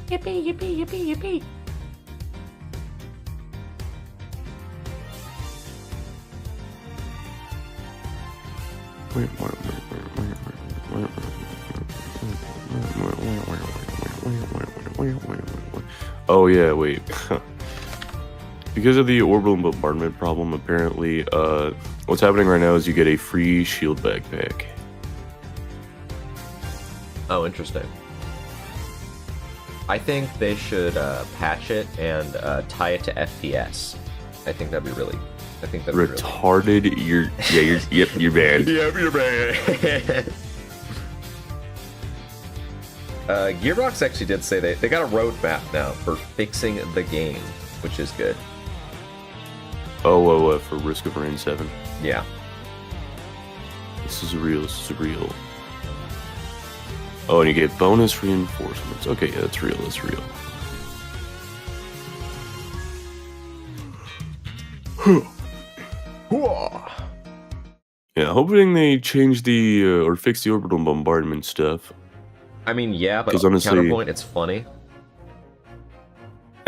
Yippee, yippee, yippee, yippee. Oh yeah, wait. Because of the orbital bombardment problem, apparently, what's happening right now is you get a free shield backpack. Oh, interesting. I think they should patch it and tie it to FPS. I think that'd be really. I think that'd be retarded. Really... You're banned. Yep, you're banned. Gearbox actually did say they got a roadmap now for fixing the game, which is good. Oh, for Risk of Rain 7. Yeah. This is real. This is real. Oh, and you get bonus reinforcements. Okay, yeah, that's real. That's real. Yeah, hoping they change the or fix the orbital bombardment stuff. I mean, yeah, but honestly, counterpoint, it's funny.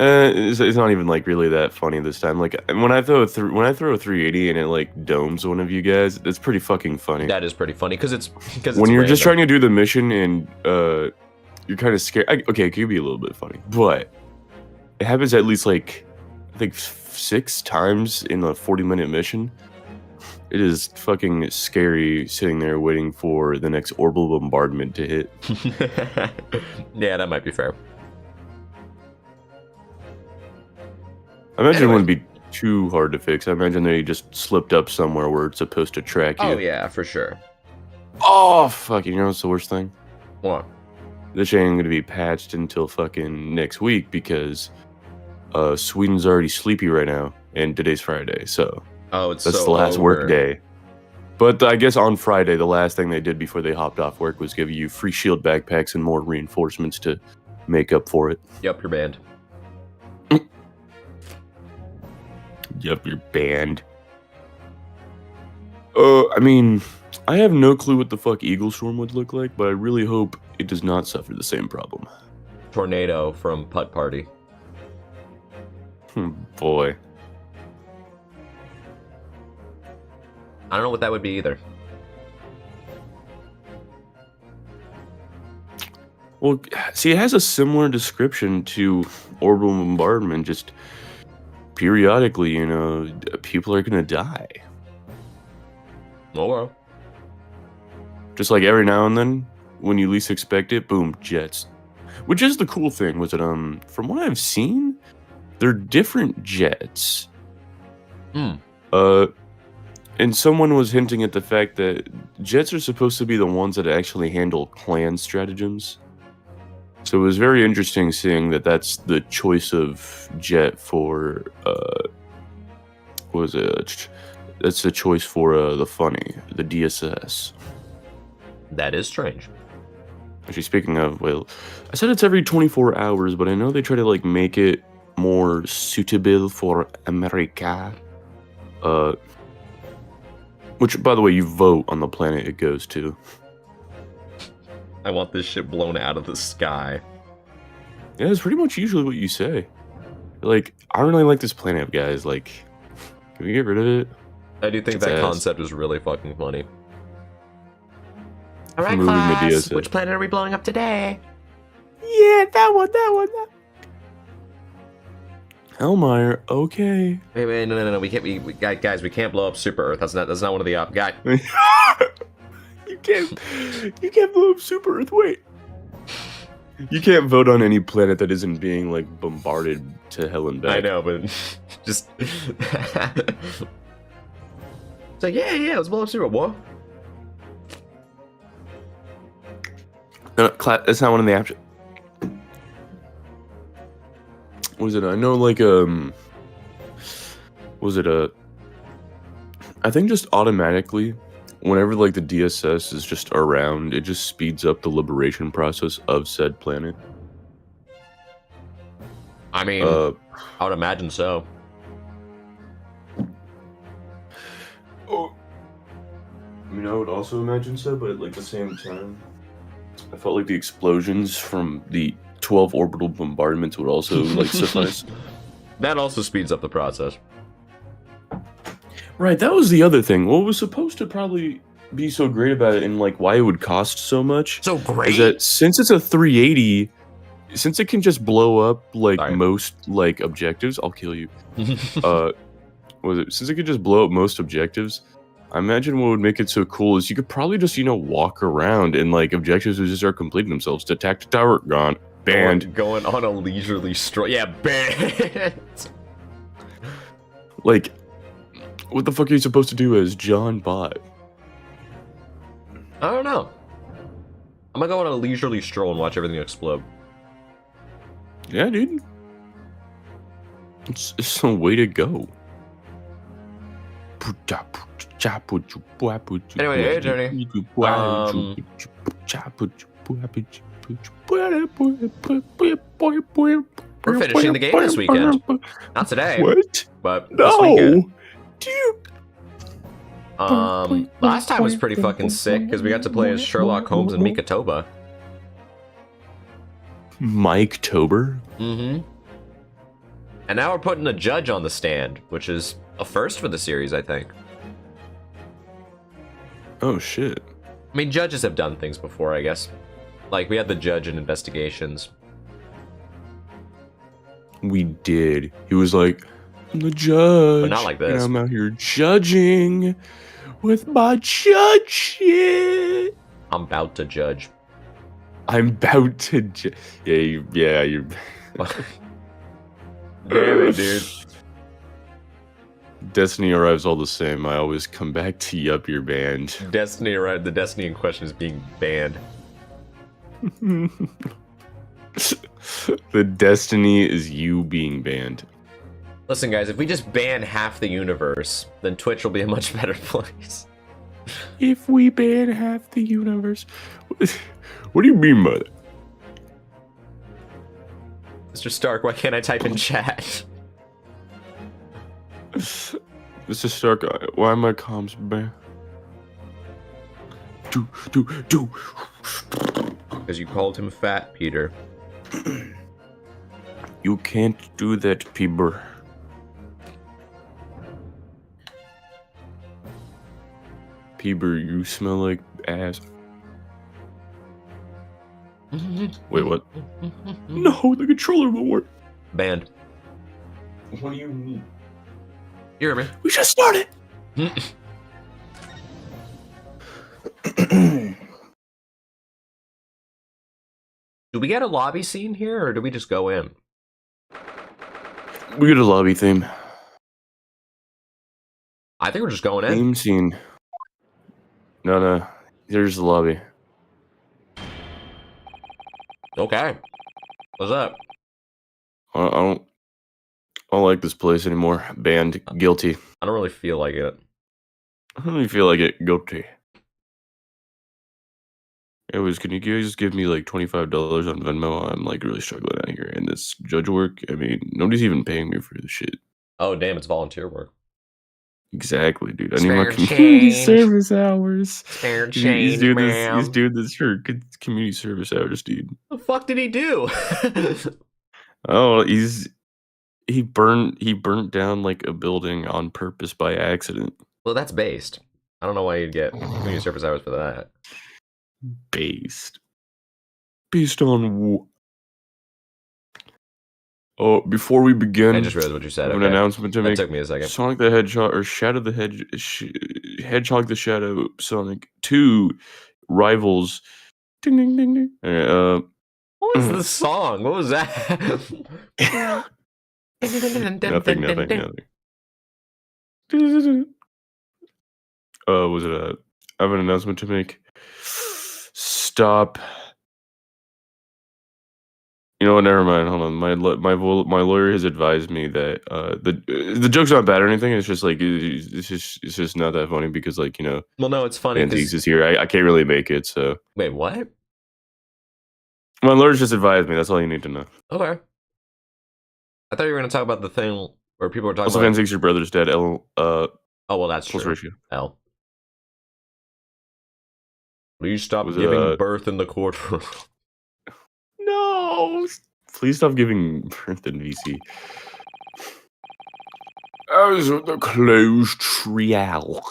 It's not even like really that funny this time. Like when I throw a 380 and it like domes one of you guys, that's pretty fucking funny. That is pretty funny because when you're just trying to do the mission and you're kind of scared. Okay, it could be a little bit funny, but it happens at least like I think 6 times in a 40-minute mission. It is fucking scary sitting there waiting for the next orbital bombardment to hit. Yeah, that might be fair. I imagine it wouldn't be too hard to fix. I imagine they just slipped up somewhere where it's supposed to track you. Oh, yeah, for sure. Oh, fuck. You know what's the worst thing? What? This ain't going to be patched until fucking next week because Sweden's already sleepy right now, and today's Friday, so... Oh, it's that's the last work day. But I guess on Friday, the last thing they did before they hopped off work was give you free shield backpacks and more reinforcements to make up for it. Yep, you're banned. Yep, you're banned. I mean, I have no clue what the fuck Eagle Storm would look like, but I really hope it does not suffer the same problem. Tornado from Putt Party. Boy. I don't know what that would be either. Well, see, it has a similar description to orbital bombardment, just periodically, you know, people are gonna die. Oh well. Just like every now and then, when you least expect it, boom, jets. Which is the cool thing, was it, from what I've seen, they're different jets. And someone was hinting at the fact that jets are supposed to be the ones that actually handle clan stratagems. So it was very interesting seeing that that's the choice of jet for, what was it? That's the choice for the funny, the DSS. That is strange. Actually, speaking of, well, I said it's every 24 hours, but I know they try to, like, make it more suitable for America. Which, by the way, you vote on the planet it goes to. I want this shit blown out of the sky. Yeah, it's pretty much usually what you say. Like, I don't really like this planet, guys. Like, can we get rid of it? I do think that concept is really fucking funny. Alright, class, which planet are we blowing up today? Yeah, that one. Elmire, okay. Wait, no. We can't. Guys, we can't blow up Super Earth. That's not one of the guys. You can't blow up Super Earth. Wait. You can't vote on any planet that isn't being like bombarded to hell and back. I know, but just. It's like yeah. Let's blow up Super Earth. What? That's not one of the options. Was it? I know, like, was it I think just automatically, whenever, like, the DSS is just around, it just speeds up the liberation process of said planet. I mean, I would imagine so. Oh. I mean, I would also imagine so, but at, like, the same time, I felt like the explosions from the 12 orbital bombardments would also like suffice. That also speeds up the process. Right, that was the other thing. What was supposed to probably be so great about it and like why it would cost so much So great. is that since it's a 380, since it can just blow up like Sorry. most like objectives, I'll kill you. Since it could just blow up most objectives, I imagine what would make it so cool is you could probably just, you know, walk around and like objectives would just start completing themselves. To attack the tower, gone. Banned. Going on a leisurely stroll. Yeah, banned. Like, what the fuck are you supposed to do as John Bot? I don't know. I'm gonna go on a leisurely stroll and watch everything explode. Yeah, dude. It's some way to go. Anyway, hey, Journey. We're finishing the game this weekend. Not today. What? But this No. weekend. Dude. Last time was pretty fucking sick because we got to play as Sherlock Holmes and Mikatoba. Mike Tober? Mm-hmm. And now we're putting a judge on the stand, which is a first for the series, I think. Oh, shit. I mean, judges have done things before, I guess. Like, we had the judge in Investigations. We did. He was like, I'm the judge. But not like this. And I'm out here judging with my judge shit. I'm about to judge. I'm about to you're... Damn it, dude. Destiny arrives all the same. I always come back to yup, you're banned. Destiny arrived. The Destiny in question is being banned. The Destiny is you being banned. Listen, guys, if we just ban half the universe, then Twitch will be a much better place. If we ban half the universe... What do you mean by that? Mr. Stark, why can't I type in chat? Mr. Stark, why are my comms banned? Do. Because you called him fat, Peter. You can't do that, Peter. Peter, you smell like ass. Wait, what? No, the controller won't work. Banned. What do you mean? You hear me? We just started. Do we get a lobby scene here, or do we just go in? We get a lobby theme. I think we're just going in. Theme scene. No. There's the lobby. Okay. What's up? I don't like this place anymore. Banned. Guilty. I don't really feel like it. I don't really feel like it. Guilty. Anyways, can you guys give me like $25 on Venmo? I'm like really struggling out here. And this judge work, I mean, nobody's even paying me for this shit. Oh, damn, it's volunteer work. Exactly, dude. I need Spare my community change. service hours. Spare He's change, doing ma'am. this. He's doing this for good community service hours, dude. The fuck did he do? Oh, he burnt down like a building on purpose by accident. Well, that's based. I don't know why you'd get community service hours for that. Based on oh, before we begin, I just realized what you said. I have Okay. an announcement to That make. took me a second. Sonic the Hedgehog or Shadow the Hedgehog the Shadow Sonic 2 Rivals. Ding ding ding ding. Alright, What was the song? What was that? nothing. Was it I have an announcement to make. Stop. You know what? Never mind. Hold on. My lawyer has advised me that the joke's not bad or anything. It's just like it's just not that funny because like you know. Well, no, it's funny. Antiques is here. I can't really make it. So Wait, what? my lawyers just advised me. That's all you need to know. Okay. I thought you were going to talk about the thing where people were talking Also, about. Antiques, your brother's dead. Oh well, that's Close true. ratio. L. Please stop Was giving it, birth in the courtroom. No, Please stop giving birth in VC. As the closed trial.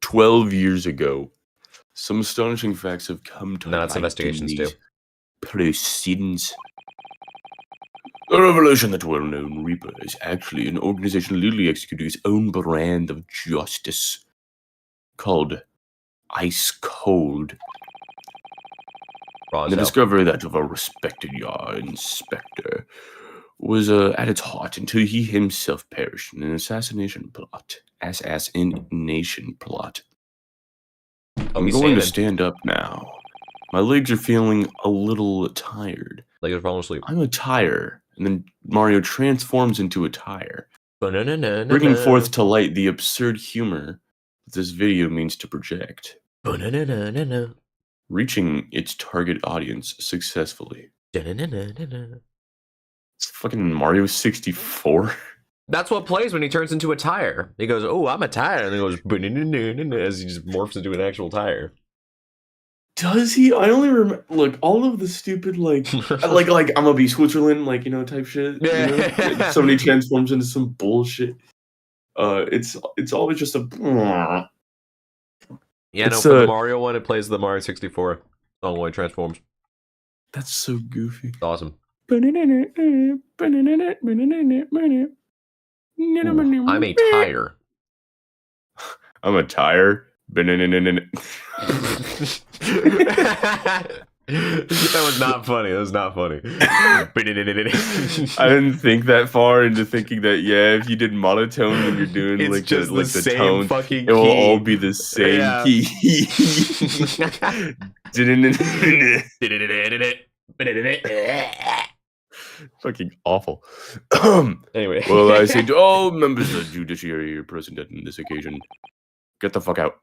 12 years ago, some astonishing facts have come to No, it's light investigations in too. these proceedings. The revelation that well-known Reaper is actually an organization literally executing its own brand of justice called Ice Cold. The discovery that of a respected yard inspector was at its heart until he himself perished in an assassination plot. Assassination plot. I'm going to stand up now. My legs are feeling a little tired. Legs are falling asleep. I'm a tire. And then Mario transforms into a tire, bringing forth to light the absurd humor that this video means to project, reaching its target audience successfully. It's fucking Mario 64. That's what plays when he turns into a tire. He goes, "Oh, I'm a tire," and he goes as he just morphs into an actual tire. Does he? I only remember, like, all of the stupid, like I'm gonna be Switzerland, like, you know, type shit. Yeah. You know? Somebody transforms into some bullshit. It's always just a. Yeah, no, for the Mario one, it plays the Mario 64 song when it transforms. That's so goofy. It's awesome. Ooh, I'm a tire. I'm a tire. That was not funny. That was not funny. I didn't think that far into thinking that, yeah, if you did monotone when you're doing it's like just the same tone, fucking it will key. all be the same key. Fucking awful. Anyway. Well, I say to all members of the judiciary here present on this occasion, get the fuck out.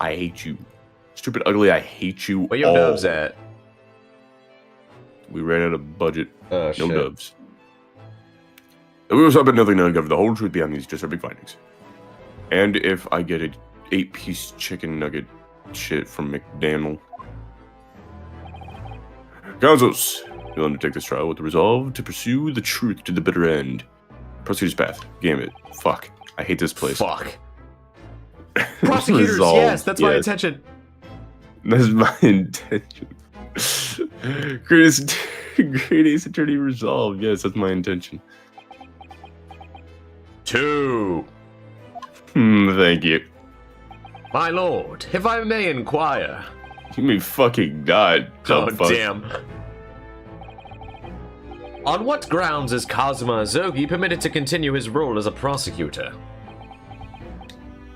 I hate you. Stupid, ugly, I hate you. Where your doves at? We ran out of budget. Oh, no shit. doves. And we will stop at nothing to uncover the whole truth behind these disturbing findings. And if I get an 8-piece chicken nugget shit from McDaniel. Counsels, you'll undertake this trial with the resolve to pursue the truth to the bitter end. Prosecutor's path. Gambit. Fuck. I hate this place. Fuck. Prosecutors, Resolve, yes, that's my intention. That's my intention. Greatest attorney resolve. Yes, that's my intention. 2. Thank you. My lord, if I may inquire. You may fucking die. Oh, damn. On what grounds is Kazuma Azogi permitted to continue his role as a prosecutor?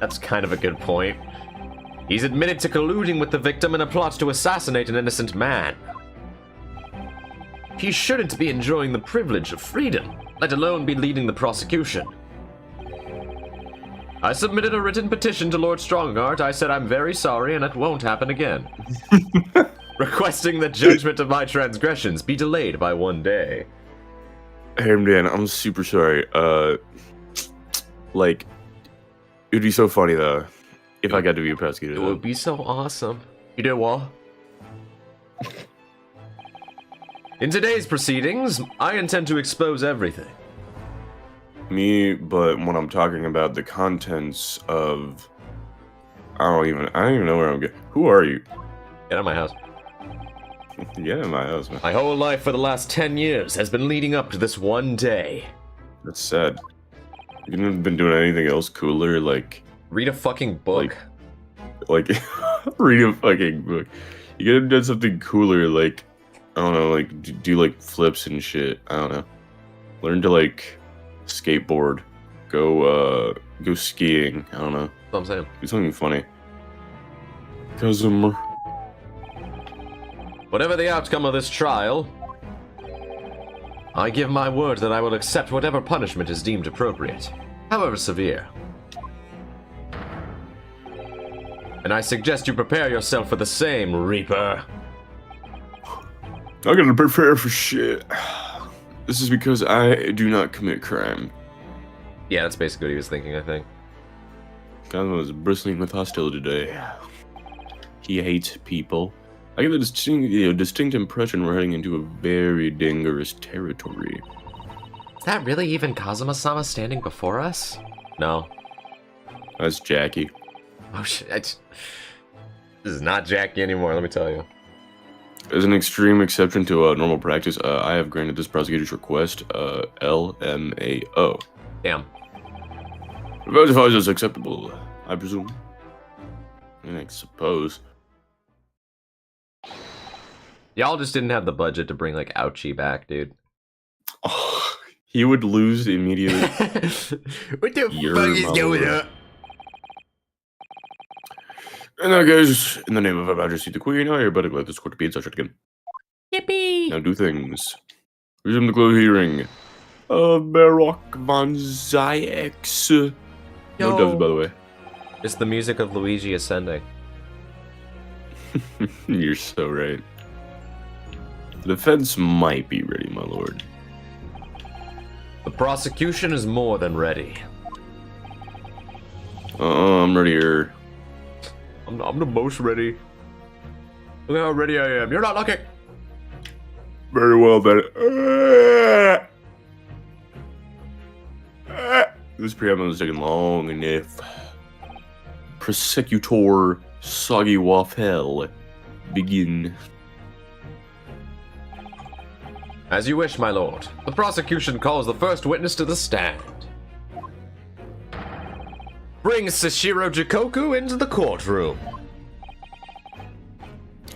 That's kind of a good point. He's admitted to colluding with the victim in a plot to assassinate an innocent man. He shouldn't be enjoying the privilege of freedom, let alone be leading the prosecution. I submitted a written petition to Lord Strongheart. I said I'm very sorry and it won't happen again. Requesting that judgment of my transgressions be delayed by 1 day. Hey, Dan, I'm super sorry. Like, it'd be so funny, though, if I got to be a prosecutor. It would be so awesome. You know what? In today's proceedings, I intend to expose everything. Me, but when I'm talking about the contents of... I don't even know where I'm going. Who are you? Get out of my house. Get out of my house, man. My whole life for the last 10 years has been leading up to this one day. That's sad. You haven't been doing anything else cooler, like... Read a fucking book. Like read a fucking book. You could have done something cooler, like, I don't know, like, do like, flips and shit. I don't know. Learn to, like, skateboard. Go skiing. I don't know. That's what I'm saying. Do something funny. Whatever the outcome of this trial, I give my word that I will accept whatever punishment is deemed appropriate, however severe. And I suggest you prepare yourself for the same, Reaper. I gotta prepare for shit. This is because I do not commit crime. Yeah, that's basically what he was thinking, I think. God was bristling with hostility today. He hates people. I get the distinct impression we're heading into a very dangerous territory. Is that really even Kazuma-sama standing before us? No. That's Jackie. Oh shit. This is not Jackie anymore, let me tell you. As an extreme exception to normal practice, I have granted this prosecutor's request, LMAO. Damn. Verifies as acceptable, I presume. And I suppose. Y'all just didn't have the budget to bring, like, Ouchie back, dude. Oh, he would lose immediately. What the fuck is going on? In that case, in the name of Her Majesty the Queen, I hereby declare this court to be in session again. Yippee! Now do things. Resume the closed hearing. Baroque von Zayx. No dubs, by the way. It's the music of Luigi ascending. You're so right. The defense might be ready, my lord. The prosecution is more than ready. I'm readier. I'm the most ready. Look how ready I am. You're not looking. Very well, then. This preamble is taking long enough. Prosecutor Soggy Waffle, begin. As you wish, my lord. The prosecution calls the first witness to the stand. Bring Sashiro Jikoku into the courtroom.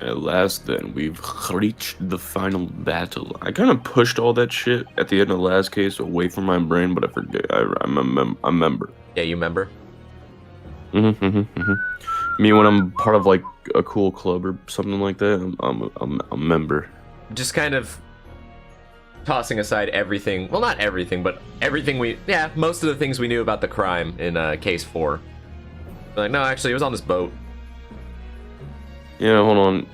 At last, then, we've reached the final battle. I kind of pushed all that shit at the end of the last case away from my brain, but I forget. I'm a member. Yeah, you remember? Me, when I'm part of, like, a cool club or something like that, I'm a member. Just kind of tossing aside everything. Well, not everything, but everything most of the things we knew about the crime in case 4. Like, no, actually, it was on this boat. Yeah, hold on.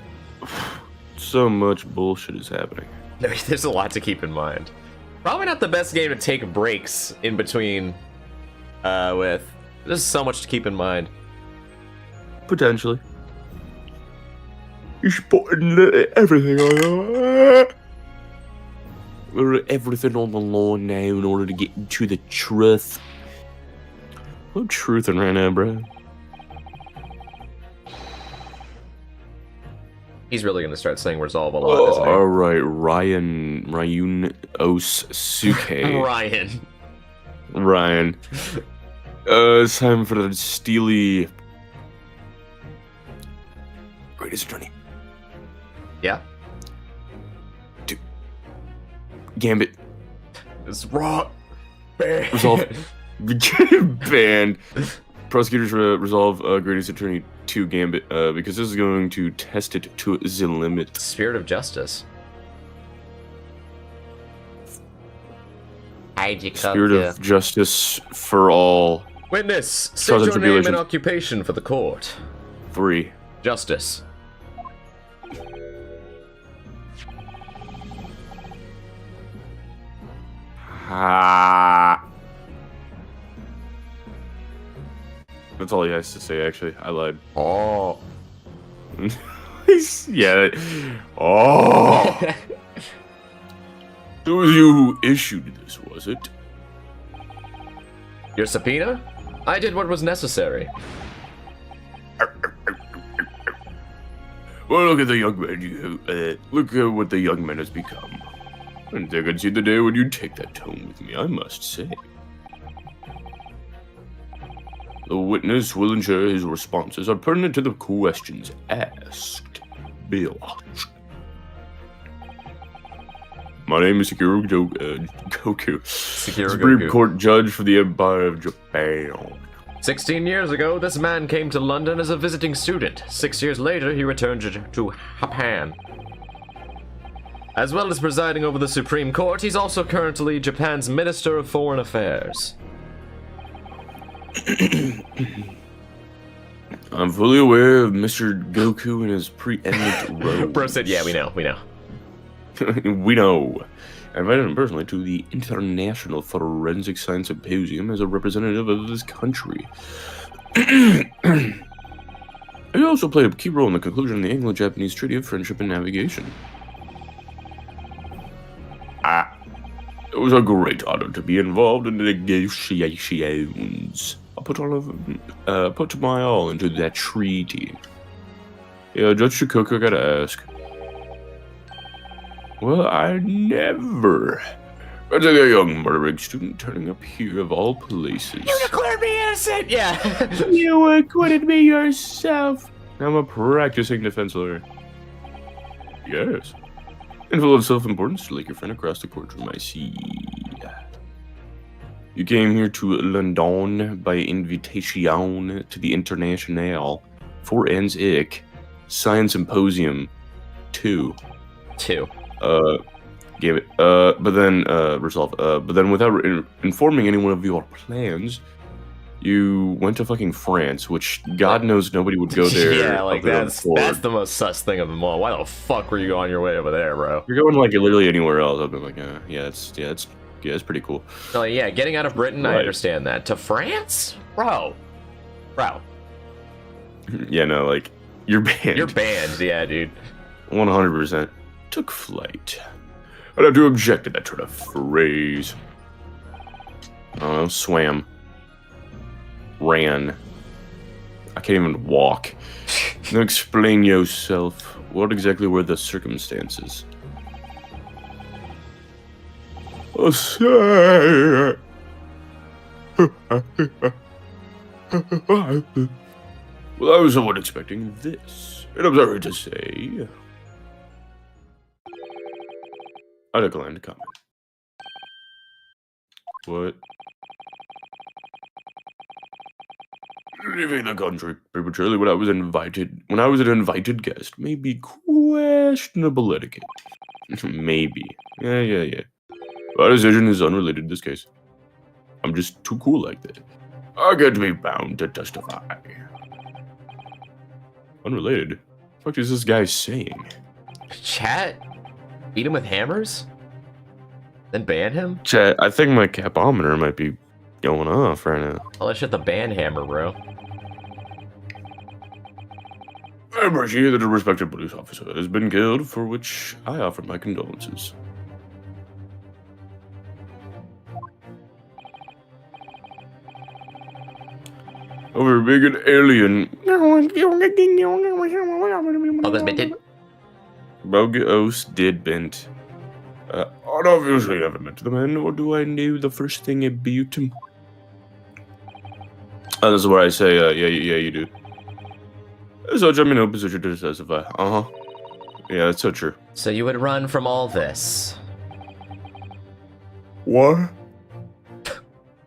So much bullshit is happening. There's a lot to keep in mind. Probably not the best game to take breaks in between with. There's so much to keep in mind. Potentially. You're putting everything on everything on the line now in order to get to the truth. I'm truthing right now, bro. He's really gonna start saying resolve a lot, isn't he? Alright, Ryunosuke. Ryan. It's time for the steely greatest attorney. Yeah. Gambit. It's raw. Resolve. Banned. Prosecutors resolve greatest attorney to Gambit because this is going to test it to the limit. Spirit of justice. Spirit of justice for all. Witness, state your name and occupation for the court. 3. Justice. That's all he has to say, actually. I lied. Oh. Yeah. Oh. It was you who issued this, was it? Your subpoena? I did what was necessary. Well, look at the young man. Look at what the young man has become. And I can see the day when you take that tone with me, I must say. The witness will ensure his responses are pertinent to the questions asked. Bill. My name is Sakura Goku. Supreme Court Judge for the Empire of Japan. 16 years ago, this man came to London as a visiting student. 6 years later, he returned to Japan. As well as presiding over the Supreme Court, he's also currently Japan's Minister of Foreign Affairs. I'm fully aware of Mr. Goku and his preeminent roles. Bro said, yeah, we know. We know. I invited him personally to the International Forensic Science Symposium as a representative of this country. He also played a key role in the conclusion of the Anglo-Japanese Treaty of Friendship and Navigation. It was a great honor to be involved in the negotiations. I put my all into that treaty. Yeah, Judge Shikoku, I gotta ask. Well, I never. It's like a young murdering student turning up here of all places. You declared me innocent! Yeah. You acquitted me yourself. I'm a practicing defense lawyer. Yes. And full of self-importance to leak your friend across the courtroom, I see. You came here to London by invitation to the International Forensic Science Symposium 2. Gave it. But then without informing anyone of your plans, you went to fucking France, which God knows nobody would go there. Yeah, like that's the most sus thing of them all. Why the fuck were you on your way over there, bro? You're going like literally anywhere else. I've been like, it's pretty cool. Oh yeah, getting out of Britain, right. I understand that. To France, bro. Yeah, no, like you're banned. You're banned, yeah, dude. 100%. Took flight. I'd have to object to that sort of phrase. I don't know, swam. Ran. I can't even walk. Now explain yourself. What exactly were the circumstances? Oh, say. Well, I was somewhat expecting this. And I'm sorry to say, I decline to comment. What? Leaving the country prematurely when I was an invited guest may be questionable etiquette. Maybe. Yeah. My decision is unrelated to this case. I'm just too cool like that. I get to be bound to testify. Unrelated? What the fuck is this guy saying? Chat? Beat him with hammers? Then ban him? Chat, I think my capometer might be going off right now. Oh, let's hit the ban hammer, bro. I appreciate that a respected police officer has been killed, for which I offer my condolences. Over being an alien. Oh, that's been Bogus did bent. I obviously haven't met the man, nor do I know the first thing about him. This is where I say, yeah, you do. Such, I'm in no position to testify. Yeah, that's so true. So you would run from all this? What?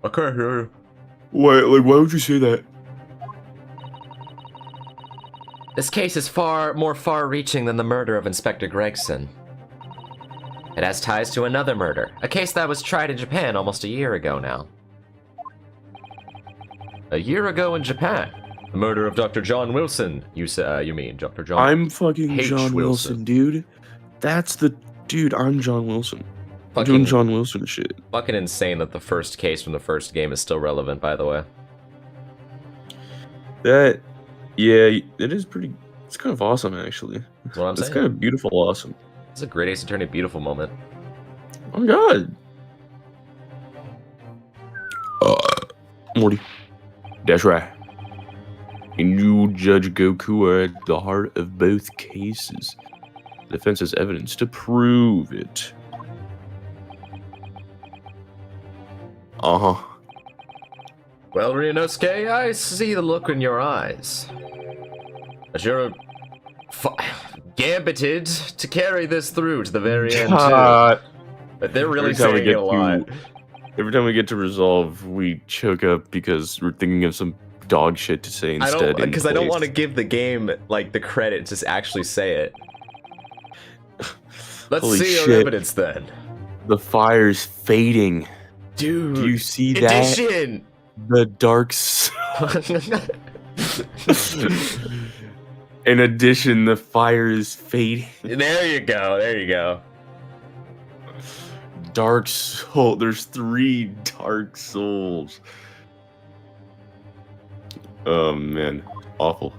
I can't hear you. Why would you say that? This case is more far-reaching than the murder of Inspector Gregson. It has ties to another murder, a case that was tried in Japan almost a year ago now. A year ago in Japan? The murder of Dr. John Wilson, you mean, Dr. John I'm fucking John Wilson, dude. That's the dude, I'm John Wilson. I'm doing John Wilson shit. Fucking insane that the first case from the first game is still relevant, by the way. Yeah, it is pretty, it's kind of awesome, actually. That's what I'm saying. It's kind of beautiful awesome. It's a great Ace Attorney beautiful moment. Oh my god. Morty. That's right. And you, Judge Goku, are at the heart of both cases. The defense has evidence to prove it. Well, Ryunosuke, I see the look in your eyes. As you're gambited to carry this through to the very end, too. But they're really saying it a lot. Every time we get to resolve, we choke up because we're thinking of some dog shit to say instead. Because I don't want to give the game, like, the credit to actually say it. Let's see your evidence, then. The fire's fading. Dude. Do you see that? The dark In addition, the fire is fading. There you go. Dark soul. There's 3 dark souls. Oh man, awful.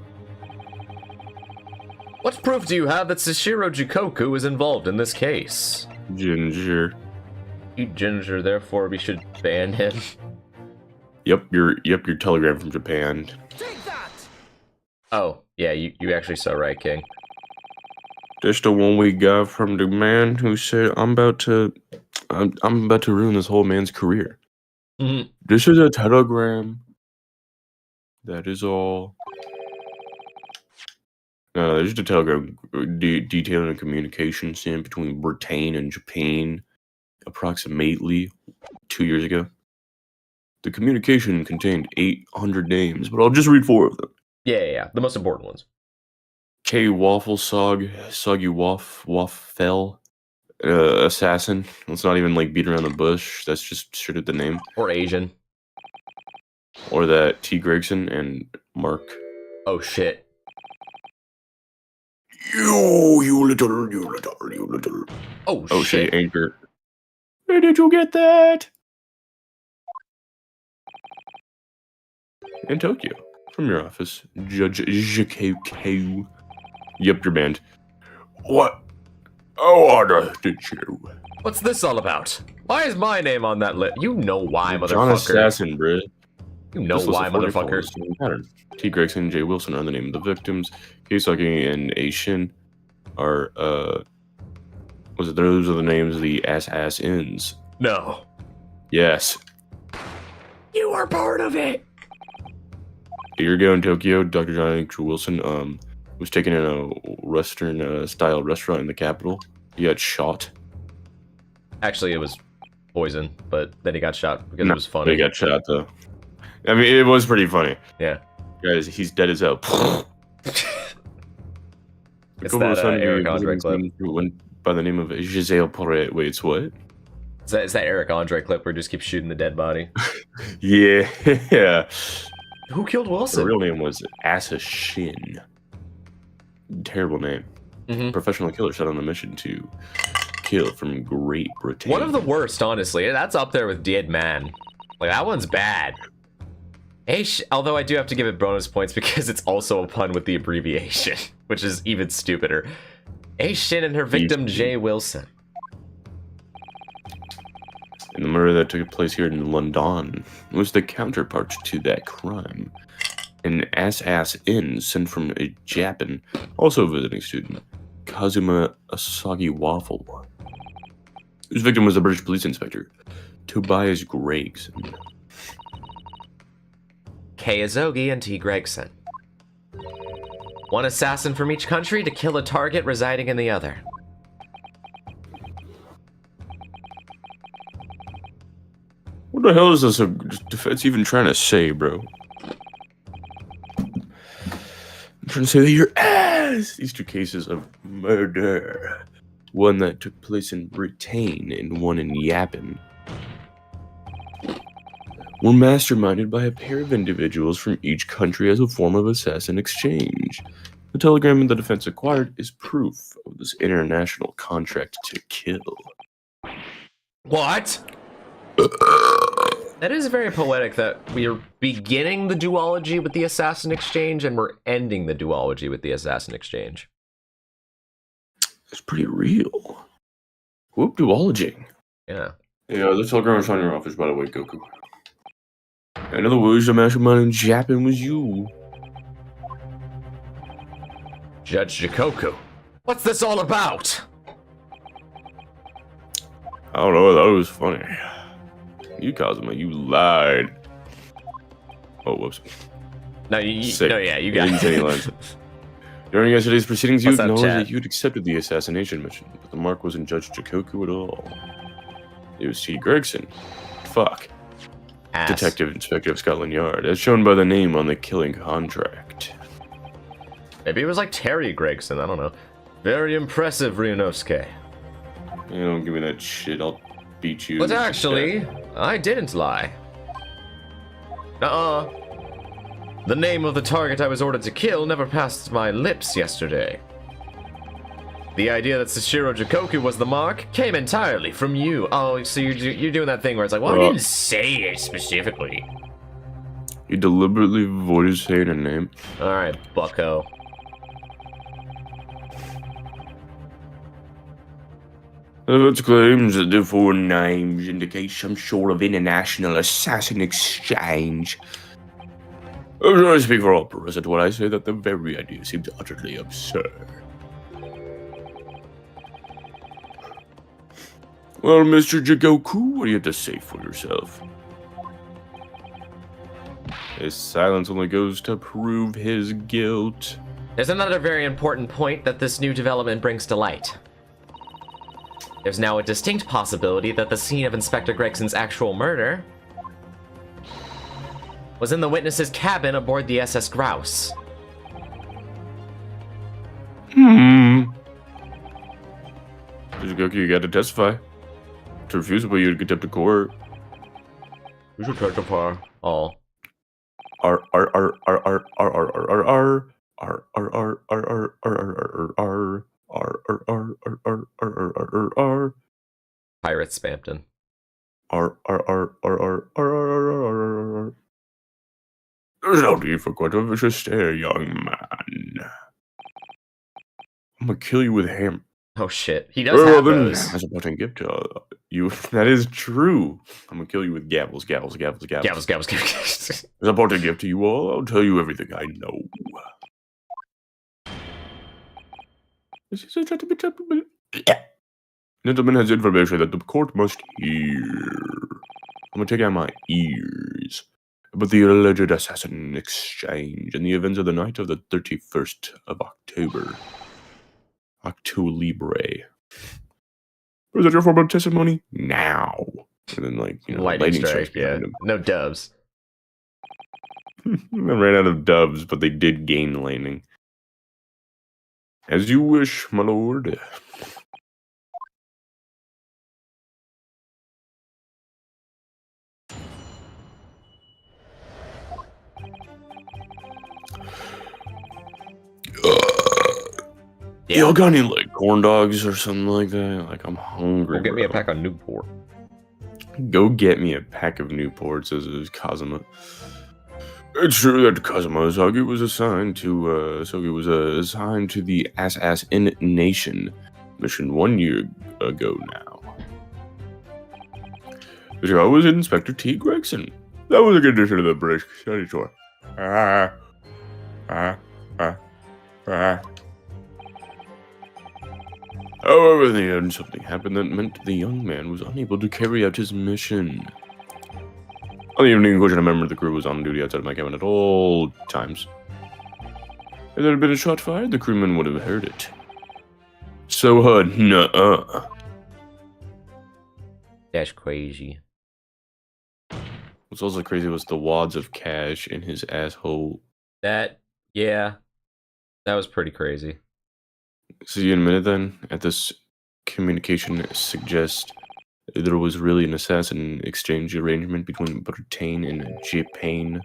What proof do you have that Sashiro Jikoku is involved in this case? Ginger. You ginger, therefore we should ban him. Yep, your telegram from Japan. Oh, yeah, you actually so right, King. That's the one we got from the man who said, I'm about to ruin this whole man's career. Mm-hmm. This is a telegram. That is all. There's just a telegram detailing a communication sent between Britain and Japan approximately 2 years ago. The communication contained 800 names, but I'll just read 4 of them. Yeah, the most important ones. K. Waffle Soggy Waffel, Assassin. Let's not even like beat around the bush. That's just straight up the name. Or Asian. Or that T. Gregson and Mark. Oh shit. You little. Oh shit. Shit, Anchor. Where did you get that? In Tokyo. From your office, Judge Jikoku. Yep, your band. What? Order did you? What's this all about? Why is my name on that list? You know why, motherfucker. John Assassin, bruh. You know why, motherfucker. T. Gregson and J. Wilson are the name of the victims. Keisuke and Aishin are, those are the names of the assassins. No. Yes. You are part of it. A year ago in Tokyo, Dr. John H. Wilson, was taken in a Western style restaurant in the capital. He got shot. Actually, it was poison, but then he got shot because it was funny. He got shot, though. I mean, it was pretty funny. Yeah. Guys, he's dead as hell. It's that Eric Andre clip. Went by the name of Giselle Poret. Wait, it's what? It's that Eric Andre clip where he just keeps shooting the dead body. Yeah. Who killed Wilson? The real name was Assassin. Terrible name. Mm-hmm. Professional killer set on a mission to kill from Great Britain. One of the worst, honestly. That's up there with Dead Man. Like, that one's bad. Although I do have to give it bonus points because it's also a pun with the abbreviation, which is even stupider. Shin and her victim, J. Wilson. And the murder that took place here in London was the counterpart to that crime. An assassin sent from a Japan, also a visiting student, Kazuma Asagi Waffle. Whose victim was the British police inspector, Tobias Gregson. K. Azogi and T. Gregson. One assassin from each country to kill a target residing in the other. What the hell is this defense even trying to say, bro? I'm trying to say that your ass! These 2 cases of murder. One that took place in Britain and one in Japan. Were masterminded by a pair of individuals from each country as a form of assassin exchange. The telegram the defense acquired is proof of this international contract to kill. What? That is very poetic that we are beginning the duology with the assassin exchange and we're ending the duology with the assassin exchange. It's pretty real. Whoop, duology. Yeah. Yeah, the telegram is on your office, by the way, Goku. In other words, the mastermind in Japan was you. Judge Jikoku. What's this all about? I don't know, I thought it was funny. You, Kazuma, you lied. Oh, whoops. No, you got didn't say any lines. During yesterday's proceedings, you What's up, acknowledged chat? that you'd accepted the assassination mission, but the mark wasn't Judge Jikoku at all. It was T. Gregson. Fuck. Ass. Detective Inspector of Scotland Yard, as shown by the name on the killing contract. Maybe it was like Terry Gregson, I don't know. Very impressive, Ryunosuke. You don't give me that shit, I'll beat you. But actually, I didn't lie. The name of the target I was ordered to kill never passed my lips yesterday. The idea that Sashiro Jikoku was the mark came entirely from you. Oh, so you're doing that thing where it's like, well, I didn't say it specifically. You deliberately avoided saying her name. Alright, bucko. It claims that the four names indicate some sort of international assassin exchange. I speak for all present when I say that the very idea seems utterly absurd. Well, Mr. Jigoku, what do you have to say for yourself? His silence only goes to prove his guilt. There's another very important point that this new development brings to light. There's now a distinct possibility that the scene of Inspector Gregson's actual murder was in the witness's cabin aboard the SS Grouse. Jigoku, you gotta testify. To refuse, but you'd get up to court. We should testify. All. Pirates Spampton. There's no need for quite a vicious stare, young man. I'm gonna kill you with ham. Oh shit, he does have those. As a parting gift to you, that is true. I'm gonna kill you with gavels. Gavels. As a parting gift to you all, I'll tell you everything I know. Gentleman has information that the court must hear. I'm gonna take out my ears. But the alleged assassin exchange and the events of the night of the 31st of October. Octulibre. Is that your form of testimony? Now. And then, like, you know, lightning strike, yeah. Him. No doves. They ran out of doves, but they did gain lightning. As you wish, my lord. Yeah. Y'all got any, like, corn dogs or something like that? Like, I'm hungry. Get me a pack of Newport. Go get me a pack of Newports, as Kazuma. It's true that Kazuma Sogi was assigned to the Assassin Nation mission 1 year ago now. The show was Inspector T. Gregson. That was a condition of the British study tour. However, in the end, something happened that meant the young man was unable to carry out his mission. On the evening in question, a member of the crew was on duty outside of my cabin at all times. If there had been a shot fired, the crewman would have heard it. So, nuh-uh. That's crazy. What's also crazy was the wads of cash in his asshole. That was pretty crazy. See you in a minute then. At this communication suggests there was really an assassin exchange arrangement between Britain and Japan.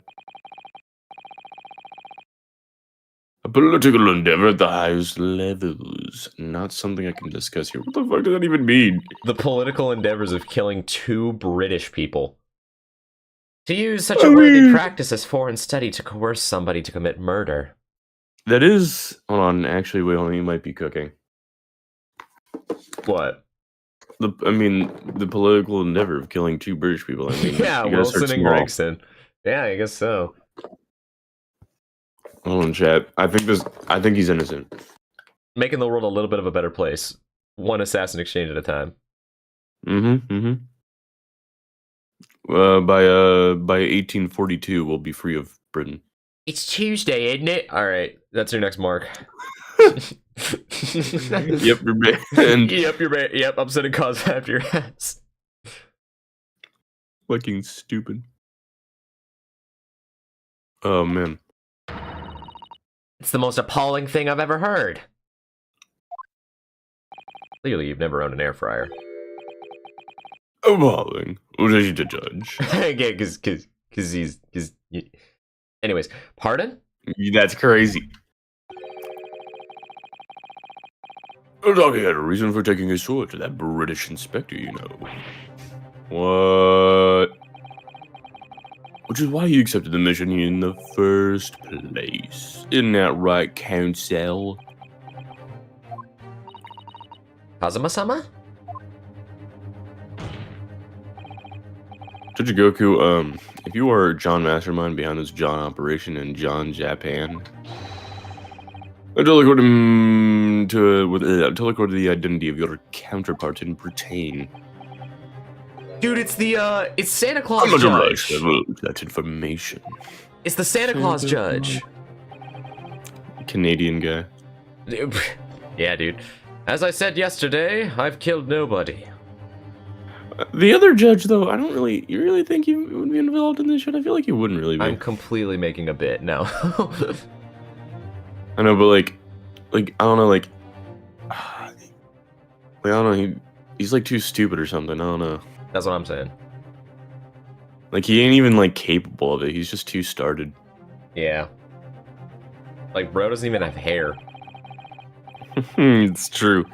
A political endeavor at the highest levels. Not something I can discuss here. What the fuck does that even mean? The political endeavors of killing 2 British people. To use such a worthy practice as foreign study to coerce somebody to commit murder. That is... Hold on, actually, wait, hold on, you might be cooking. What? The political endeavor of killing 2 British people. I mean, yeah, Wilson and Gregson. Yeah, I guess so. Hold on, chat. I think he's innocent. Making the world a little bit of a better place. One assassin exchange at a time. By 1842, we'll be free of Britain. It's Tuesday, isn't it? All right, that's your next mark. Yep, you're banned. Yep, you're banned. Yep, I'm sending cause after your ass. Fucking stupid. Oh, man. It's the most appalling thing I've ever heard. Clearly, you've never owned an air fryer. Appalling. What are you to judge? Yeah, because he's... Anyways, pardon? That's crazy. Doggy had a reason for taking his sword to that British inspector, you know. What? Which is why he accepted the mission in the first place. Isn't that right, Council? Kazuma-sama? Judge Goku, if you are John Mastermind behind this John operation in John Japan, teleport to the identity of your counterpart in Britain. Dude, it's Santa Claus I'm not Judge. obliged that information. It's the Santa Claus Judge. Canadian guy. Yeah, dude. As I said yesterday, I've killed nobody. The other judge, though, I don't really. You really think he would be involved in this shit? I feel like he wouldn't really be. I'm completely making a bit now. I know, but like I don't know, like I don't know. He's like too stupid or something. I don't know. That's what I'm saying. Like he ain't even like capable of it. He's just too started. Yeah. Like, bro doesn't even have hair. It's true.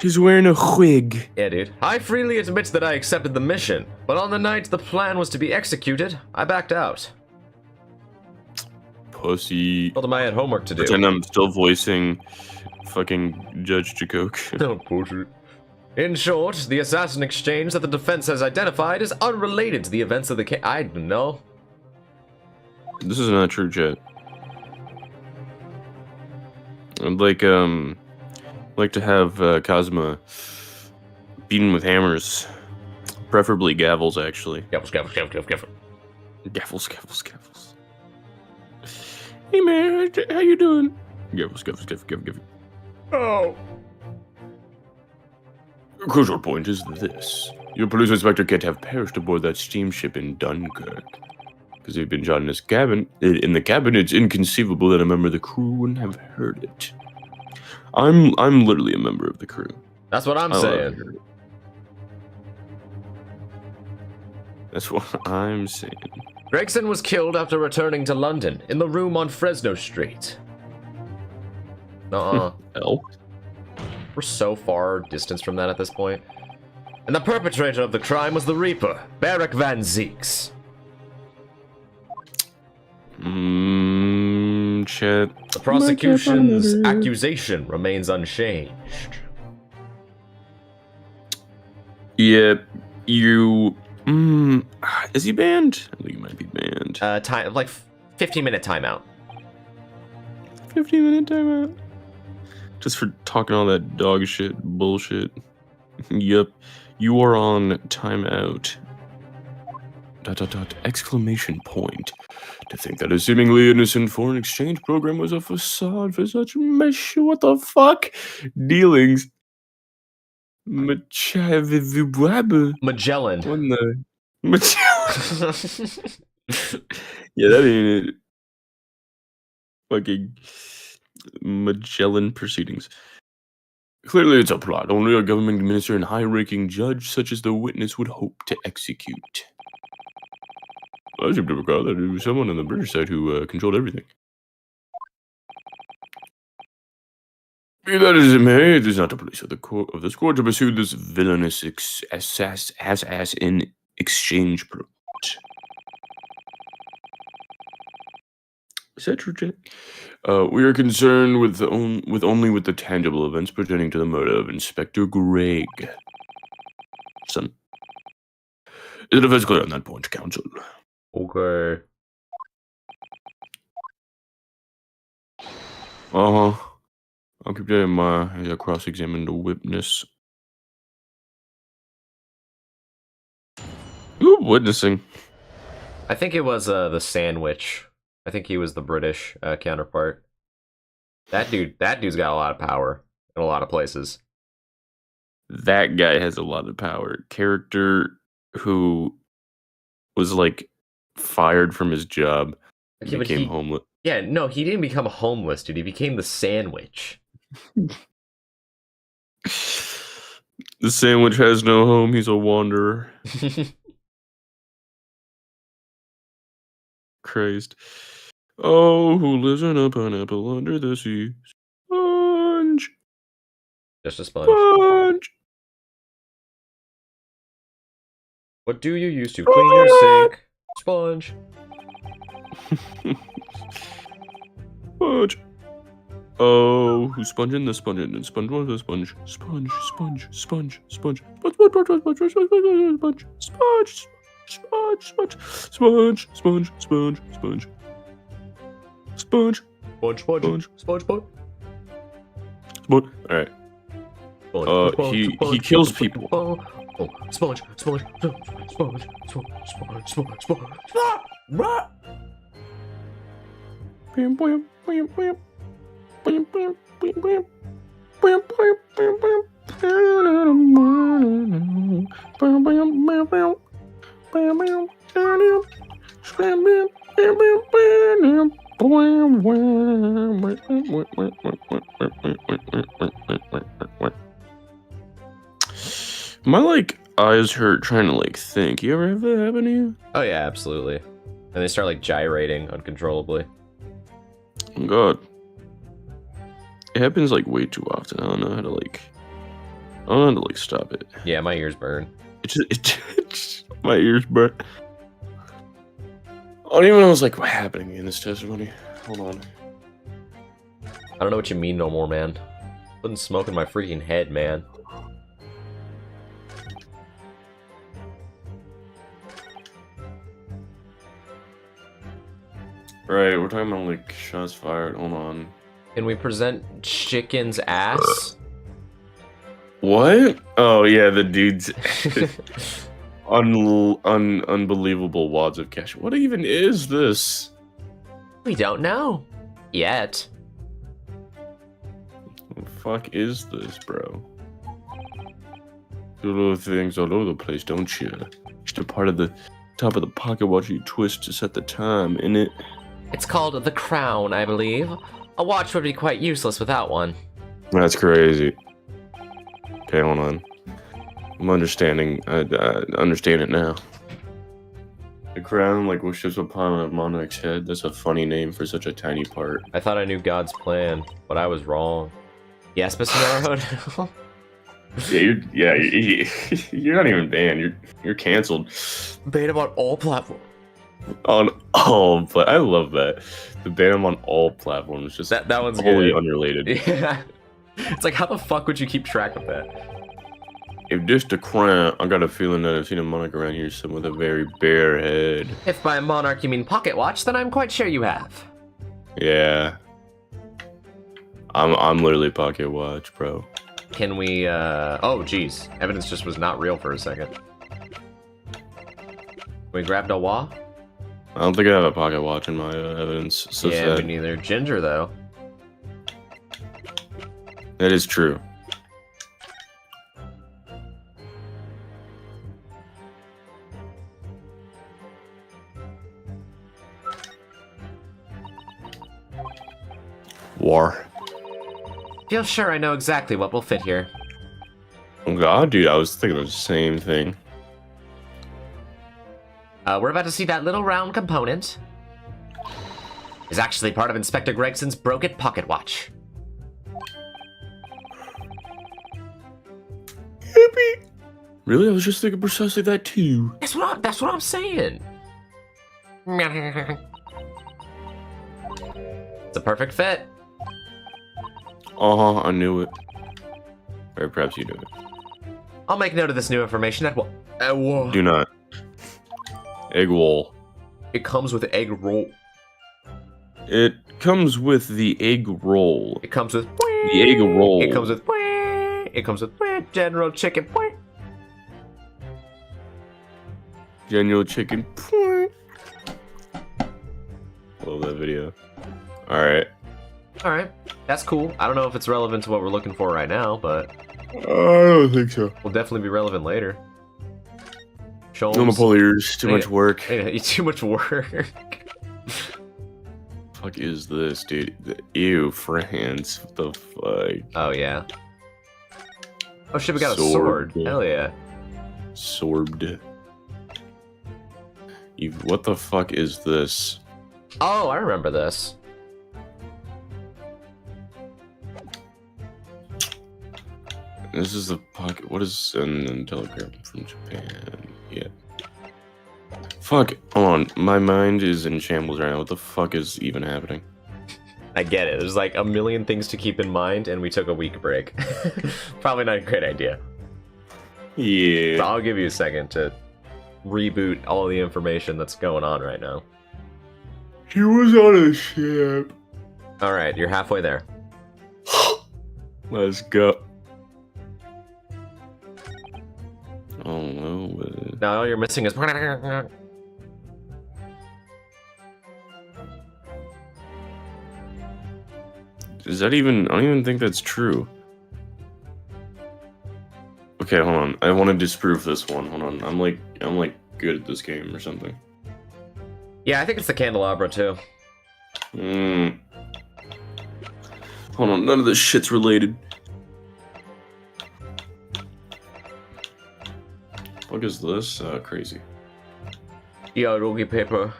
He's wearing a wig. Yeah, dude. I freely admit that I accepted the mission, but on the night the plan was to be executed, I backed out. Pussy. Told him I had homework to do. Pretend I'm still voicing fucking Judge Jacoke. No bullshit. In short, the assassin exchange that the defense has identified is unrelated to the events of the case. I don't know. This is not true, chat. I'd like to have Cosma beaten with hammers, preferably gavels, actually. Gavels. Gavels. Hey man, how you doing? Gavels. Oh. The crucial point is this: your police inspector can't have perished aboard that steamship in Dunkirk. Because they've been shot in his cabin. In the cabin, it's inconceivable that a member of the crew wouldn't have heard it. I'm literally a member of the crew. That's what I'm saying. That's what I'm saying. Gregson was killed after returning to London in the room on Fresno Street. Hell. We're so far distance from that at this point. And the perpetrator of the crime was the Reaper, Barrack Van Zeeks. Chat. The prosecution's accusation remains unchanged. Yeah, you. Is he banned? I think he might be banned. Like 15-minute timeout. 15-minute timeout. Just for talking all that dog shit bullshit. Yup, you are on timeout. ... Exclamation point. To think that a seemingly innocent foreign exchange program was a facade for such mesh. What the fuck? Dealings. Magellan. What the? Magellan. Yeah, that ain't it. Fucking Magellan proceedings. Clearly it's a plot. Only a government minister and high-ranking judge such as the witness would hope to execute. I seem to recall that it was someone on the British side who controlled everything. Be that as it may, it is not the place of this court to pursue this villainous assassin exchange plot. Is that true, Jet? We are concerned with only the tangible events pertaining to the murder of Inspector Gregg. Son. Is it offense clear on that point, counsel? Okay. I'll keep that in mind as I cross-examine the witness. Ooh, witnessing. I think it was the Sandwich. I think he was the British counterpart. That dude's got a lot of power in a lot of places. That guy has a lot of power. Character who was like fired from his job, Okay, became homeless. Yeah, no, he didn't become homeless, dude. He became the Sandwich. The Sandwich has no home. He's a wanderer. Crazed. Oh, who lives in a pineapple under the sea? Sponge. Just a sponge. Sponge. What do you use to clean your sink? Sponge. Sponge. Oh, who's sponging the sponge and sponge was the sponge? Sponge. Sponge, sponge, sponge, sponge, sponge, sponge. Sponge. Sponge, sponge, sponge, sponge. Sponge. Alright. He kills people. Sponge, sponge, sponge, sponge, sponge, sponge, sponge. Bam, bam, bam, bam. Bam, bam, bam, bam. Bam, bam, bam, bam. Bam, bam, bam, bam. Bam, bam, bam, bam, bam, bam, my like eyes hurt trying to like think. You ever have that happen to you? Oh yeah, absolutely. And they start like gyrating uncontrollably. Oh God, it happens like way too often. I don't know how to like. I don't know how to like stop it. Yeah, my ears burn. My ears burn. I don't even know what's like happening in this testimony. Hold on. I don't know what you mean no more, man. Putting smoke in my freaking head, man. Right, we're talking about like shots fired. Hold on. Can we present chicken's ass? What? Oh yeah, the dude's unbelievable wads of cash. What even is this? We don't know. Yet. What the fuck is this, bro? Do little things all over the place, don't you? Just a part of the top of the pocket watch you twist to set the time, innit? It's called the crown, I believe. A watch would be quite useless without one. That's crazy. Okay, hold on. I'm understanding. I understand it now. The crown, like, wishes upon a monarch's head. That's a funny name for such a tiny part. I thought I knew God's plan, but I was wrong. Yes, Mr. Naruhodo? You're not even banned. You're canceled. Banned him on all platforms. On all, but I love that. The ban him on all platforms. Just that one's wholly good. Unrelated. Yeah. It's like, how the fuck would you keep track of that? If this the crown, I got a feeling that I've seen a monarch around here, some with a very bare head. If by monarch you mean pocket watch, then I'm quite sure you have. Yeah. I'm literally pocket watch, bro. Can we, oh, geez. Evidence just was not real for a second. Can we grab Dawa? I don't think I have a pocket watch in my evidence. So yeah, sad. me neither. Ginger, though. That is true. War. Feel sure I know exactly what will fit here. Oh God, dude, I was thinking the same thing. We're about to see that little round component. Is actually part of Inspector Gregson's broken pocket watch. Yippee! Really? I was just thinking precisely that too. That's what I'm saying. It's a perfect fit. I knew it. Or perhaps you knew it. I'll make note of this new information at Do not. Egg roll. It comes with egg roll. It comes with the egg roll. It comes with the egg roll. It comes with General Chicken. General Chicken. Love that video. Alright. Alright. That's cool. I don't know if it's relevant to what we're looking for right now, but I don't think so. will definitely be relevant later. I'm gonna pull ears. Too much work. Too much work. Fuck is this, dude? Ew, France. What the fuck? Oh yeah. Oh shit, we got a sword. Hell yeah. Sword. What the fuck is this? Oh, I remember this. This is the pocket. What is a telegram from Japan? Yeah. Fuck. Hold on. My mind is in shambles right now. What the fuck is even happening? I get it. There's like a million things to keep in mind, and we took a week break. Probably not a great idea. Yeah. But I'll give you a second to reboot all the information that's going on right now. He was on a ship. Alright, you're halfway there. Let's go. Oh no. Now all you're missing is... Is that even... I don't even think that's true. Okay, hold on. I want to disprove this one. Hold on. I'm like good at this game or something. Yeah, I think it's the candelabra too. Hold on, none of this shit's related. What is this? Crazy. Yo, Rogi paper.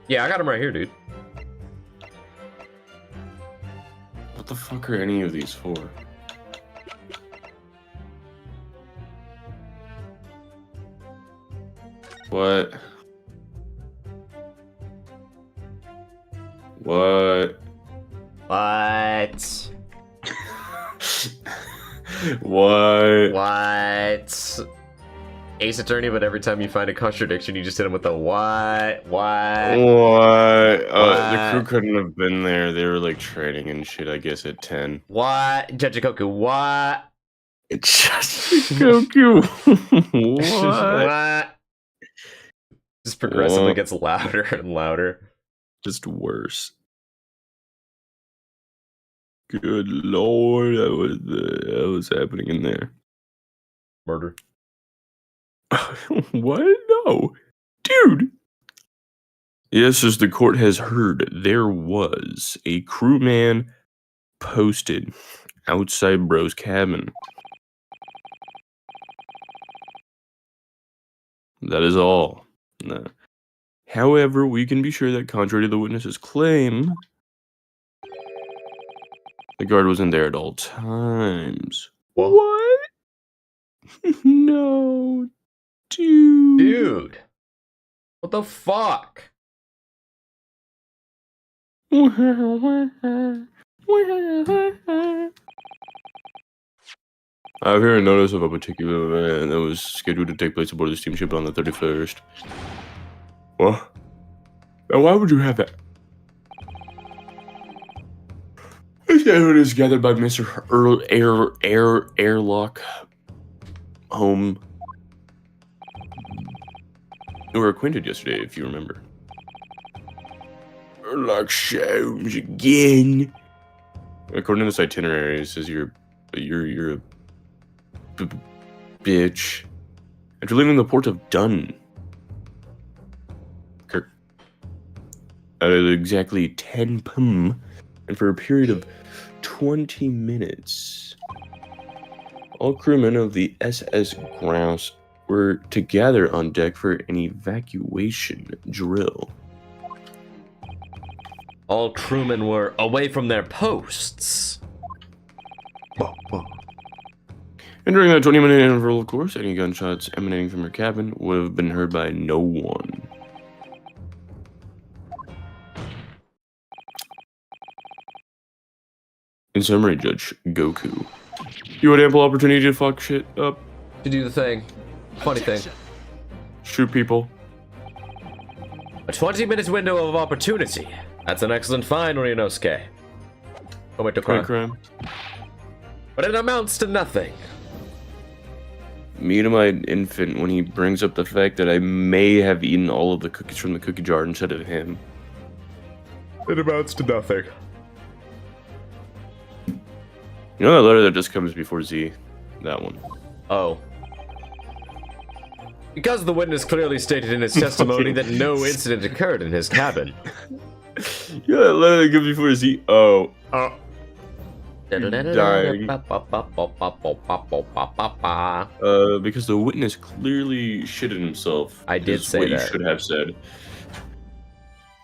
Yeah, I got him right here, dude. What the fuck are any of these for? What? What? What? What? What? Ace Attorney, but every time you find a contradiction, you just hit him with a what? What? The crew couldn't have been there. They were like trading and shit, I guess, at 10. What? Jajikoku, what? It's just Goku. What? What? Just progressively gets louder and louder. Just worse. Good lord, that was happening in there. Murder. What? No. Dude. Yes, as the court has heard, there was a crewman posted outside Bro's cabin. That is all. No. However, we can be sure that contrary to the witness's claim, the guard wasn't there at all times. What? No. Dude. What the fuck? I have here a notice of a particular event that was scheduled to take place aboard the steamship on the 31st. What? Now, why would you have that? This evidence gathered by Mr. Airlock Home. We were acquainted yesterday, if you remember. Airlock Holmes again. According to this itinerary, it says you're a bitch. After leaving the port of Dun, at exactly 10 p.m. and for a period of 20 minutes, all crewmen of the SS Grouse were to gather on deck for an evacuation drill. All crewmen were away from their posts. And during that 20-minute interval, of course, any gunshots emanating from her cabin would have been heard by no one. In summary, Judge Goku, you had ample opportunity to fuck shit up. To do the thing. Funny thing. Shoot people. A 20-minute window of opportunity. That's an excellent find, Ryunosuke. Commit to crime. But it amounts to nothing. Me to my infant when he brings up the fact that I may have eaten all of the cookies from the cookie jar instead of him. It amounts to nothing. You know that letter that just comes before Z? That one. Oh. Because the witness clearly stated in his testimony that no incident occurred in his cabin. You know that letter that comes before Z? Oh. Dying. Because the witness clearly shitted himself. I did say what that. You should have said.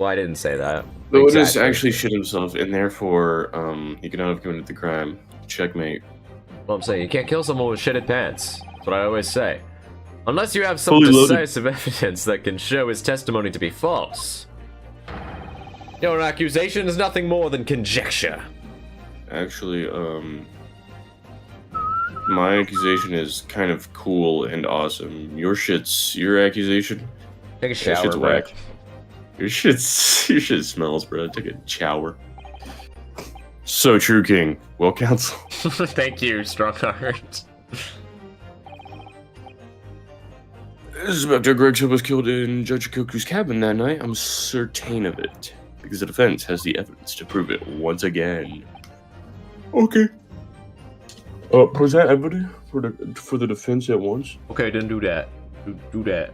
Well, I didn't say that. The witness actually shit himself, and therefore, he could not have committed the crime. Checkmate. Well, I'm saying you can't kill someone with shitted pants. That's what I always say. Unless you have some Fully loaded. decisive evidence that can show his testimony to be false. Your accusation is nothing more than conjecture. Actually, My accusation is kind of cool and awesome. Your accusation? Take a That shower, shit's bro. whack. Your shit smells, bro. Take a shower. So true, King. Well, counsel. Thank you, Strongheart. Inspector Gregson was killed in Judge Koku's cabin that night. I'm certain of it. Because the defense has the evidence to prove it once again. Okay. Present evidence for the defense at once. Okay, then do that. Do that.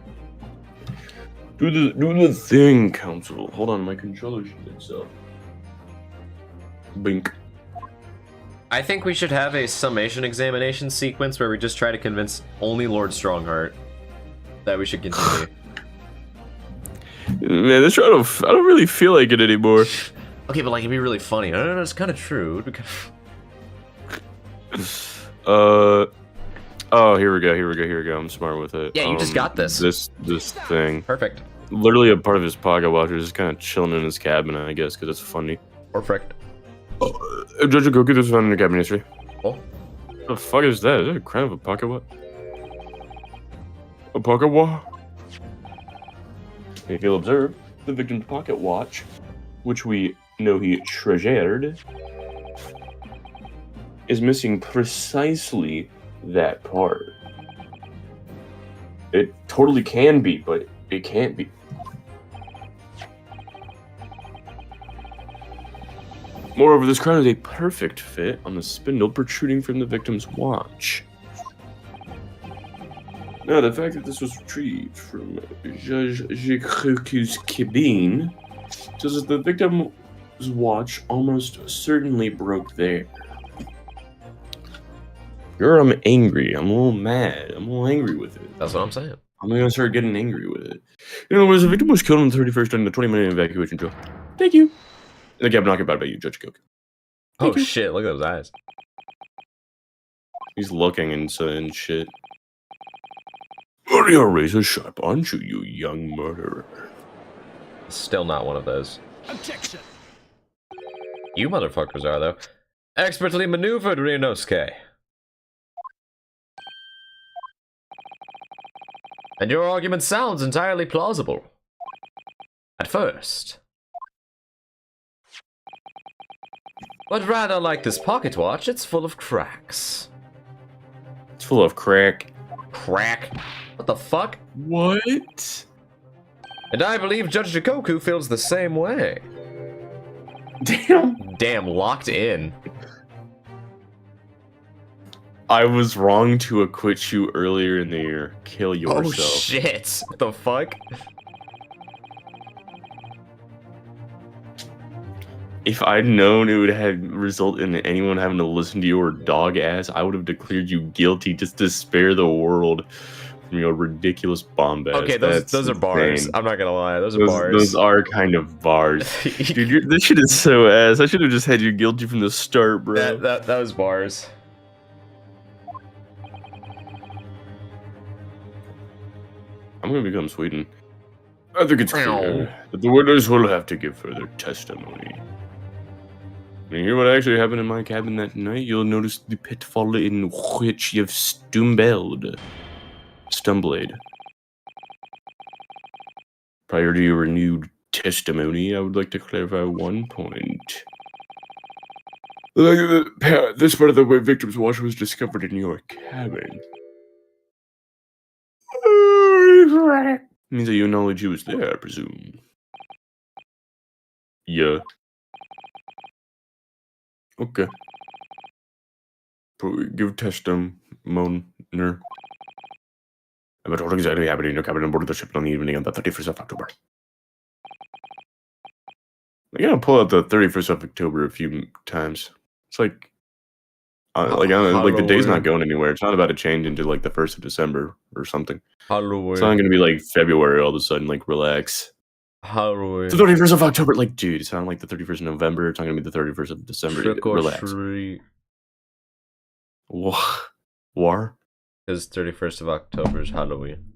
Do the thing, counsel. Hold on, my controller should itself. Bink. I think we should have a summation examination sequence where we just try to convince only Lord Strongheart that we should continue. Man, this trial, I don't really feel like it anymore. Okay, but like it'd be really funny. No, it's kind of true. It'd be kind of... Oh, here we go. I'm smart with it. Yeah, you just got this. This thing. Perfect. Literally a part of his pocket watch, just kind of chilling in his cabin, I guess, because it's funny. Perfect. Judge Goku, this was found in your cabin history. Oh. What the fuck is that? Is that a crown of a pocket watch? A pocket watch? If you'll observe, the victim's pocket watch, which we know he treasured, is missing precisely that part. It totally can be, but it can't be. Moreover, this crown is a perfect fit on the spindle protruding from the victim's watch. Now, the fact that this was retrieved from Judge Jikoku's cabin says that the victim's watch almost certainly broke there. I'm angry. I'm a little mad. I'm a little angry with it. That's what I'm saying. I'm gonna start getting angry with it. In other words, the victim was killed on the 31st during the 20-minute evacuation drill. Thank you. And the cabin occupied by you, Judge Koku. Oh shit, look at those eyes. He's looking and shit. You're razor sharp, aren't you, you young murderer? Still not one of those. Objection. You motherfuckers are, though. Expertly maneuvered, Ryunosuke. And your argument sounds entirely plausible. At first. But rather like this pocket watch, it's full of cracks. It's full of crack. Crack? What the fuck? What? And I believe Judge Jikoku feels the same way. Damn. Damn, locked in. I was wrong to acquit you earlier in the year. Kill yourself. Oh shit. What the fuck? If I'd known it would have result in anyone having to listen to your dog ass, I would have declared you guilty just to spare the world from your ridiculous bombast. Okay, those are bars. I'm not gonna lie, those are bars. Those are kind of bars. Dude, this shit is so ass. I should have just had you guilty from the start, bro. That was bars. I'm gonna become Sweden. I think it's clear that the witness will have to give further testimony. When you hear what actually happened in my cabin that night, you'll notice the pitfall in which you've stumbled. Prior to your renewed testimony, I would like to clarify one point. This part of the victim's watch was discovered in your cabin. Means that you acknowledge he was there, I presume. Yeah. Okay. Give testimony. About what exactly happened in your cabin on board the ship on the evening of the 31st of October. I gotta pull out the 31st of October a few times. It's like, the day's not going anywhere. It's not about to change into like the 1st of December or something. Halloween. It's not gonna be like February all of a sudden. Like, relax. Halloween. The 31st of October, like, dude, it's not like the 31st of November. It's not gonna be the 31st of December. Trick or relax. treat. War? Because 31st of October is Halloween.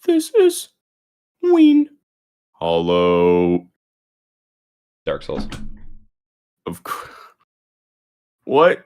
This is Ween. Hollow. Dark Souls. Of course. What?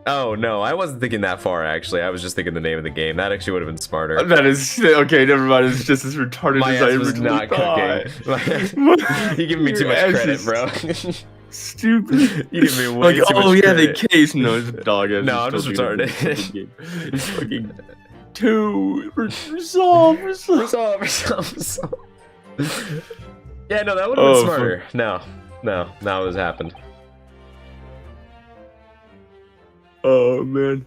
Oh, no, I wasn't thinking that far, actually. I was just thinking the name of the game. That actually would have been smarter. That is okay. Never mind. It's just as retarded My as I ass was originally not thought. cooking. You give me too Your much ass credit, is bro. Stupid. You give me way like, too oh much yeah, credit. the case. No, it's a dog. No, I'm just retarded. It's fucking two. Resolve. Resolve. Yeah, no, that would have been Oh, smarter. No, it has happened. Oh man.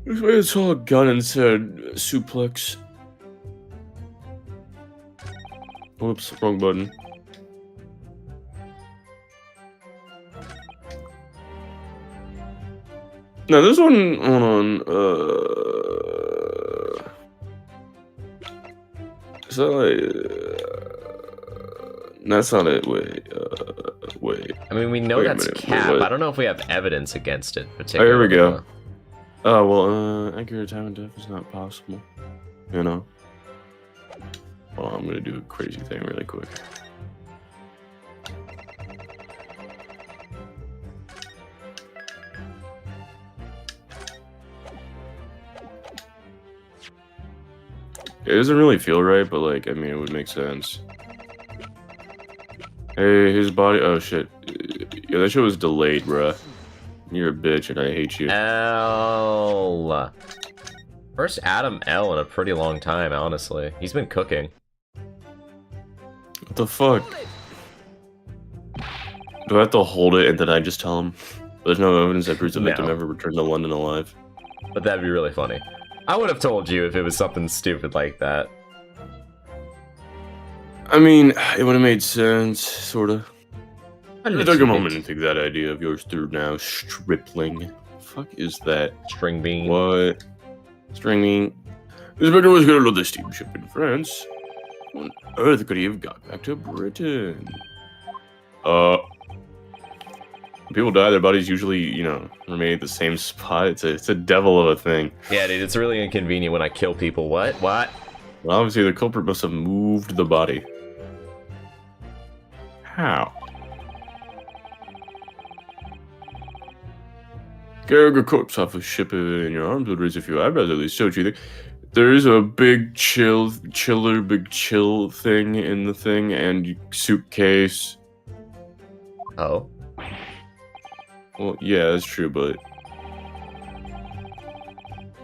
This way I saw a gun and said suplex. Whoops, wrong button. No, this one, hold on, is that like, that's not it, wait. I mean, we know Wait a that's minute, wait, cap. what? I don't know if we have evidence against it, Oh, particularly. here we go. Oh, well, accurate time and death is not possible, you know? Well, I'm gonna do a crazy thing really quick. It doesn't really feel right, but like, I mean, it would make sense. Hey, his body. Oh shit. Yeah, that shit was delayed, bruh. You're a bitch, and I hate you. L. First Adam L in a pretty long time, honestly. He's been cooking. What the fuck? Do I have to hold it and then I just tell him? There's no evidence that proves the victim No. ever returned to London alive. But that'd be really funny. I would have told you if it was something stupid like that. I mean, it would have made sense, sorta. I Admit took you a moment did. to think that idea of yours through now, stripling. Fuck is that? String bean. What? Stringing. This victim was gonna load the steamship in France. On earth could he have got back to Britain? When people die, their bodies usually, you know, remain at the same spot. It's a devil of a thing. Yeah, dude, it's really inconvenient when I kill people. What? Well, obviously the culprit must have moved the body. How? Carrying a corpse off a ship in your arms would raise a few eyebrows at least, don't you think? There is a big chill thing in the thing, and suitcase. Oh. Well, yeah, that's true, but...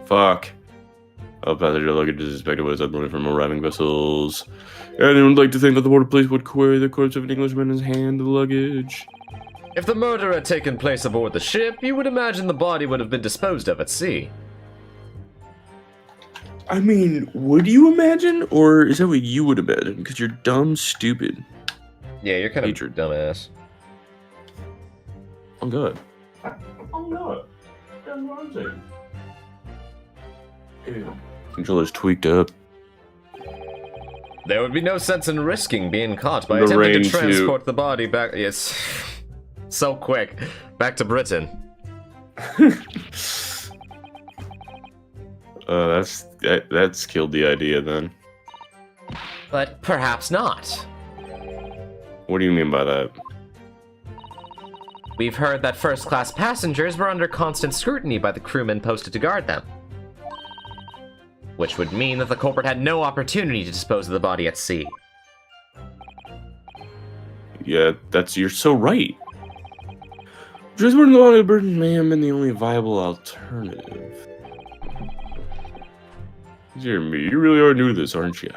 Fuck. All passenger luggage is suspected was unloaded from arriving vessels. Anyone would like to think that the border police would query the corpse of an Englishman and hand the luggage? If the murder had taken place aboard the ship, you would imagine the body would have been disposed of at sea. I mean, would you imagine? Or is that what you would imagine? Because you're dumb, stupid. Yeah, you're kind Hatred. of dumbass. Oh, God. Oh, God. That's what I'm saying. Ew. Controller's tweaked up. There would be no sense in risking being caught by The attempting rain, to too. transport the body back. Yes. So quick. Back to Britain. That's killed the idea then. But perhaps not. What do you mean by that? We've heard that first-class passengers were under constant scrutiny by the crewmen posted to guard them. Which would mean that the culprit had no opportunity to dispose of the body at sea. Yeah, you're so right. Transporting the body to Britain may have been the only viable alternative. Dear me, you really are new to this, aren't you?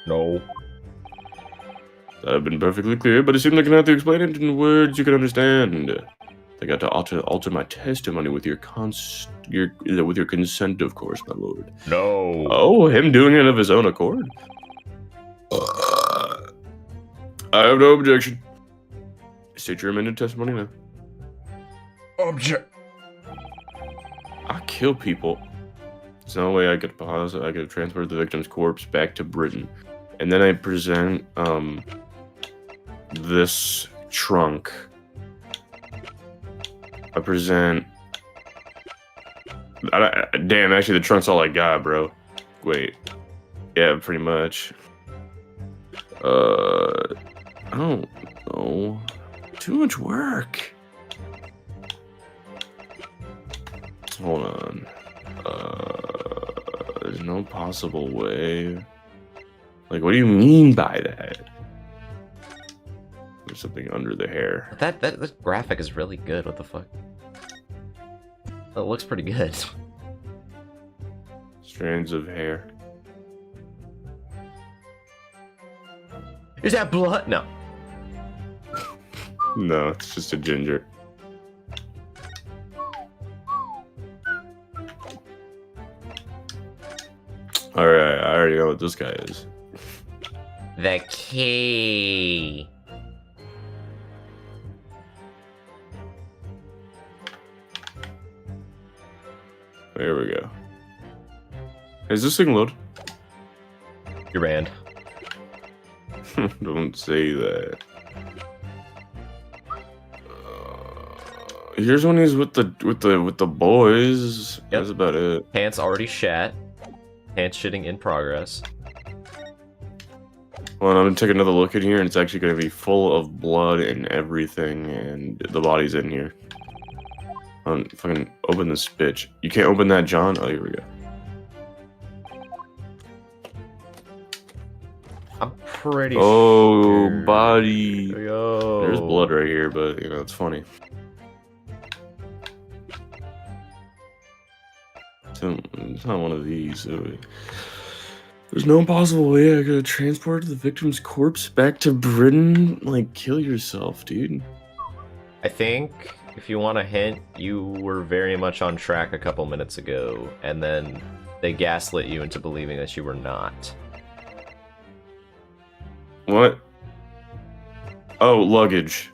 No. That have been perfectly clear, but it seems like I'm gonna have to explain it in words you can understand. I got to alter my testimony with your consent, of course, my lord. No. Oh, him doing it of his own accord? I have no objection. State your amended testimony now. Object. I kill people. There's no way I could pause. I could transport the victim's corpse back to Britain, and then I present this trunk. I present. Damn, actually, the trunk's all I got, bro. Wait. Yeah, pretty much. I don't know. too much work. Hold on. There's no possible way. Like, what do you mean by that? There's something under the hair. That graphic is really good. What the fuck? It looks pretty good. Strands of hair. Is that blood? No. No, it's just a ginger. Alright, I already know what this guy is. The key. There we go. Is this thing load? You're banned. Don't say that. Here's when he's with the boys. Yep. That's about it. Pants already shat. Pants shitting in progress. Well, I'm gonna take another look in here, and it's actually gonna be full of blood and everything, and the body's in here. Fucking open this bitch. You can't open that, John. Oh, here we go. I'm pretty Oh, sure. body. Yo. There's blood right here, but you know it's funny. It's not one of these. So there's no possible way I could transport the victim's corpse back to Britain. Like, kill yourself, dude. I think, if you want a hint, you were very much on track a couple minutes ago, and then they gaslit you into believing that you were not. What? Oh, luggage.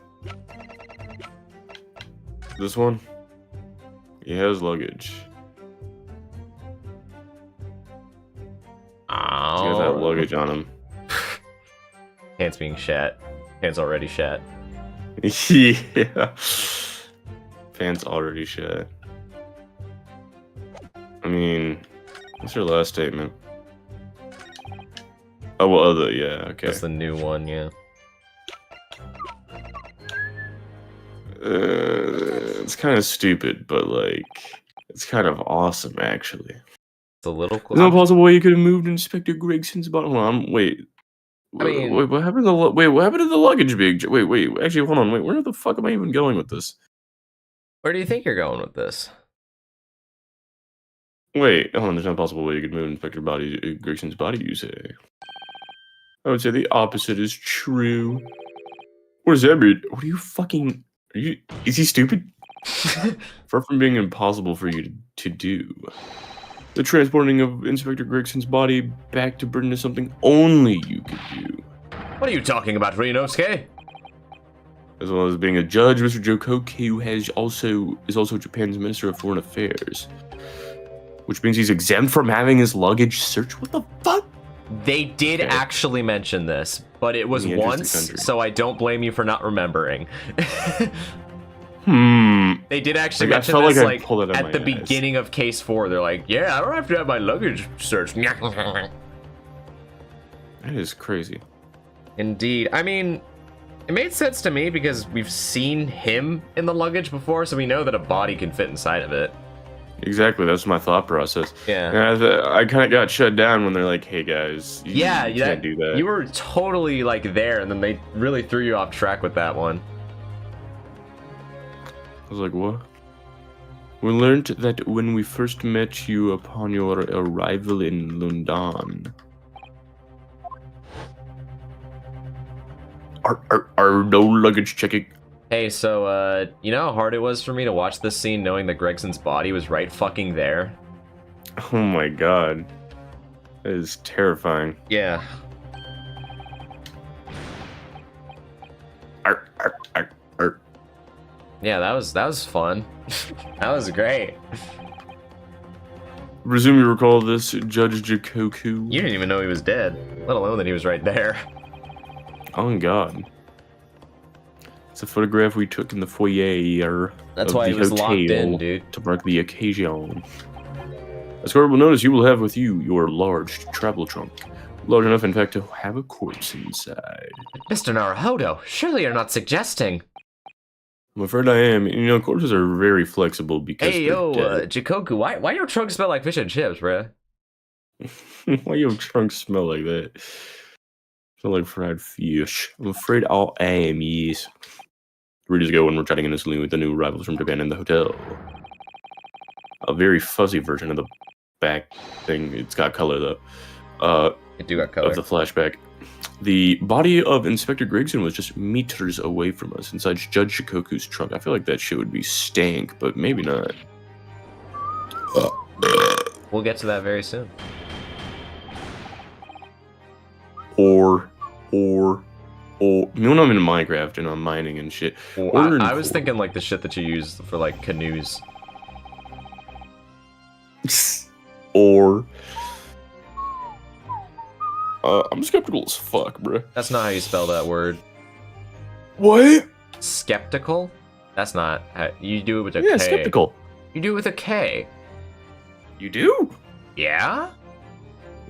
This one? He has luggage. He has that luggage on him. Pants being shat. Pants already shat. Yeah. Pants already shat. I mean, what's your last statement? Oh, well, other, yeah, okay. That's the new one, yeah. It's kind of stupid, but, like, it's kind of awesome, actually. It's a little There's no possible way you could have moved Inspector Gregson's body. Hold on, wait. I mean- wait, what happened to what happened to the luggage bag? Wait, actually, hold on, where the fuck am I even going with this? Where do you think you're going with this? Wait, hold on, there's no possible way you could move Inspector Gregson's body, you say? I would say the opposite is true. What does that mean? What are you fucking... Is he stupid? Far from being impossible for you to do. The transporting of Inspector Gregson's body back to Britain is something only you could do. What are you talking about, Ryunosuke? As well as being a judge, Mr. Jokoku is also Japan's Minister of Foreign Affairs. Which means he's exempt from having his luggage searched. What the fuck? They did actually mention this, but it was once, so I don't blame you for not remembering. They did actually Like, I mention felt this, like I pulled it out at my the ass. beginning of case 4. They're like, yeah, I don't have to have my luggage searched. That is crazy. Indeed. I mean, it made sense to me because we've seen him in the luggage before, so we know that a body can fit inside of it. Exactly, that's my thought process. Yeah. And I kind of got shut down when they're like, hey guys, you can't do that. You were totally like there, and then they really threw you off track with that one. I was like, what? We learned that when we first met you upon your arrival in London. Are no luggage checking. Hey, so, you know how hard it was for me to watch this scene knowing that Gregson's body was right fucking there? Oh my god. That is terrifying. Yeah. Yeah, that was fun. That was great. Presume you recall this, Judge Jokoku. You didn't even know he was dead, let alone that he was right there. Oh god. It's a photograph we took in the foyer. That's of why the he was hotel locked in, dude. to mark the occasion. As Square will notice, you will have with you your large travel trunk. Large enough, in fact, to have a corpse inside. Mr. Naruhodo, surely you're not suggesting... I'm afraid I am. You know, corpses are very flexible because Hey, they're yo, dead. Jikoku, why your trunk smell like fish and chips, bruh? Why your trunk smell like that? Smell like fried fish. I'm afraid I am, yes. 3 days ago when we're chatting innocently with the new arrivals from Japan in the hotel. A very fuzzy version of the back thing. It's got color, though. It do got color. Of the flashback. The body of Inspector Gregson was just meters away from us inside Judge Shikoku's trunk. I feel like that shit would be stank, but maybe not. We'll get to that very soon. Or, you know, when I'm in Minecraft and I'm mining and shit. Well, I was thinking like the shit that you use for like canoes. Or, I'm skeptical as fuck, bruh. That's not how you spell that word. What? Skeptical? That's not how you do it with a Yeah, K. skeptical. You do it with a K. You do? Yeah?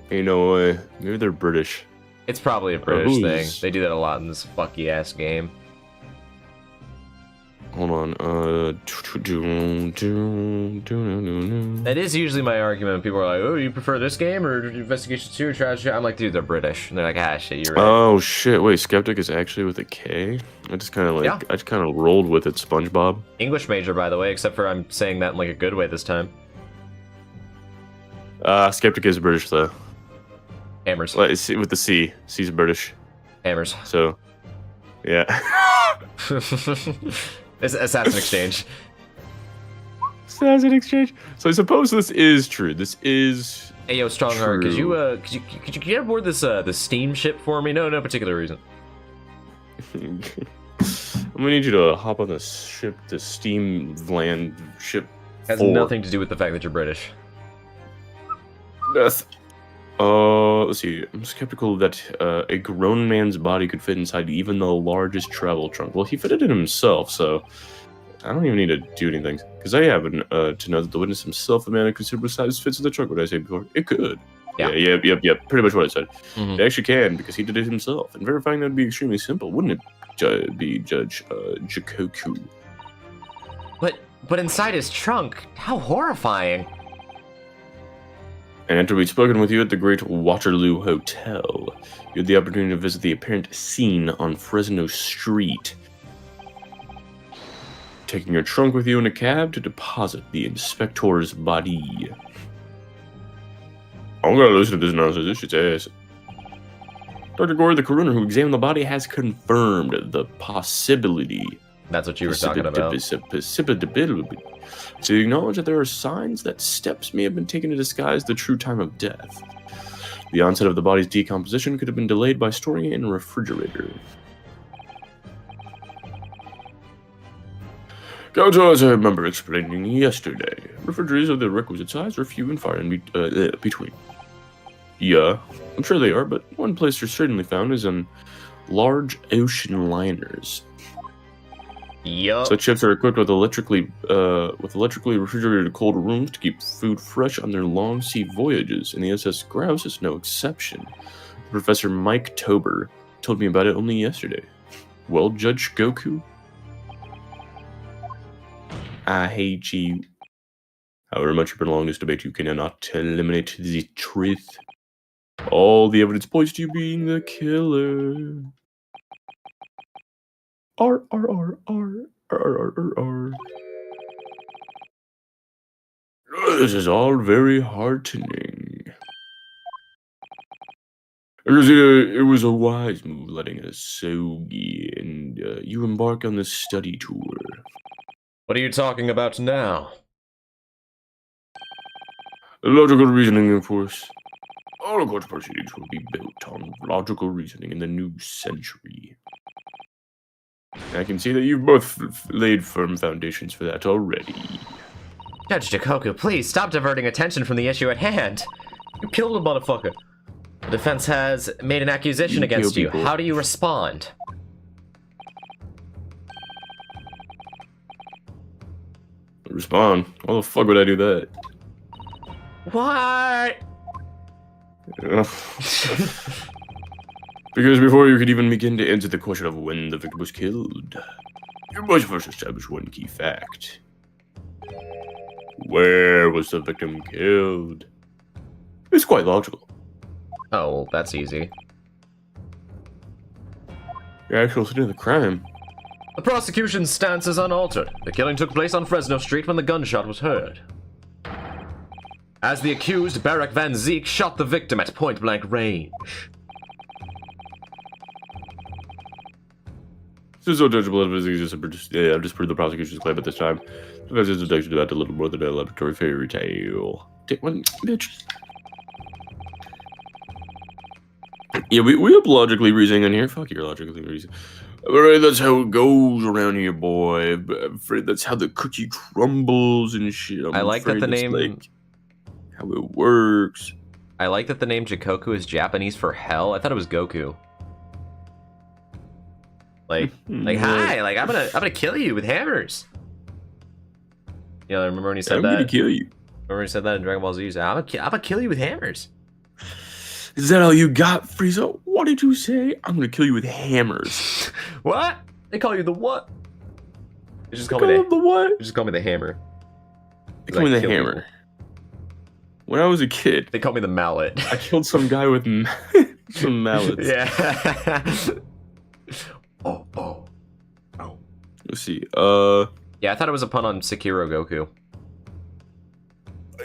You know, maybe they're British. It's probably a British thing. who's- They do that a lot in this fucky ass game. Hold on, That is usually my argument when people are like, oh, you prefer this game or Investigation 2 or Trash? I'm like, dude, they're British. And they're like, ah, shit, you're right. Oh shit! Wait, skeptic is actually with a K. I just kind of like, Yeah. I just kind of rolled with it. SpongeBob. English major, by the way, except for I'm saying that in like a good way this time. Skeptic is British though. Hammers. Like, with the C. C's British. Hammers. So, yeah. It's Assassin Exchange. Assassin exchange. So I suppose this is true. This is. Hey, yo, Strongheart, could you get aboard this the steam ship for me? No particular reason. I'm gonna need you to hop on the ship, the steam land ship. Has 4. nothing to do with the fact that you're British. Death. Let's see. I'm skeptical that a grown man's body could fit inside even the largest travel trunk. Well, he fitted it himself, so I don't even need to do anything. Because I happen to know that the witness himself, a man of considerable size, fits in the trunk. What did I say before? It could. Yeah. Yep. Pretty much what I said. Mhm. It actually can, because he did it himself. And verifying that would be extremely simple, wouldn't it, be Judge Jikoku? But inside his trunk, how horrifying. And after we'd spoken with you at the Great Waterloo Hotel, you had the opportunity to visit the apparent scene on Fresno Street, taking your trunk with you in a cab to deposit the inspector's body. I'm gonna listen to this nonsense. This shit's ass. Dr. Gore, the coroner who examined the body, has confirmed the possibility. That's what you were talking about. To acknowledge that there are signs that steps may have been taken to disguise the true time of death. The onset of the body's decomposition could have been delayed by storing it in a refrigerator. Counsel, as I remember explaining yesterday, refrigerators of the requisite size are few and far in between. Yeah, I'm sure they are, but one place they're certainly found is on large ocean liners. Yup. Such ships are equipped with electrically refrigerated cold rooms to keep food fresh on their long sea voyages, and the SS Grouse is no exception. Professor Mike Tober told me about it only yesterday. Well, Judge Goku, I hate you. However much you prolong this debate, you cannot eliminate the truth. All the evidence points to you being the killer. R. This is all very heartening. It was a wise move letting us Sogi and you embark on this study tour. What are you talking about now? Logical reasoning, of course. All court proceedings will be built on logical reasoning in the new century. I can see that you've both laid firm foundations for that already. Judge Jikoku, please stop diverting attention from the issue at hand. You killed a motherfucker. The defense has made an accusation against you. people. How do you respond? Respond. Why the fuck would I do that? What? Because before you could even begin to answer the question of when the victim was killed, You must first establish one key fact. Where was the victim killed? It's quite logical. Oh, well, that's easy. The actual scene of the crime. The prosecution's stance is unaltered. The killing took place on Fresno Street when the gunshot was heard. As the accused, Barak Van Zeek shot the victim at point-blank range. This is so judgeable evidence I've just proved the prosecution's claim at this time. Because it's deduction about a little more than a laboratory fairy tale. Take one, bitch. Yeah, we have logically reasoning in here. Fuck your logically reasoning. Alright, that's how it goes around here, boy. But I'm afraid that's how the cookie crumbles and shit. I like that the name... Like how it works. I like that the name Jikoku is Japanese for hell. I thought it was Goku. Like, hi, like I'm gonna kill you with hammers. Yeah, I remember when he said that. I'm gonna kill you. Remember when he said that in Dragon Ball Z? He said, I'm gonna kill you with hammers. Is that all you got, Frieza? What did you say? I'm gonna kill you with hammers. What? They call you the what? They just call me the what? They just call me the hammer. They call me the hammer. People. When I was a kid, they called me the mallet. I killed some guy with some mallets. Yeah. Oh. Let's see. Yeah, I thought it was a pun on Sekiro Goku.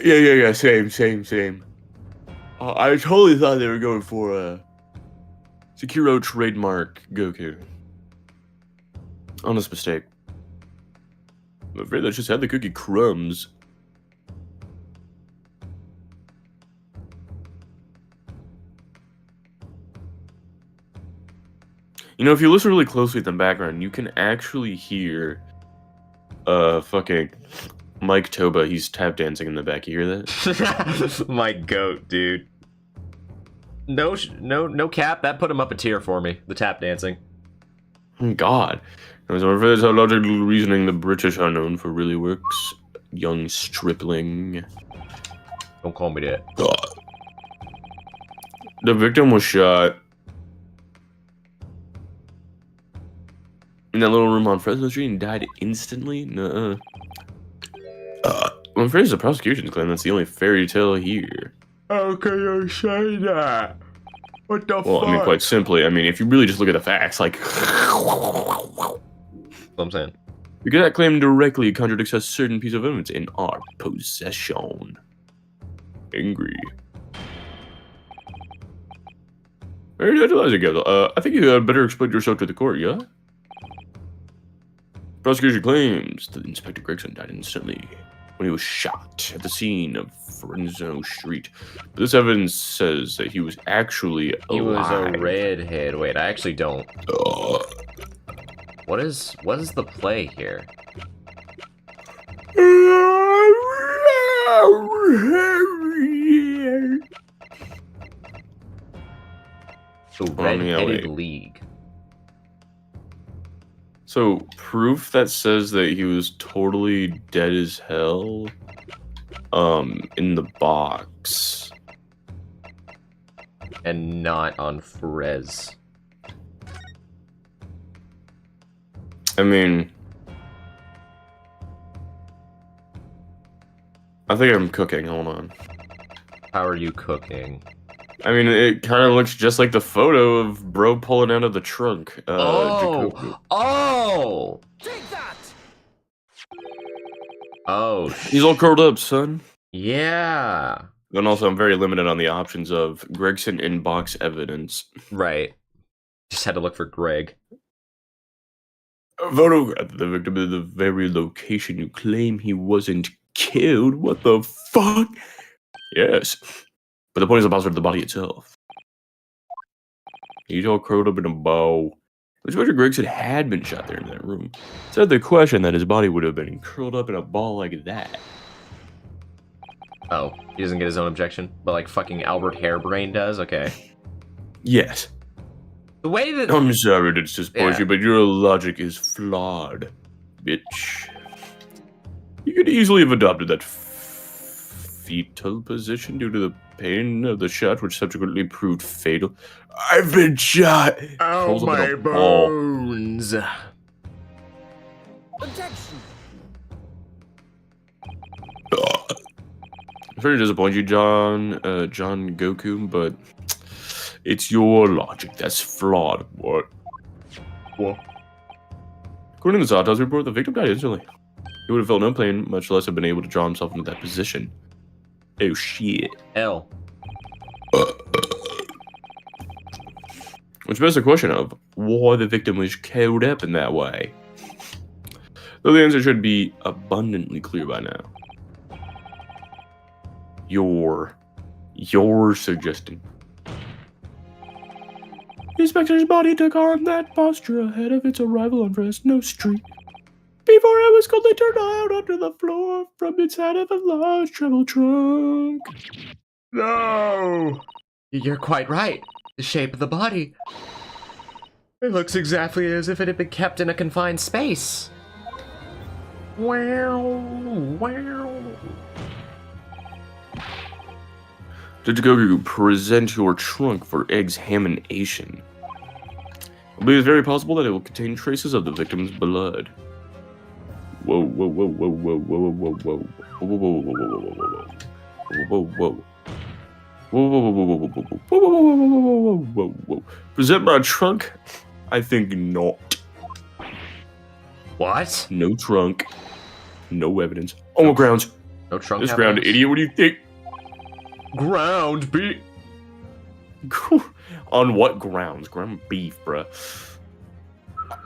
Yeah. Same. I totally thought they were going for Sekiro trademark Goku. Honest mistake. I'm afraid I just had the cookie crumbs. You know, if you listen really closely in the background, you can actually hear fucking Mike Toba. He's tap dancing in the back. You hear that? My goat, dude. No cap. That put him up a tier for me. The tap dancing. God. That's how logical reasoning the British are known for really works. Young stripling. Don't call me that. God. The victim was shot in that little room on Fresno Street and died instantly? Nuh-uh. I'm afraid it's the prosecution's claim that's the only fairy tale here. How can you say that? What the fuck? Well, I mean, quite simply, if you really just look at the facts, like... What I'm saying. Because that claim directly contradicts a certain piece of evidence in our possession. Angry. Very tantalizing, guys. I think you had better explain yourself to the court, yeah? Prosecution claims that Inspector Gregson died instantly when he was shot at the scene of Fresno Street. But this evidence says that he was actually alive. He was a redhead. Wait, I actually don't. What is the play here? The Red-Headed League. So, proof that says that he was totally dead as hell, in the box. And not on Frez. I think I'm cooking, hold on. How are you cooking? It kind of looks just like the photo of bro pulling out of the trunk. Oh! Take that! Oh, he's all curled up, son. Yeah. And also, I'm very limited on the options of Gregson in-box evidence. Right. Just had to look for Greg. A photograph of the victim at the very location you claim he wasn't killed. What the fuck? Yes. But the point is about the body itself. He's all curled up in a ball. Inspector Gregson had been shot there in that room. Said the question that his body would have been curled up in a ball like that. Oh, he doesn't get his own objection, but like fucking Albert Hairbrain does? Okay. Yes. The way that... I'm sorry to disappoint you, but your logic is flawed, bitch. You could easily have adopted that fetal position due to the pain of the shot, which subsequently proved fatal. I've been shot! Oh, my bones! sorry to disappoint you, John Goku, but it's your logic that's flawed. What? According to the autopsy report, the victim died instantly. He would have felt no pain, much less have been able to draw himself into that position. Oh shit. L. Which begs the question of why the victim was caught up in that way. Though the answer should be abundantly clear by now. You're suggesting. The inspector's body took on that posture ahead of its arrival on Fresno Street. Before it was coldly turned out onto the floor from inside of a large travel trunk. No! You're quite right. The shape of the body. It looks exactly as if it had been kept in a confined space. Wow. Did Goku present your trunk for examination? I believe it's very possible that it will contain traces of the victim's blood. Whoa, whoa, whoa, whoa, whoa, whoa, whoa, whoa, whoa, whoa, whoa, whoa, whoa, whoa. Whoa, whoa, whoa, whoa, whoa, whoa, whoa, whoa, whoa, whoa. Present my trunk? I think not. What? No trunk. No evidence. Oh, grounds. No trunk. This ground, idiot. What do you think? Ground beef. On what grounds? Ground beef, bruh.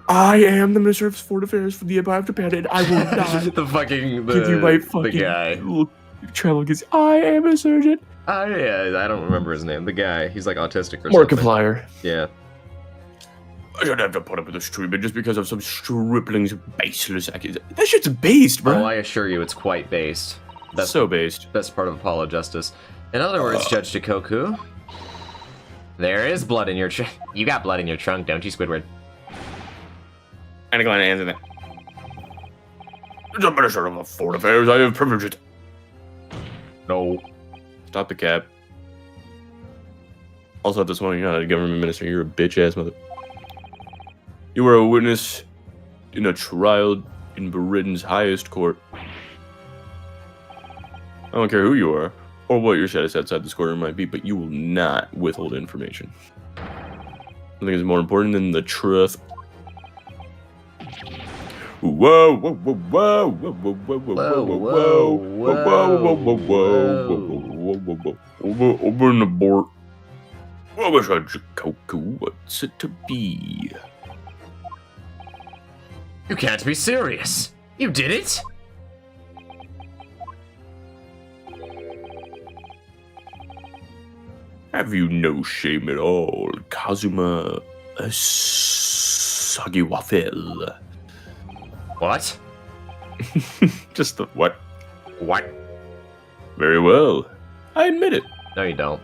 I am the Minister of Foreign Affairs for the Empire of Japan, and I will not give you my fucking guy. Little travel because I am a surgeon. Yeah, I don't remember his name. The guy, he's like autistic or something. Markiplier. Yeah. I shouldn't have to put up with this treatment just because of some stripling's baseless accusation. That shit's based, bro. Oh, I assure you, it's quite based. That's so based. Best part of Apollo Justice. In other words, Judge Jikoku, there is blood in your trunk. You got blood in your trunk, don't you, Squidward? I'm going to answer that. As a Minister of Foreign Affairs, I have privileges. No. Stop the cap. Also, at this moment, you're not a government minister. You're a bitch-ass mother. You were a witness in a trial in Britain's highest court. I don't care who you are, or what your status outside this courtroom might be, but you will not withhold information. I think it's more important than the truth. Whoa, whoa, whoa, whoa, whoa, whoa, whoa, whoa, whoa, whoa, whoa, whoa, whoa, whoa, open the board. What was a Jikoku? What's it to be? You can't be serious. You did it? Have you no shame at all, Kazuma Sagiwafel? What? Just the what? What? Very well. I admit it. No, you don't.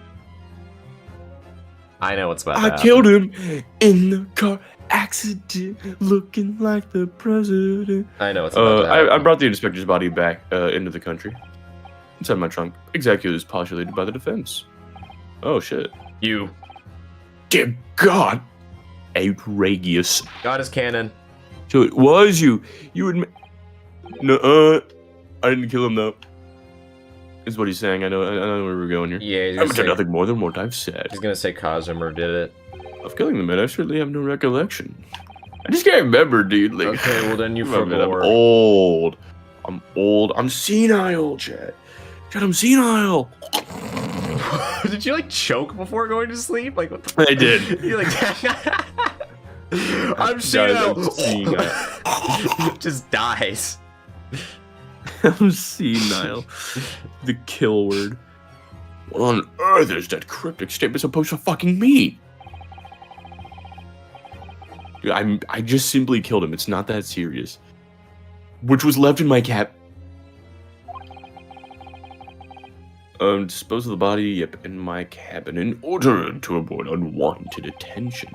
I know what's about to I happen. killed him in the car accident, looking like the president. I know what's about to happen. I brought the inspector's body back into the country. Inside my trunk. Exactly as postulated by the defense. Oh, shit. You. Dear God. Outrageous. God is canon. So it was you. You admit. No, I didn't kill him, though. Is what he's saying. I know where we're going here. Yeah, he's I'm gonna say, nothing more than what I've said. he's gonna say Kazuma did it. Of killing the man, I certainly have no recollection. I just can't remember, dude. Like, Okay, well then you I'm forgot. old. I'm old. I'm senile, Chad. Chad, I'm senile. Did you like choke before going to sleep? Like what the I did. You like I'm senile. senile. Just dies. I'm senile. The kill word. What on earth is that cryptic statement supposed to fucking mean? Dude, I just simply killed him. It's not that serious. Which was left in my cap. Dispose of the body, yep, in my cabin in order to avoid unwanted attention.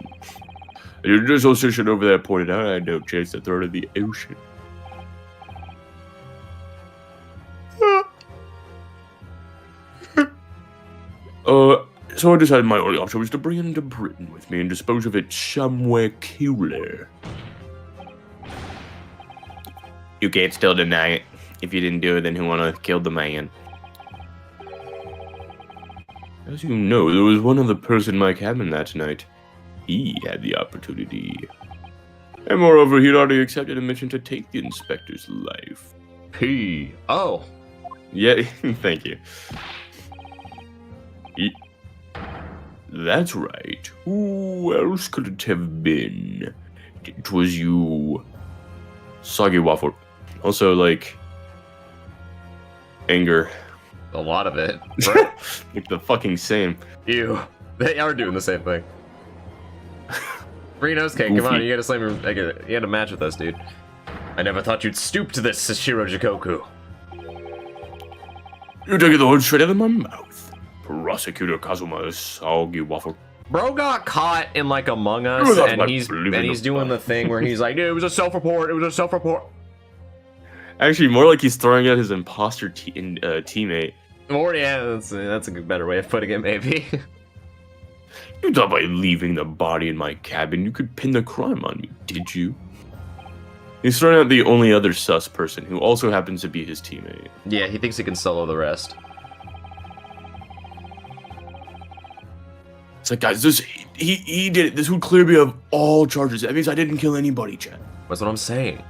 Your association over there pointed out I had no chance to throw it in the ocean. So I decided my only option was to bring it into Britain with me and dispose of it somewhere cooler. You can't still deny it. If you didn't do it, then who wanna kill the man? As you know, there was one other person in my cabin that night. He had the opportunity. And moreover, he'd already accepted a mission to take the inspector's life. P. Oh. Yeah, thank you. That's right. Who else could it have been? It was you. Soggy Waffle. Also, like, anger. A lot of it. Like the fucking same. Ew. They are doing the same thing. Ryunosuke, come on, you gotta slam your, you gotta match with us, dude. I never thought you'd stoop to this, Sashiro Jikoku. You took it the words straight out of my mouth. Prosecutor Kazuma Soggy Waffle. Bro got caught in like Among Us, and he's doing the thing where he's like, it was a self-report, it was a self-report. Actually, more like he's throwing out his imposter teammate. Or yeah, that's a better way of putting it, maybe. You thought by leaving the body in my cabin you could pin the crime on me, did you? He's throwing out the only other sus person, who also happens to be his teammate. Yeah, he thinks he can solo the rest. It's like, guys, he did it. This would clear me of all charges. That means I didn't kill anybody, Chad. That's what I'm saying.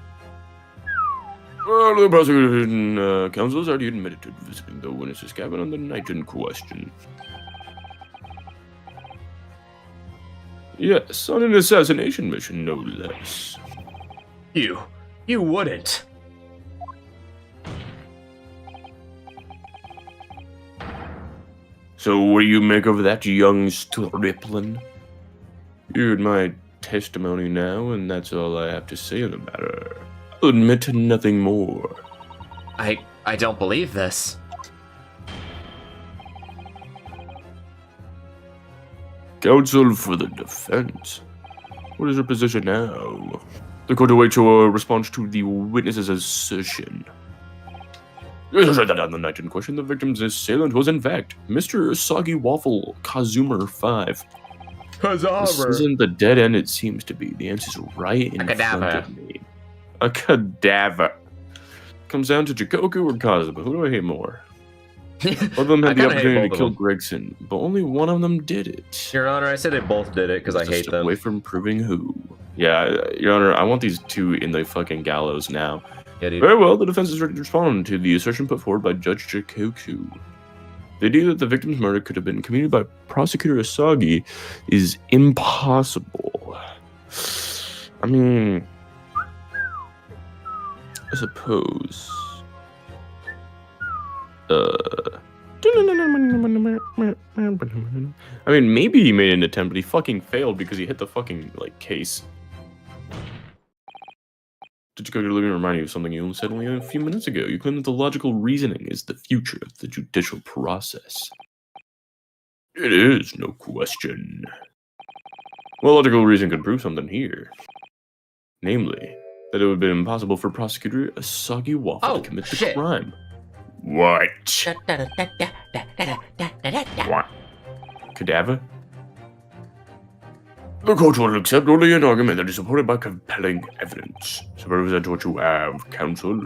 Well, the prosecution counsel has already admitted to visiting the witness's cabin on the night in question. Yes, on an assassination mission, no less. You wouldn't. So what do you make of that, young stripling? You heard my testimony now, and that's all I have to say on the matter. I'll admit to nothing more. I don't believe this. Counsel for the defense. What is your position now? The court awaits your response to the witness's assertion. On the night in question, the victim's assailant was in fact Mr. Soggy Waffle Kazuma 5. This isn't the dead end it seems to be. The answer's right in front of me. A cadaver. Comes down to Jikoku or Kazuma. Who do I hate more? Both of them had the opportunity to kill Gregson, but only one of them did it. Your Honor, I said they both did it because I hate them. Away from proving who. Yeah, Your Honor, I want these two in the fucking gallows now. Yeah, dude. Very well, the defense is ready to respond to the assertion put forward by Judge Jikoku. The idea that the victim's murder could have been committed by Prosecutor Asagi is impossible. I mean, I suppose. I mean, maybe he made an attempt, but he fucking failed because he hit the fucking, like, case. Jikoku, let me remind you of something you said only a few minutes ago. You claim that the logical reasoning is the future of the judicial process. It is, no question. Well, logical reason could prove something here. Namely, that it would have been impossible for Prosecutor Asagi Waffle to commit the crime. What? What? Cadaver? The court will accept only an argument that is supported by compelling evidence. So represent what you have, counsel.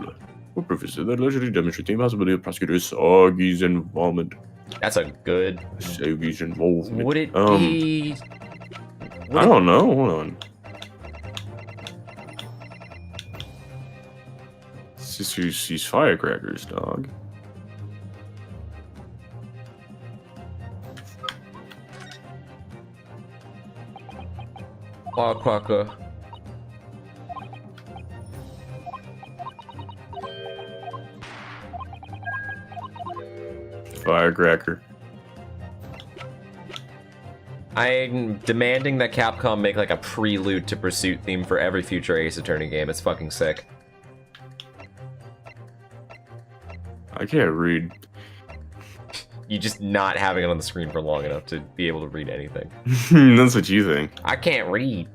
What proof is it that allegedly demonstrates the impossibility of Prosecutor Asagi's involvement? That's a good... Asagi's involvement. Would it be... I don't know. Hold on. It's just these firecrackers, dog. Firecracker. Firecracker. I'm demanding that Capcom make like a prelude to Pursuit theme for every future Ace Attorney game. It's fucking sick. I can't read. You just not having it on the screen for long enough to be able to read anything. That's what you think. I can't read.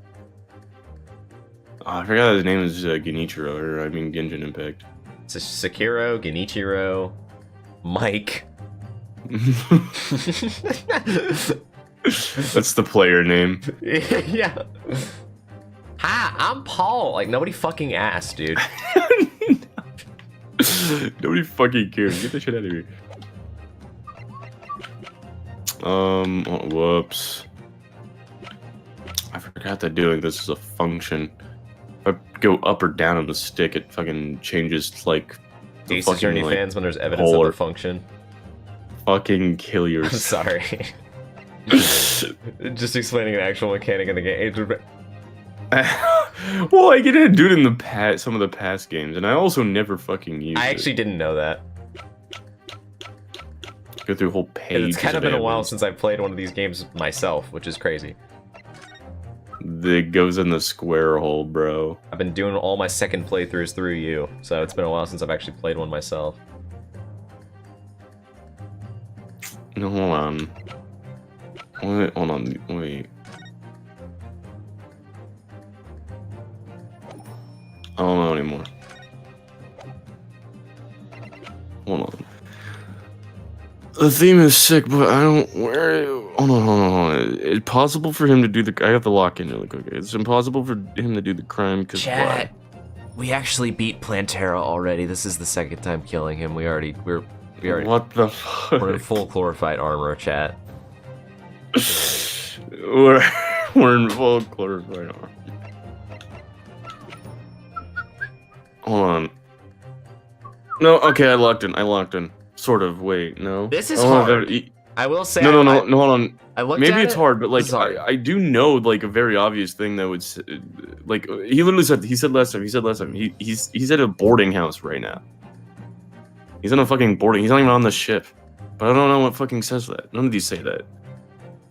Oh, I forgot his name is Genichiro, or I mean Genshin Impact. It's Sekiro, Genichiro, Mike. That's the player name. Yeah. Hi, I'm Paul. Like, nobody fucking asked, dude. Nobody fucking cares. Get the shit out of here. Whoops. I forgot that doing this is a function. If I go up or down on the stick, it fucking changes, like... Ace Attorney like, fans when there's evidence of the function. Fucking kill I'm yourself. sorry. Just explaining an actual mechanic in the game. Well, I get to do it in the some of the past games, and I also never fucking use it. I actually didn't know that. Go through a whole page. It's kind of been a while since I played one of these games myself, which is crazy. That goes in the square hole, bro. I've been doing all my second playthroughs through you, so it's been a while since I've actually played one myself. No, hold on. Wait, hold on, wait. I don't know anymore. Hold on. The theme is sick, but I don't. Hold on. It's possible for him to do the. I have to lock in really quick. It's impossible for him to do the crime because. Chat. We actually beat Plantera already. This is the second time killing him. We already. What the fuck? We're in full glorified armor, chat. we're in full glorified armor. Hold on. No, okay, I locked in. Sort of. Wait, no. This is hard. I will say. No, hold on. I looked Maybe at it's hard, but like I do know like a very obvious thing that would like he literally said he said last time he's at a boarding house right now. He's in a fucking boarding. He's not even on the ship. But I don't know what fucking says that. None of these say that.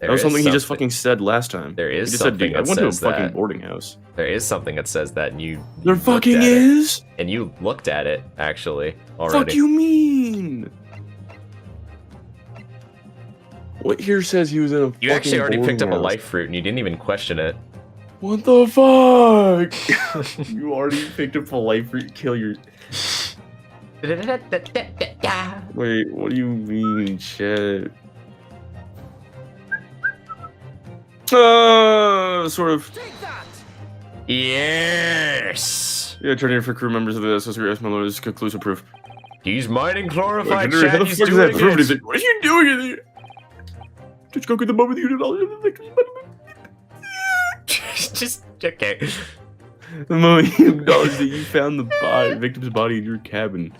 That was something he just fucking said last time. There is he just something said, I went to a fucking boarding house. There is something that says that, and you. There fucking is. And you looked at it actually already. Fuck you mean? What here says he was in a You actually already picked up a house. life fruit and you didn't even question it. What the fuck? You already picked up a life fruit. Kill your. Wait, what do you mean, shit? Sort of. Yes. Yeah, turning for crew members of the SSRS, my lord, is conclusive proof. He's mining glorified How chat. the He's fuck is doing that proof? it. Is it? What are you doing in here? Just go get the moment you did all Just okay. the moment you acknowledged that you found the victim's body in your cabin.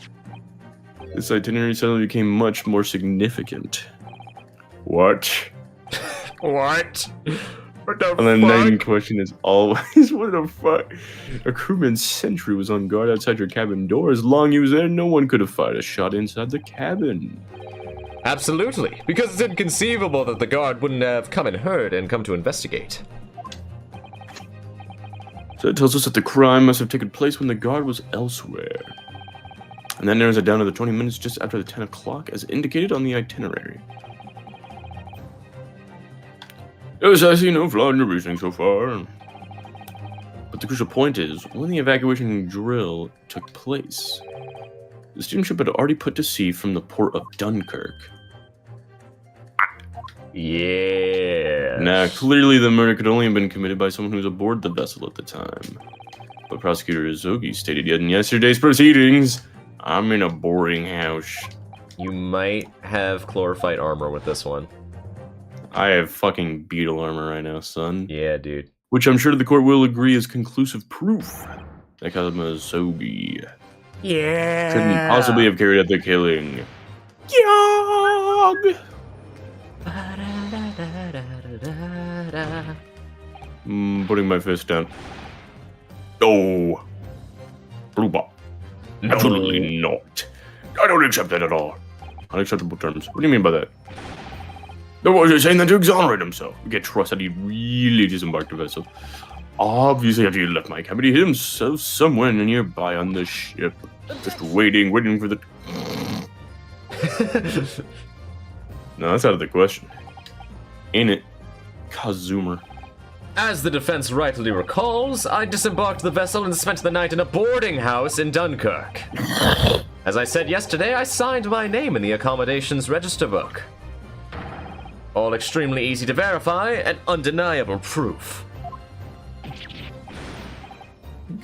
This itinerary suddenly became much more significant. What? What? What the And the fuck? nagging question is always, what the fuck? A crewman's sentry was on guard outside your cabin door. As long as he was there, no one could have fired a shot inside the cabin. Absolutely, because it's inconceivable that the guard wouldn't have come and heard and come to investigate. So it tells us that the crime must have taken place when the guard was elsewhere. And then narrows it down to the 20 minutes just after the 10 o'clock as indicated on the itinerary. Yes, I see no flaw in your reasoning so far. But the crucial point is, when the evacuation drill took place, the steamship had already put to sea from the port of Dunkirk. Yeah. Now, clearly the murder could only have been committed by someone who was aboard the vessel at the time. But Prosecutor Izogi stated yet in yesterday's proceedings, I'm in a boarding house. You might have glorified armor with this one. I have fucking beetle armor right now, son. Yeah, dude. Which I'm sure the court will agree is conclusive proof that Kazuma Izogi couldn't possibly have carried out the killing. Yog! Putting my fist down. No. Blue ball. No. Absolutely not. I don't accept that at all. Unacceptable terms. What do you mean by that? No, was he saying that to exonerate himself? We can't trust that he really disembarked the vessel. Obviously, after he left my cabin, he hid himself somewhere nearby on the ship. Just waiting for the... No, that's out of the question. Ain't it, Kazuma? As the defense rightly recalls, I disembarked the vessel and spent the night in a boarding house in Dunkirk. As I said yesterday, I signed my name in the accommodations register book. All extremely easy to verify and undeniable proof.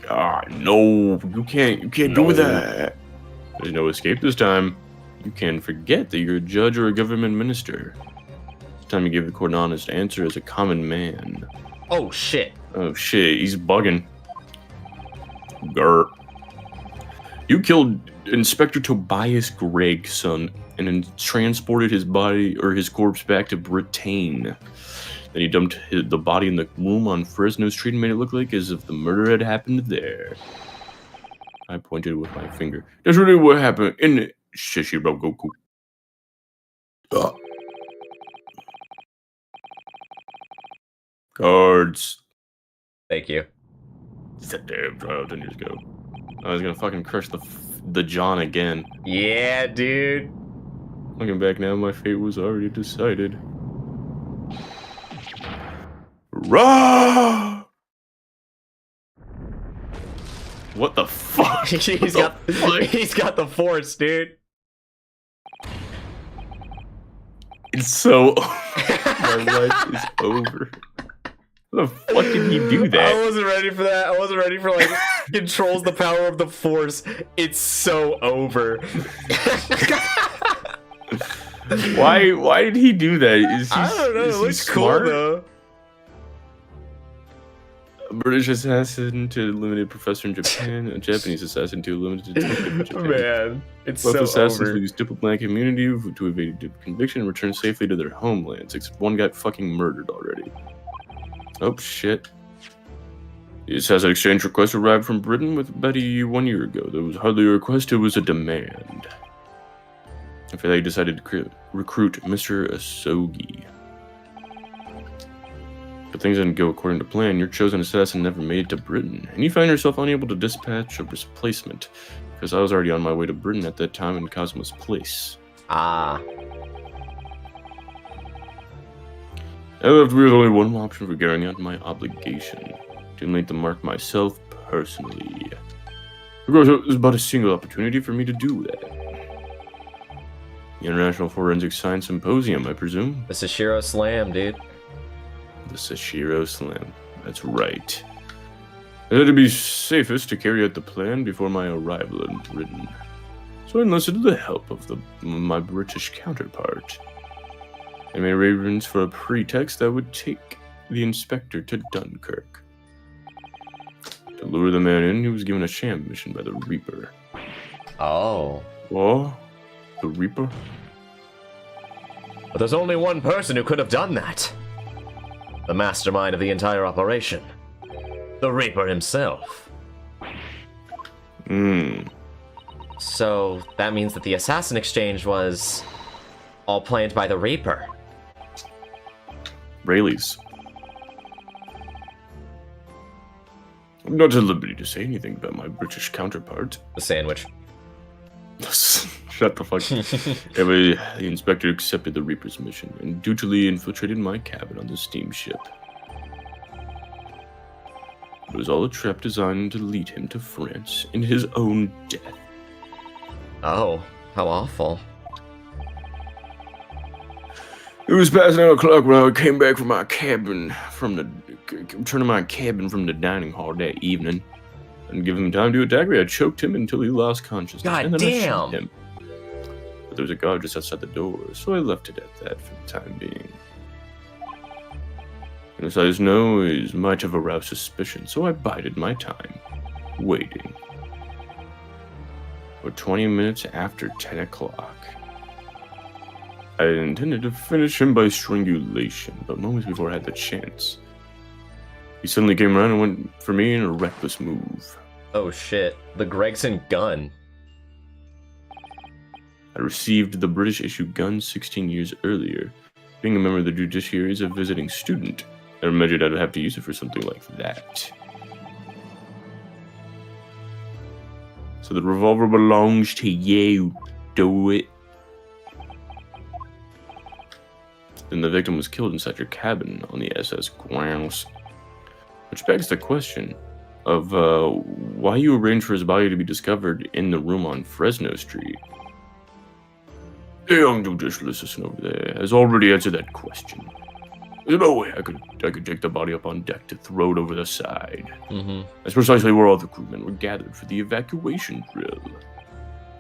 No, you can't do that. There's no escape this time. You can't forget that you're a judge or a government minister. This time he gave the court an honest answer as a common man. Oh, shit. Oh shit, he's bugging. Grr. You killed Inspector Tobias Gregson and then transported his body or his corpse back to Britain. Then he dumped the body in the room on Fresno Street and made it look like as if the murder had happened there. I pointed with my finger. That's really what happened, isn't it? Shishi bro Goku. Cards. Thank you. That damn trial 10 years ago. I was gonna fucking crush the John again. Yeah, dude. Looking back now, my fate was already decided. Rah! What the fuck? He's got the force, dude. It's so my life is over. How the fuck did he do that? I wasn't ready for that. I wasn't ready for like controls the power of the force. It's so over. Why did he do that? I don't know. It looks cool though. A British assassin to limited professor in Japan, a Japanese assassin to limited detective in Japan. Man, it's both so assassins over. use diplomatic immunity to evade conviction and return safely to their homelands, except one got fucking murdered already. Oh shit. The assassin exchange request arrived from Britain with Betty 1 year ago. There was hardly a request, it was a demand. After they decided to recruit Mr. Asogi. But things didn't go according to plan. Your chosen assassin never made it to Britain, and you find yourself unable to dispatch a replacement, because I was already on my way to Britain at that time in Cosmo's place. Ah. I left with only one option for carrying out my obligation, to make the mark myself personally. Of course, it was but a single opportunity for me to do that. The International Forensic Science Symposium, I presume? The Sashiro Slam, dude. The Sashiro Slam. That's right. It had to be safest to carry out the plan before my arrival in Britain. So I enlisted the help of my British counterpart. I made arrangements for a pretext that would take the inspector to Dunkirk. To lure the man in, he was given a sham mission by the Reaper. Oh. What? The Reaper? But there's only one person who could have done that. The mastermind of the entire operation. The Reaper himself. So, that means that the assassin exchange was all planned by the Reaper. Rayleigh's. I'm not at liberty to say anything about my British counterpart. The sandwich. Shut the fuck up. Anyway, the inspector accepted the Reaper's mission and dutifully infiltrated my cabin on the steamship. It was all a trap designed to lead him to France in his own death. Oh, how awful. It was past 9 o'clock when I came back from my cabin turning my cabin from the dining hall that evening. And give him time to attack me. I choked him until he lost consciousness. God and then I damn. shot him. But there was a guard just outside the door, so I left it at that for the time being. And as I know, is might have aroused suspicion, so I bided my time, waiting. For 20 minutes after 10 o'clock. I had intended to finish him by strangulation, but moments before I had the chance, he suddenly came around and went for me in a reckless move. Oh shit, the Gregson gun. I received the British-issued gun 16 years earlier. Being a member of the judiciary as a visiting student, I imagined I'd have to use it for something like that. So the revolver belongs to you. Do it. Then the victim was killed inside your cabin on the SS grounds. Which begs the question of why you arranged for his body to be discovered in the room on Fresno Street. The young judicial assistant over there has already answered that question. There's no way I could take the body up on deck to throw it over the side. That's precisely where all the crewmen were gathered for the evacuation drill.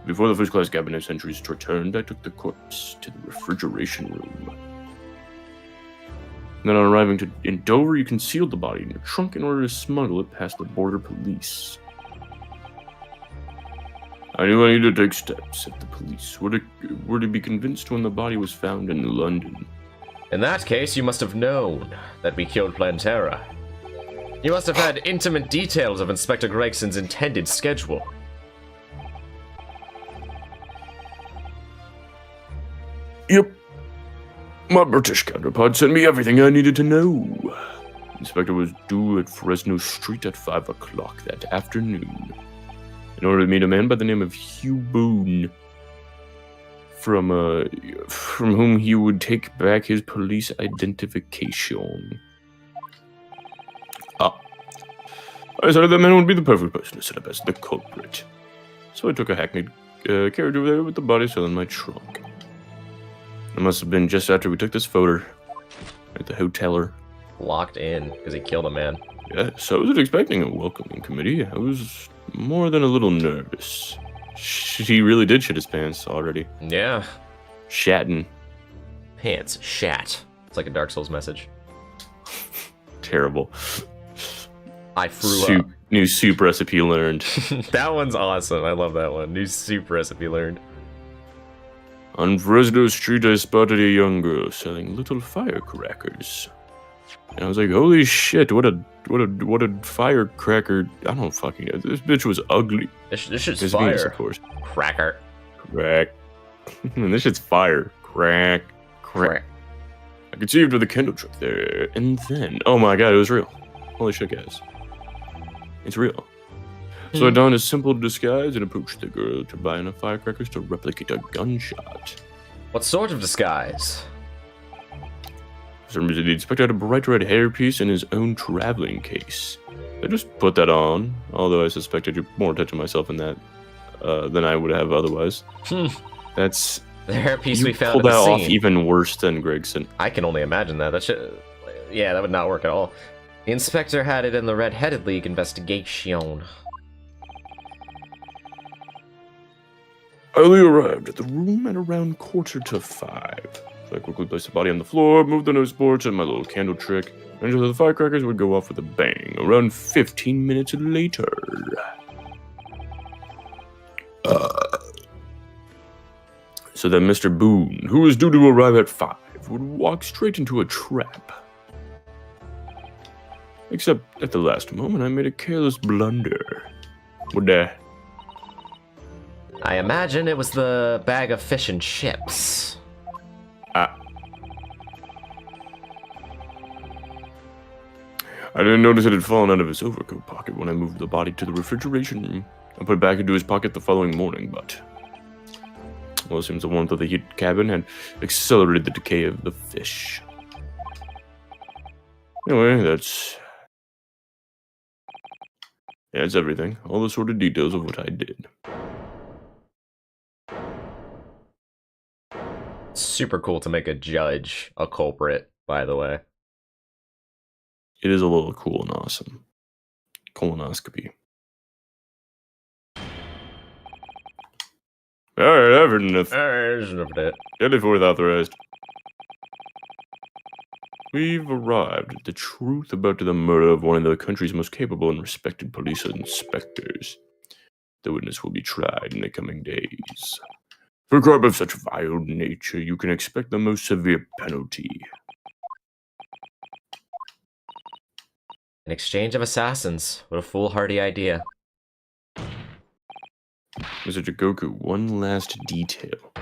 Before the first-class cabinet sentries returned, I took the corpse to the refrigeration room. Then on arriving in Dover, you concealed the body in your trunk in order to smuggle it past the border police. I knew I needed to take steps if the police were to be convinced when the body was found in London. In that case, you must have known that we killed Plantera. You must have had intimate details of Inspector Gregson's intended schedule. Yep. My British counterpart sent me everything I needed to know. Inspector was due at Fresno Street at 5 o'clock that afternoon in order to meet a man by the name of Hugh Boone, from whom he would take back his police identification. I decided that man would be the perfect person to set up as the culprit. So I took a hackneyed carriage over there with the body still in my trunk. It must have been just after we took this photo at the hoteler. Locked in because he killed a man. Yes, I wasn't expecting a welcoming committee. I was more than a little nervous. He really did shit his pants already. Yeah. Shatting. Pants shat. It's like a Dark Souls message. Terrible. I threw up. New soup recipe learned. That one's awesome. I love that one. New soup recipe learned. On Fresno Street, I spotted a young girl selling little firecrackers. And I was like, holy shit, what a firecracker. I don't fucking know. This bitch was ugly. This shit's His fire. Venus, of course. Cracker. Crack. This shit's fire. Crack. Crack. I conceived with a candle trick there. And then, oh my god, it was real. Holy shit, guys. It's real. So I donned a simple disguise and approached the girl to buy enough firecrackers to replicate a gunshot. What sort of disguise? For some reason, the inspector had a bright red hairpiece in his own traveling case. I just put that on, although I suspect I drew more attention to myself in that than I would have otherwise. That's... The hairpiece you we found pulled at that the off scene. even worse than Gregson. I can only imagine that. That shit... Yeah, that would not work at all. The inspector had it in the Red-Headed League investigation. I only arrived at the room at around 4:45. So I quickly placed the body on the floor, moved the nose boards, and my little candle trick, until the firecrackers would go off with a bang, around 15 minutes later. So that Mr. Boone, who was due to arrive at 5, would walk straight into a trap. Except at the last moment, I made a careless blunder. Would I imagine it was the bag of fish and chips. I didn't notice it had fallen out of his overcoat pocket when I moved the body to the refrigeration room. I put it back into his pocket the following morning, but... Well, it seems the warmth of the heated cabin had accelerated the decay of the fish. Anyway, that's everything. All the sordid details of what I did. Super cool to make a judge a culprit, by the way. It is a little cool and awesome. Colonoscopy. Alright, I've heard enough. There's enough of that. 24th authorized. We've arrived at the truth about the murder of one of the country's most capable and respected police inspectors. The witness will be tried in the coming days. For a crime of such vile nature, you can expect the most severe penalty. An exchange of assassins. What a foolhardy idea. Mr. Jagoku, one last detail.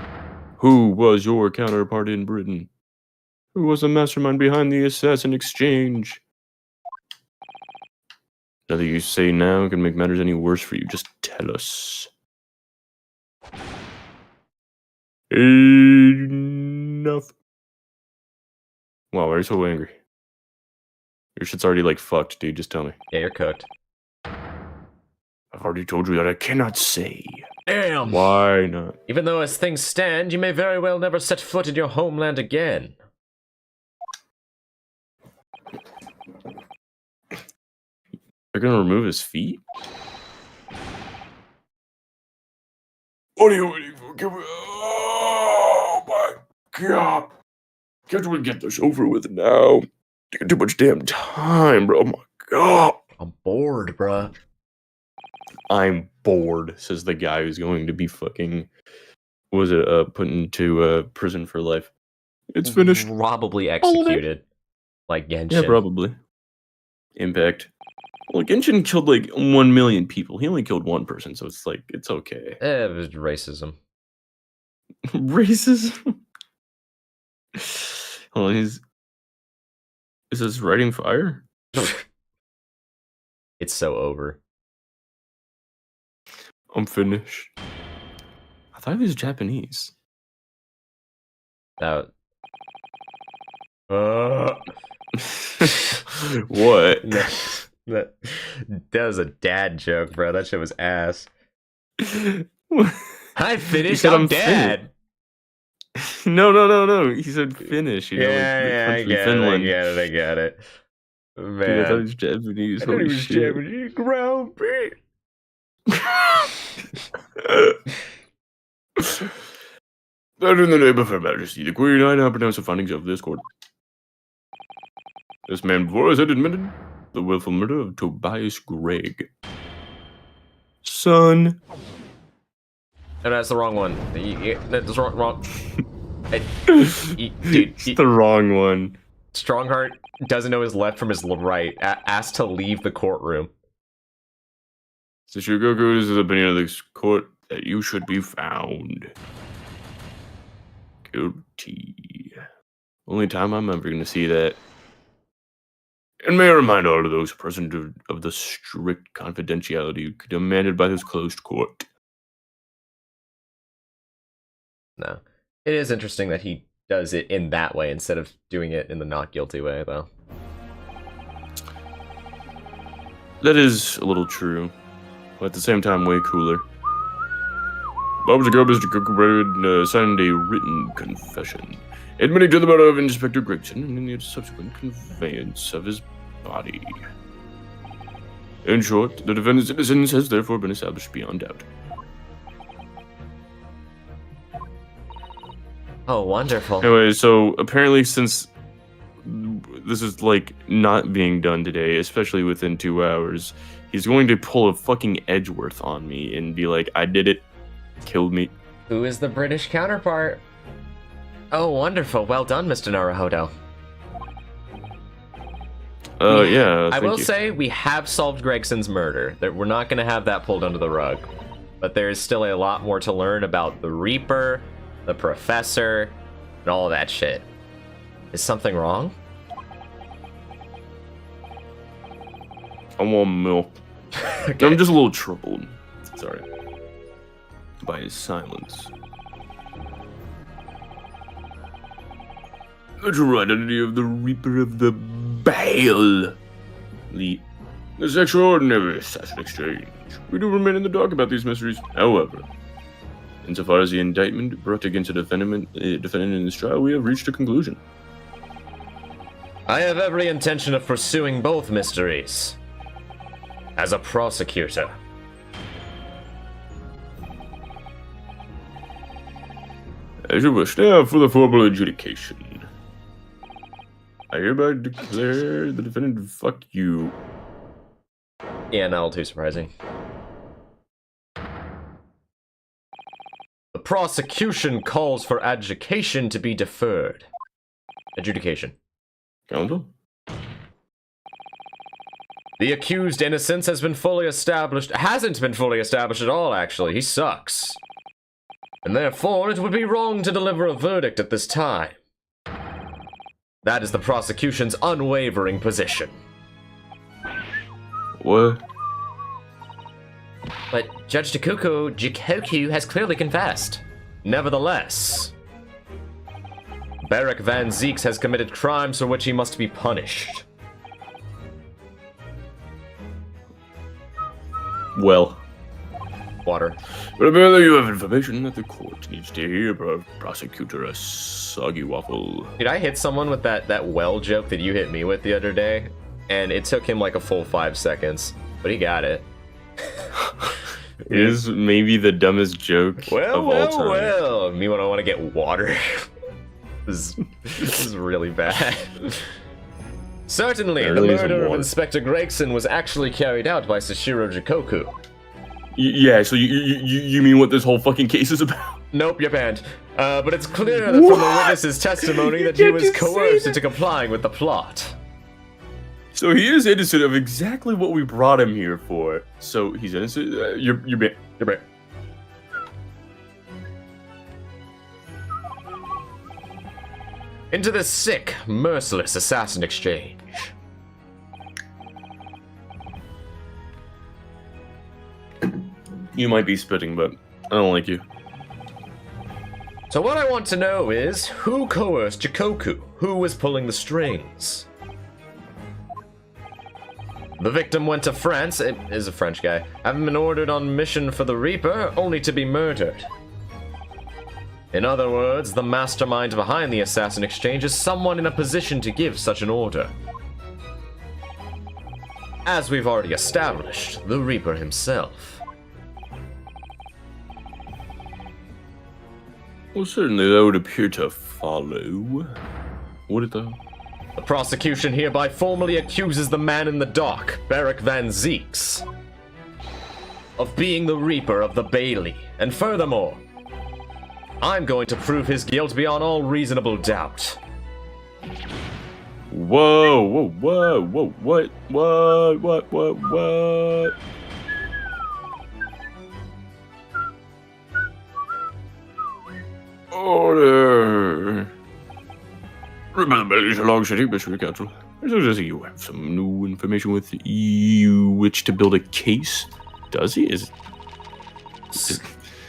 Who was your counterpart in Britain? Who was the mastermind behind the assassin exchange? Nothing you say now can make matters any worse for you. Just tell us. Enough. Wow, why are you so angry? Your shit's already like fucked, dude. Just tell me. Yeah, you're cooked. I've already told you that I cannot say. Damn! Why not? Even though as things stand, you may very well never set foot in your homeland again. They're gonna remove his feet? What are you waiting for? Oh my god! Can't we get this over with now? Taking too much damn time, bro. Oh my god. I'm bored, bruh. I'm bored, says the guy who's going to be fucking, put into prison for life. It's finished. Probably executed. Like Genshin. Yeah, probably. Impact. Well, Genshin killed like 1 million people. He only killed one person, so it's like, it's okay. It was racism. Racism? Hold on, is this writing fire? It's so over. I'm finished. I thought he was Japanese. That. What? that was a dad joke, bro. That shit was ass. I finished. I'm dad. No. He said finish. You know, I get Finland. it. I get it. Man, Dude, I thought he was Japanese. I thought he Holy was shit. Japanese. Ground beef. That in the name of Her Majesty, the Queen, I now pronounce the findings of this court. This man before us had admitted the willful murder of Tobias Gregg. Son. No, that's the wrong one. That's wrong. Dude, It's the wrong one. Strongheart doesn't know his left from his right. Asked to leave the courtroom. So Shugoku, this is the opinion of this court that you should be found guilty. Only time I'm ever going to see that. And may I remind all of those present of the strict confidentiality demanded by this closed court. No. It is interesting that he does it in that way instead of doing it in the not guilty way, though. That is a little true, but at the same time, way cooler. Moments ago, Mr. Cooker signed a written confession, admitting to the murder of Inspector Gregson and the subsequent conveyance of his body. In short, the defendant's innocence has therefore been established beyond doubt. Oh, wonderful. Anyway, so apparently since this is, like, not being done today, especially within 2 hours, he's going to pull a fucking Edgeworth on me and be like, I did it. Killed me. Who is the British counterpart? Oh, wonderful. Well done, Mr. Naruhodo. Yeah, I will you. say we have solved Gregson's murder. That we're not going to have that pulled under the rug. But there is still a lot more to learn about the Reaper, the Professor, and all of that shit. Is something wrong? I want milk. Okay. I'm just a little troubled. Sorry. By his silence. The true identity of the Reaper of the Bale. This extraordinary assassin exchange. We do remain in the dark about these mysteries. However, insofar as the indictment brought against a defendant in this trial, we have reached a conclusion. I have every intention of pursuing both mysteries. As a prosecutor. As you wish. Now for the formal adjudication. I hereby declare the defendant fuck you. Yeah, not all too surprising. The prosecution calls for adjudication to be deferred. Adjudication. Counsel? The accused innocence has been fully established. Hasn't been fully established at all, actually. He sucks. And therefore, it would be wrong to deliver a verdict at this time. That is the prosecution's unwavering position. What? But Judge Jikoku has clearly confessed. Nevertheless, Beric Van Zeeks has committed crimes for which he must be punished. Well. Water. But apparently you have information that the court needs to hear, prosecutor a soggy waffle. Dude, I hit someone with that well joke that you hit me with the other day, and it took him like a full 5 seconds, but he got it. It is maybe the dumbest joke of all time. Well. Me when I want to get water. This is really bad. Certainly, the Barely some murder of water. Inspector Gregson was actually carried out by Sashiro Jikoku. Yeah, so you mean what this whole fucking case is about? Nope, you're banned. But it's clear that from the witness's testimony that he was coerced into complying with the plot. So he is innocent of exactly what we brought him here for. So he's innocent. You're banned. You're banned. Into this sick, merciless assassin exchange. You might be spitting, but I don't like you. So what I want to know is, who coerced Jikoku? Who was pulling the strings? The victim went to France, it is a French guy, having been ordered on mission for the Reaper, only to be murdered. In other words, the mastermind behind the assassin exchange is someone in a position to give such an order. As we've already established, the Reaper himself. Well, certainly that would appear to follow. Would it though? The prosecution hereby formally accuses the man in the dock, Barrack Van Zeeks, of being the Reaper of the Bailey, and furthermore, I'm going to prove his guilt beyond all reasonable doubt. Whoa, whoa, whoa, whoa, what? Order. Remember, it's a long city, Mr. Council. Does you have some new information with you which to build a case? Does he? Is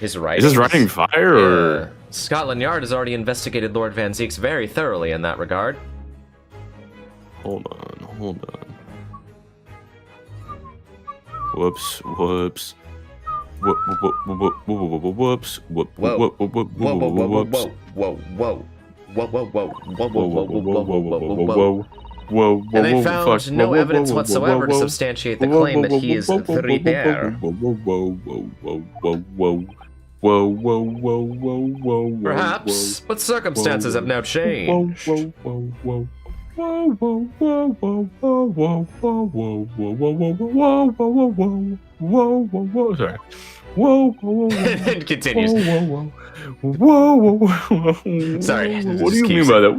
His writing. this writing fire or? Scotland Yard has already investigated Lord Van Zeeks very thoroughly in that regard. Hold on. Whoops. Whoops. Whoops. Whoa. And they found no evidence whatsoever to substantiate the claim that he is the Reaper. Perhaps, but circumstances have now changed. Sorry. And continues. Sorry. What do you mean by that?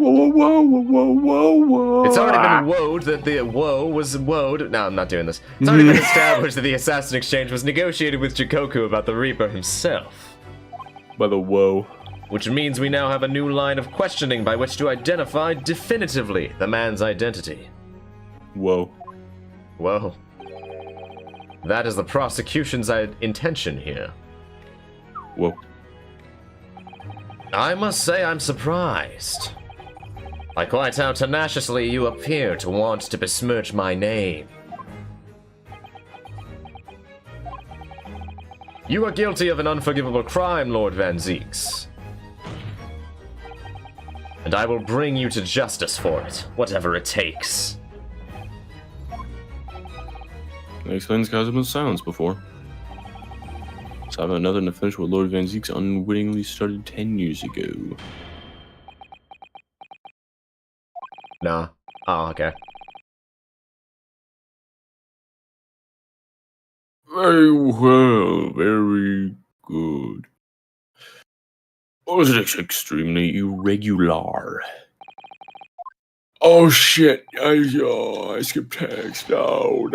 Whoa. It's already been woed that the woe was woed. No, I'm not doing this. It's already been established that the assassin exchange was negotiated with Jikoku about the Reaper himself. By the woe. Which means we now have a new line of questioning by which to identify definitively the man's identity. Whoa. Whoa. That is the prosecution's intention here. Whoa. I must say I'm surprised. By quite how tenaciously you appear to want to besmirch my name. You are guilty of an unforgivable crime, Lord Van Zeeks. And I will bring you to justice for it, whatever it takes. That explains Cosmo's silence before. So I have another to finish what Lord Van Zeeks unwittingly started 10 years ago. Nah. Oh, okay. Very well, very good. Was it extremely irregular? Oh shit! I skipped text. No.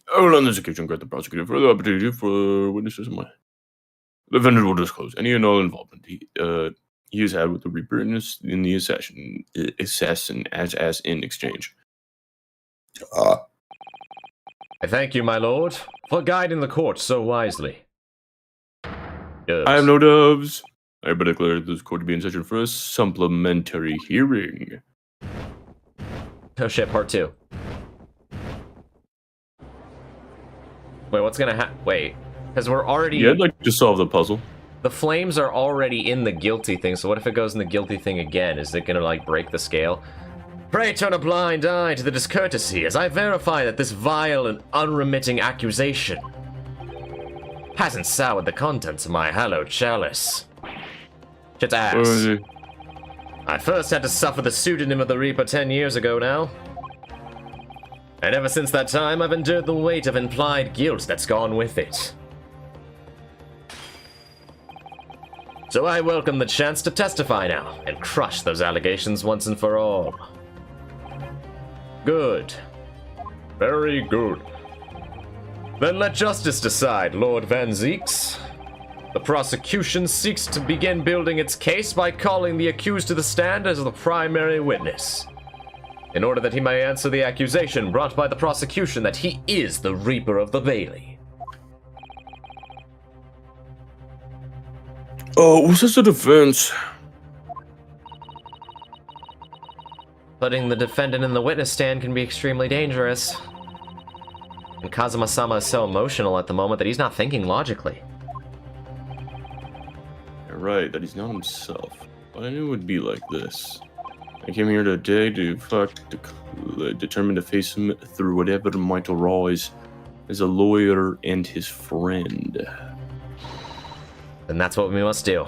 Hold on, there's a kitchen. Grant the prosecutor further opportunity for witnesses. The defendant will disclose any and all involvement he has had with the Reaper in the assassin as in exchange. I thank you, my lord, for guiding the court so wisely. Doves. I have no doves. I hereby declare this court to be in session for a supplementary hearing. Oh shit, part 2. Wait, what's gonna happen? Wait, because we're already... Yeah, I'd like to solve the puzzle. The flames are already in the guilty thing, so what if it goes in the guilty thing again? Is it gonna, like, break the scale? Pray turn a blind eye to the discourtesy as I verify that this vile and unremitting accusation hasn't soured the contents of my hallowed chalice. Shit's ass. I first had to suffer the pseudonym of the Reaper 10 years ago now. And ever since that time, I've endured the weight of implied guilt that's gone with it. So I welcome the chance to testify now, and crush those allegations once and for all. Good. Very good. Then let justice decide, Lord Van Zeeks. The prosecution seeks to begin building its case by calling the accused to the stand as the primary witness, in order that he may answer the accusation brought by the prosecution that he is the Reaper of the Bailey. Oh, what's this a defense? Putting the defendant in the witness stand can be extremely dangerous. And Kazuma-sama is so emotional at the moment that he's not thinking logically. You're right, that he's not himself. But I knew it would be like this. I came here today to determine to face him through whatever might arise as a lawyer and his friend. And that's what we must do.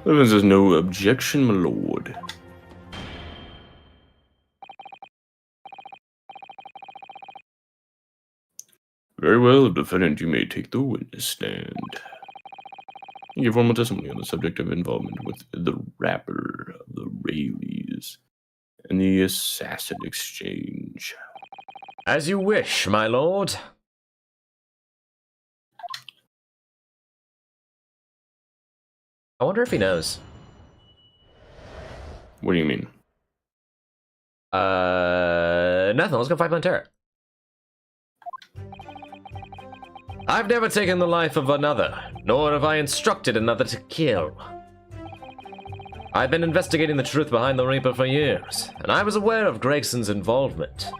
Evans has no objection, my lord. Very well, defendant, you may take the witness stand. You give formal testimony on the subject of involvement with the rapper of the Rayleighs and the assassin exchange. As you wish, my lord. I wonder if he knows. What do you mean? Nothing. Let's go fight Plantera. I've never taken the life of another, nor have I instructed another to kill. I've been investigating the truth behind the Reaper for years, and I was aware of Gregson's involvement.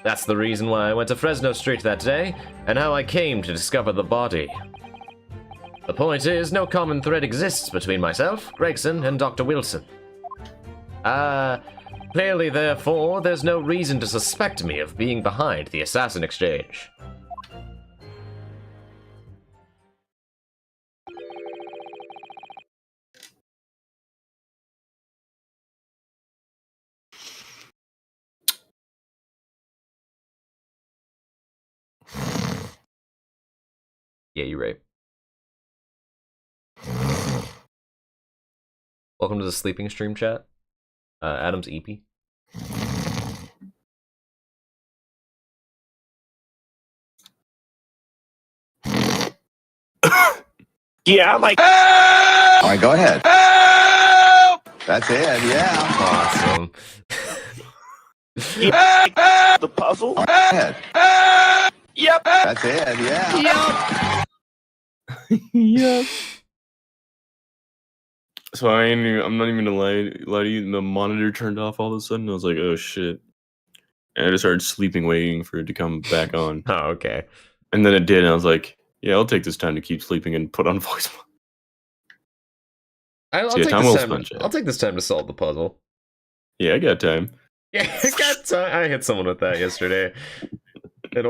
That's the reason why I went to Fresno Street that day, and how I came to discover the body. The point is, no common thread exists between myself, Gregson, and Dr. Wilson. Clearly, therefore, there's no reason to suspect me of being behind the assassin exchange. Yeah, you're right. Welcome to the sleeping stream chat. Adam's EP. Yeah, I'm like. All right, go ahead. That's it, yeah. Awesome. The puzzle. All right, go ahead. Yep. That's it, yeah. Yep. Yep. So I'm not even gonna lie to you, the monitor turned off all of a sudden. I was like, oh shit. And I just started sleeping waiting for it to come back on. Oh, okay. And then it did, and I was like, yeah, I'll take this time to keep sleeping and put on voice mode. I'll take this time to solve the puzzle. Yeah, I got time. Yeah, I got time. I hit someone with that yesterday. I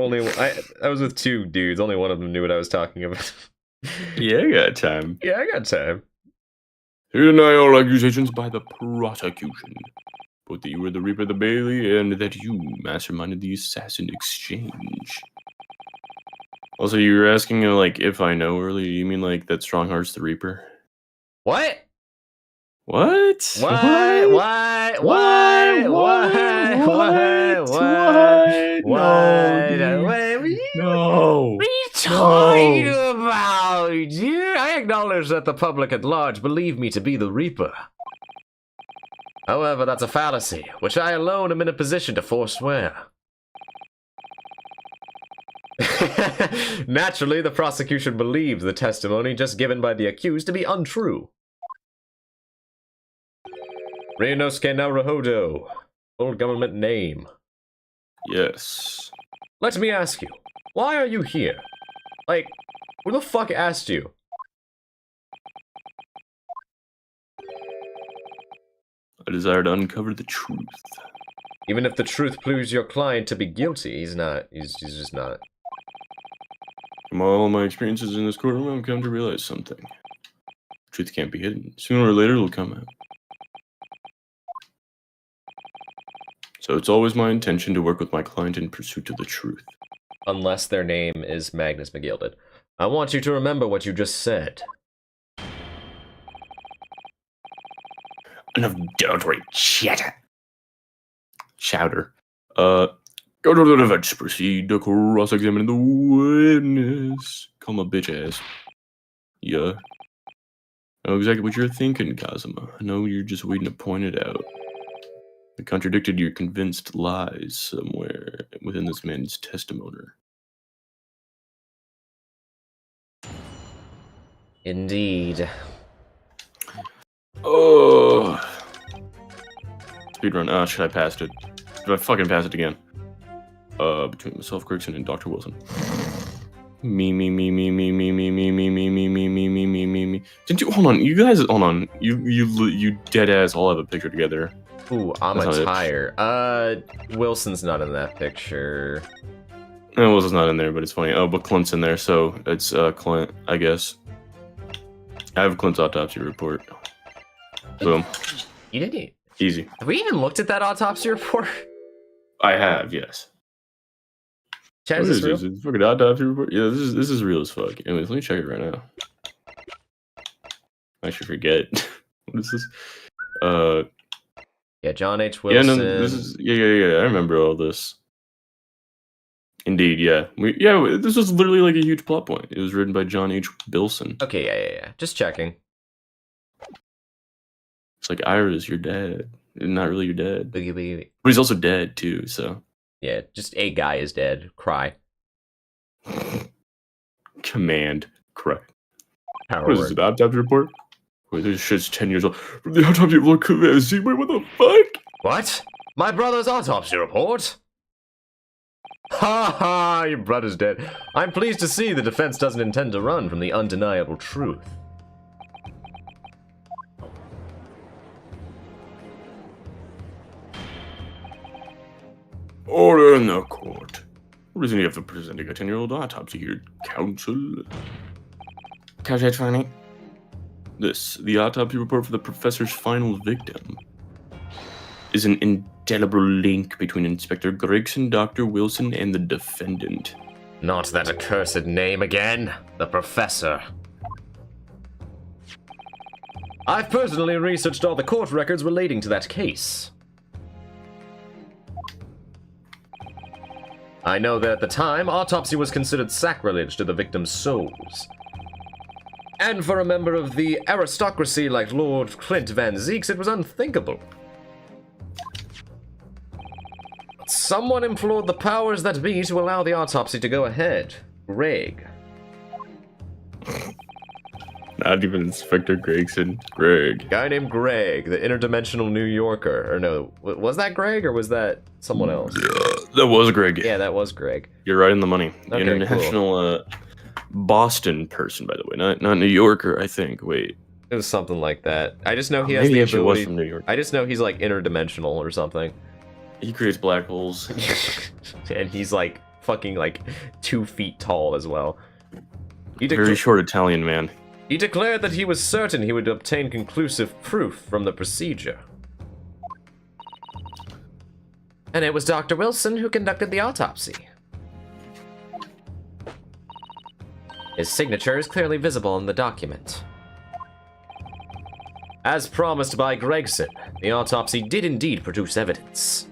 was with two dudes. Only one of them knew what I was talking about. Yeah, I got time. Yeah, I got time. To deny all accusations by the prosecution, both that you were the Reaper of the Bailey and that you masterminded the assassin exchange. Also, you were asking, like, if I know earlier. You mean, like, that Strongheart's the Reaper? What? What? What? No. What are you talking about, dude? I acknowledge that the public at large believe me to be the Reaper. However, that's a fallacy, which I alone am in a position to forswear. Naturally, the prosecution believes the testimony just given by the accused to be untrue. Ryunosuke Naruhodo, full government name. Yes. Let me ask you, why are you here? Like, who the fuck asked you? I desire to uncover the truth. Even if the truth proves your client to be guilty, he's just not. From all my experiences in this courtroom, I've come to realize something. Truth can't be hidden. Sooner or later, it'll come out. So it's always my intention to work with my client in pursuit of the truth. Unless their name is Magnus McGilded. I want you to remember what you just said. Enough dilatory chatter. Chowder. Go to the defense. Proceed to cross-examine the witness. Call my bitch ass. Yeah. I know exactly what you're thinking, Kazuma. I know you're just waiting to point it out. I contradicted your convinced lies somewhere within this man's testimony. Indeed. Oh. Speedrun. Should I pass it? Did I fucking pass it again? Between myself, Gregson, and Dr. Wilson. Me. Didn't you hold on? You guys, hold on. You dead ass all have a picture together. Ooh, I'm a tire. Wilson's not in that picture. No, Wilson's not in there, but it's funny. Oh, but Clint's in there, so it's Clint, I guess. I have Clint's autopsy report. Boom. You didn't. Easy. Have we even looked at that autopsy report? I have, yes. Chad, is this real? This? Fucking autopsy report? Yeah, this is real as fuck. Anyways, let me check it right now. I should forget. What is this? Yeah, John H. Wilson. Yeah, no, this is yeah. I remember all this. Indeed, yeah. This was literally like a huge plot point. It was written by John H. Wilson. Okay, yeah. Just checking. It's like Ira's your dad. Not really your dad. Boogie. But he's also dead too, so. Yeah, just a guy is dead. Cry. Command. Cry. Power What is this, an autopsy report? Wait, this shit's 10 years old. From the autopsy report, command. See, wait, what the fuck? What? My brother's autopsy report? Ha, your brother's dead. I'm pleased to see the defense doesn't intend to run from the undeniable truth. Order in the court. What reason do you have for presenting a 10-year-old autopsy here, counsel? Couch funny. The autopsy report for the professor's final victim, is an indelible link between Inspector Gregson, Dr. Wilson, and the defendant. Not that accursed name again. The professor. I've personally researched all the court records relating to that case. I know that at the time, autopsy was considered sacrilege to the victim's souls. And for a member of the aristocracy like Lord Clint Van Zeeks, it was unthinkable. Someone implored the powers that be to allow the autopsy to go ahead. Greg. Not even Inspector Gregson. Greg. Guy named Greg, the interdimensional New Yorker. Or no, was that Greg or was that someone else? That was Greg. Yeah, that was Greg. You're right in the money. The Okay, international Boston person, by the way. Not New Yorker, I think. Wait. It was something like that. I just know he has Maybe the he actually was ability. from New York. I just know he's like interdimensional or something. He creates black holes. And he's like fucking like 2 feet tall as well. Very short Italian man. He declared that he was certain he would obtain conclusive proof from the procedure. And it was Dr. Wilson who conducted the autopsy. His signature is clearly visible in the document. As promised by Gregson, the autopsy did indeed produce evidence.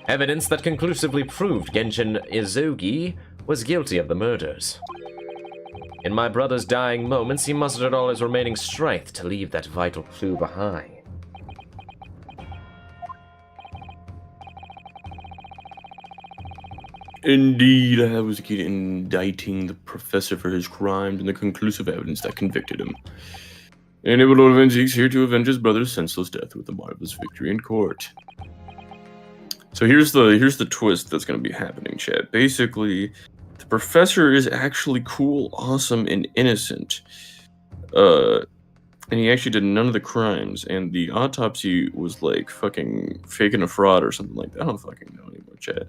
Evidence that conclusively proved Genshin Izugi was guilty of the murders. In my brother's dying moments, he mustered all his remaining strength to leave that vital clue behind. Indeed, I was indicting the professor for his crimes and the conclusive evidence that convicted him. And it will Van Zeeks here to avenge his brother's senseless death with a marvelous victory in court. So here's the twist that's going to be happening, chat. Basically, the professor is actually cool, awesome, and innocent. And he actually did none of the crimes, and the autopsy was like fucking faking a fraud or something like that. I don't fucking know anymore, chat.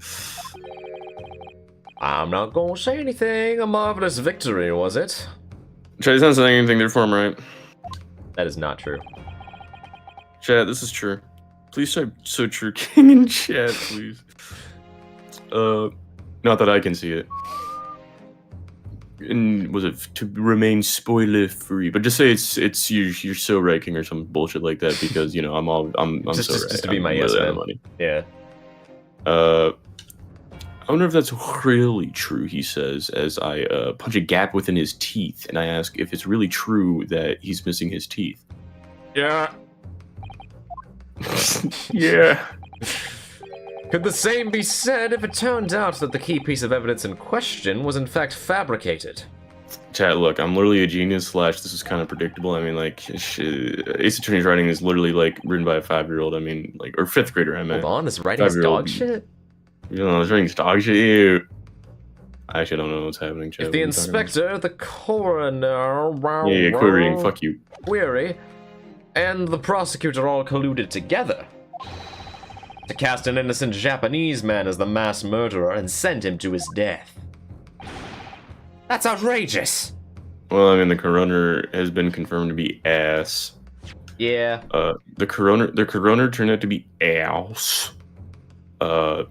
I'm not gonna say anything. A marvelous victory, was it? Chat, he's not saying anything there for him, right? That is not true. Chat, this is true. Please type "so true" king in chat, please. Not that I can see it. And was it to remain spoiler free? But just say it's you're so right, king, or some bullshit like that, because you know I'm Just so right. to be I'm my yes really out man. of money. Yeah. I wonder if that's really true, he says, as I punch a gap within his teeth, and I ask if it's really true that he's missing his teeth. Yeah. Yeah. Could the same be said if it turned out that the key piece of evidence in question was in fact fabricated? Chat, look, I'm literally a genius / this is kind of predictable. I mean, like, Ace Attorney's writing is literally, like, written by a 5-year-old. I mean, like, or 5th grader, I mean. Hold on, this writing's dog shit? You know, this writing's dog shit. Ew. I actually don't know what's happening, chat. If the inspector, the coroner, Yeah, querying, fuck you. query, and the prosecutor all colluded together to cast an innocent Japanese man as the mass murderer and send him to his death. That's outrageous! Well, I mean, the coroner has been confirmed to be ass. Yeah. The coroner turned out to be ass. The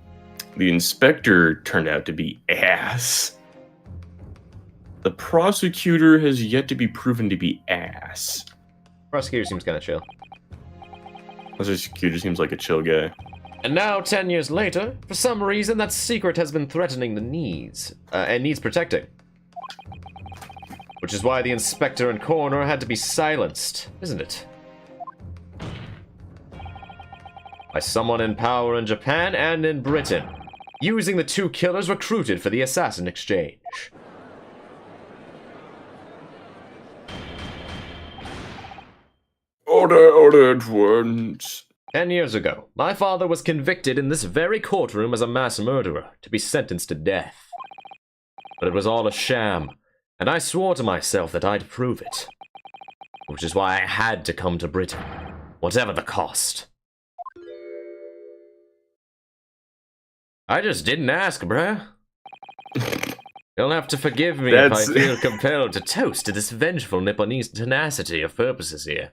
inspector turned out to be ass. The prosecutor has yet to be proven to be ass. Prosecutor seems kind of chill. Prosecutor seems like a chill guy. And now, 10 years later, for some reason, that secret has been threatening the needs, and needs protecting. Which is why the inspector and coroner had to be silenced, isn't it? By someone in power in Japan and in Britain, using the two killers recruited for the assassin exchange. Order at once. 10 years ago, my father was convicted in this very courtroom as a mass murderer, to be sentenced to death. But it was all a sham, and I swore to myself that I'd prove it. Which is why I had to come to Britain, whatever the cost. I just didn't ask, bruh. You'll have to forgive me if I feel compelled to toast to this vengeful Nipponese tenacity of purposes here.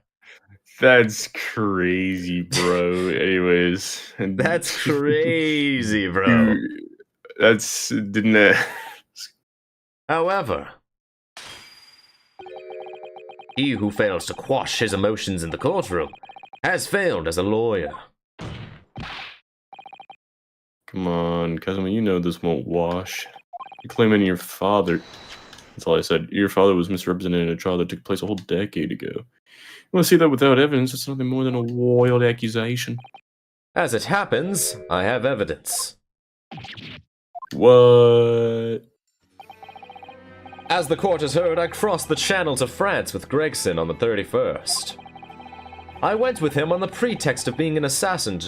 That's crazy, bro. Anyways. That's crazy, bro. Didn't that... However, he who fails to quash his emotions in the courtroom has failed as a lawyer. Come on, Kazuma, you know this won't wash. You're claiming your father... That's all I said. Your father was misrepresented in a trial that took place a whole decade ago. You want to see that without evidence? It's nothing more than a wild accusation. As it happens, I have evidence. What? As the court has heard, I crossed the channel to France with Gregson on the 31st. I went with him on the pretext of being an assassin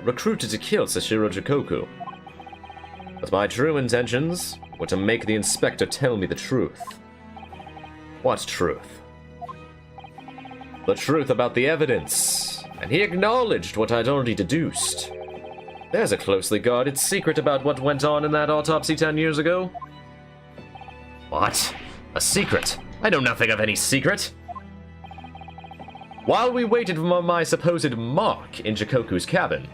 recruited to kill Sashiro Jikoku. But my true intentions were to make the inspector tell me the truth. What truth? The truth about the evidence, and he acknowledged what I'd already deduced. There's a closely guarded secret about what went on in that autopsy 10 years ago. What? A secret? I know nothing of any secret. While we waited for my supposed mark in Jikoku's cabin,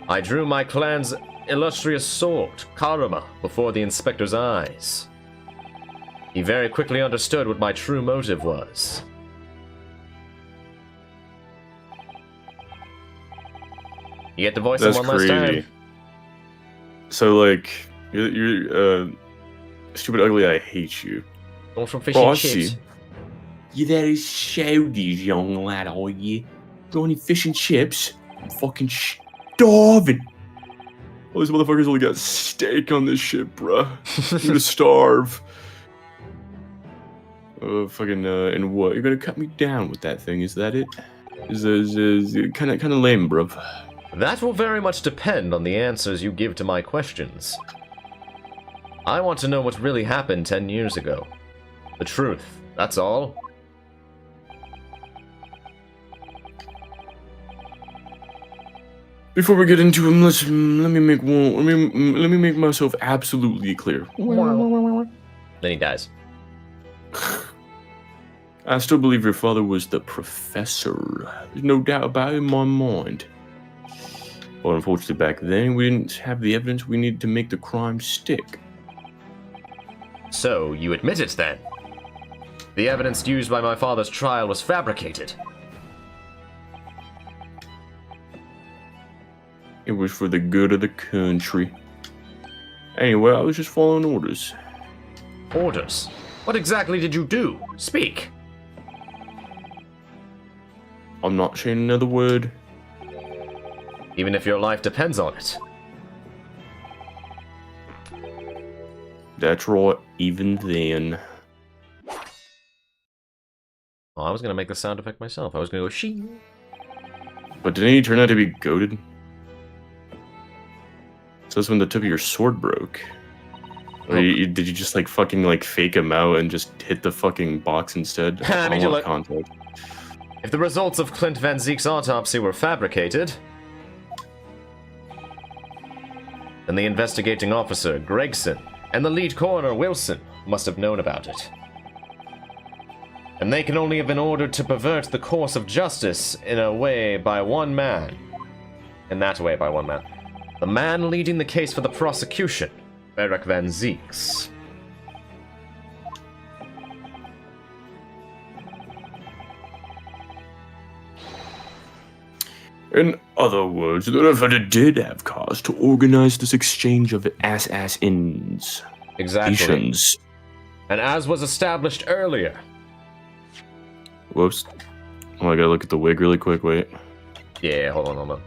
I drew my clan's illustrious sword, Karuma, before the inspector's eyes. He very quickly understood what my true motive was. You get to voice him one last time. So, like, you're stupid, ugly, I hate you. Going from fish and chips. You there is shouties, young lad, are you? Got any fish and chips? I'm fucking starving. All these motherfuckers only got steak on this shit, bruh. I'm gonna starve. And what? You're gonna cut me down with that thing, is that it? Is kind of lame, bruv. That will very much depend on the answers you give to my questions. I want to know what really happened 10 years ago. The truth, that's all. Before we get into him, let me make myself absolutely clear. Then he dies. I still believe your father was the professor. There's no doubt about it in my mind. But unfortunately back then, we didn't have the evidence we needed to make the crime stick. So, you admit it then? The evidence used by my father's trial was fabricated. It was for the good of the country. Anyway, I was just following orders. Orders? What exactly did you do? Speak! I'm not saying another word. Even if your life depends on it. That's right, even then. Oh, I was gonna make the sound effect myself. I was gonna go shing. But didn't he turn out to be goated? So that's when the tip of your sword broke. Or did you just like fucking like fake him out and just hit the fucking box instead? I mean, you look. Context. If the results of Clint Van Zeek's autopsy were fabricated, then the investigating officer, Gregson, and the lead coroner, Wilson, must have known about it. And they can only have been ordered to pervert the course of justice in a way by one man. In that way by one man. The man leading the case for the prosecution, Barrack Van Zeeks. In other words, the defender did have cause to organize this exchange of assassins. Exactly. And as was established earlier. Whoops. Oh, I gotta look at the wig really quick, wait. Yeah, hold on.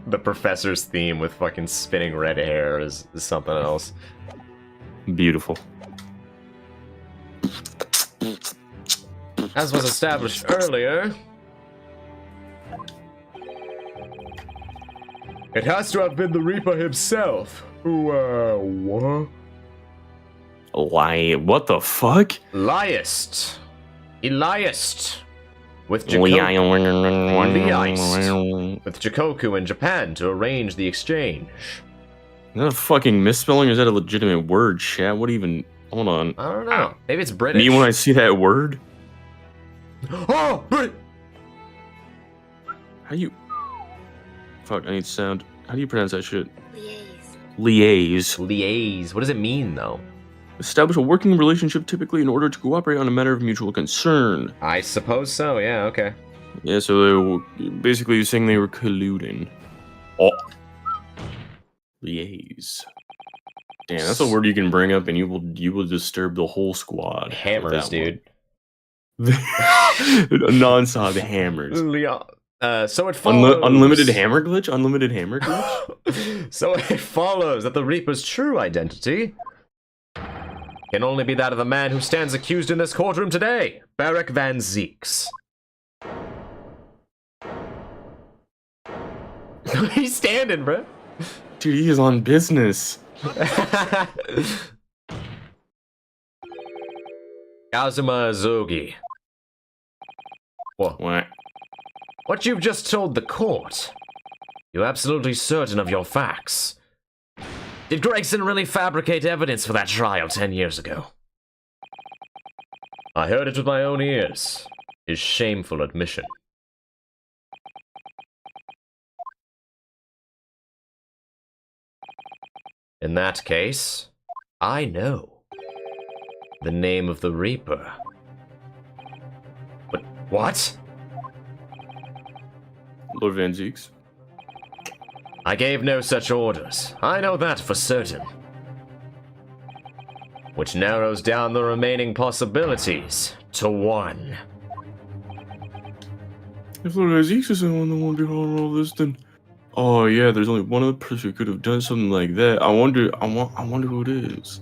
The professor's theme with fucking spinning red hair is something else. Beautiful. As was established earlier, it has to have been the Reaper himself who, what? Lie. What the fuck? Liest. With Jikoku in Japan to arrange the exchange. Is that a fucking misspelling or is that a legitimate word, chat? What even... Hold on. I don't know. Maybe it's British. Me when I see that word? Oh, Brit! How do you... Fuck, I need sound. How do you pronounce that shit? Liaise. Liaise. What does it mean, though? Establish a working relationship typically in order to cooperate on a matter of mutual concern. I suppose so, yeah, okay. Yeah, so they were basically saying they were colluding. Oh. Liaise. Damn, that's a word you can bring up and you will disturb the whole squad. Hammers, dude. Non-stop hammers. So it follows... Unlimited hammer glitch? Unlimited hammer glitch? So it follows that the Reaper's true identity can only be that of the man who stands accused in this courtroom today, Barrack Van Zeeks. He's standing, bro. Dude, he is on business. Kazuma Azogi. What? What you've just told the court. You're absolutely certain of your facts. Did Gregson really fabricate evidence for that trial 10 years ago? I heard it with my own ears. His shameful admission. In that case, I know the name of the Reaper. But what? Lord Van Zeeks? I gave no such orders. I know that for certain. Which narrows down the remaining possibilities to one. If Lord Van Zeeks is the one behind all this, then... Oh yeah, there's only one other person who could have done something like that. I wonder who it is.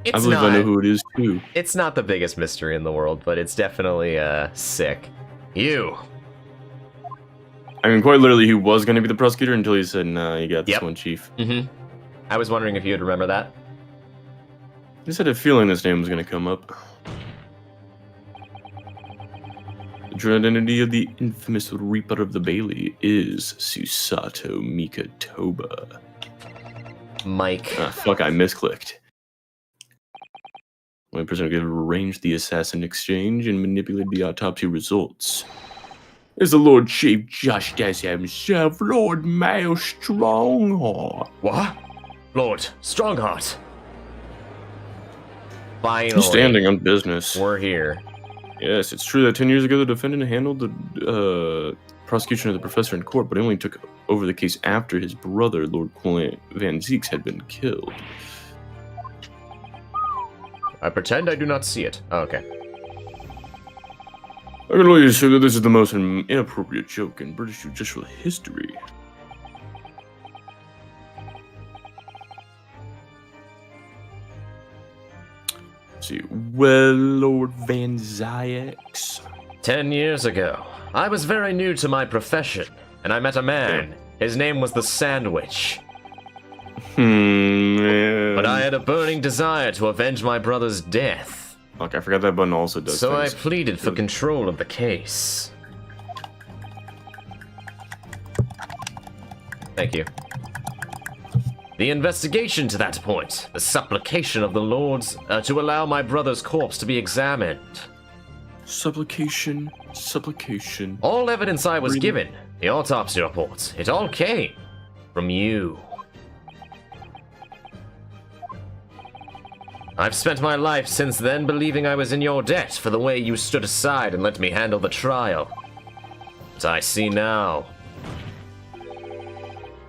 I believe I know who it is too. It's not the biggest mystery in the world, but it's definitely sick. You. I mean, quite literally, he was going to be the prosecutor until he said, nah, you got this one, Chief. Mm-hmm. I was wondering if you'd remember that. I just had a feeling this name was going to come up. The true identity of the infamous Reaper of the Bailey is Susato Mikatoba. Mike. Ah, fuck, I misclicked. One person could arrange the assassin exchange and manipulate the autopsy results. It's the Lord Chief Justice himself, Lord Mayo Strongheart. What? Lord Strongheart. Finally. He's standing on business. We're here. Yes, it's true that 10 years ago the defendant handled the prosecution of the professor in court, but he only took over the case after his brother, Lord Van Zieks, had been killed. I pretend I do not see it. Oh, okay. I can only say that this is the most inappropriate joke in British judicial history. Let's see, well, Lord Van Zieks. 10 years ago, I was very new to my profession, and I met a man. His name was the Sandwich. But I had a burning desire to avenge my brother's death. Fuck, I forgot that button also does So things. I pleaded for control of the case. Thank you. The investigation to that point, the supplication of the lords to allow my brother's corpse to be examined. Supplication, supplication. All evidence I was given, the autopsy reports, it all came from you. I've spent my life since then believing I was in your debt for the way you stood aside and let me handle the trial. But I see now,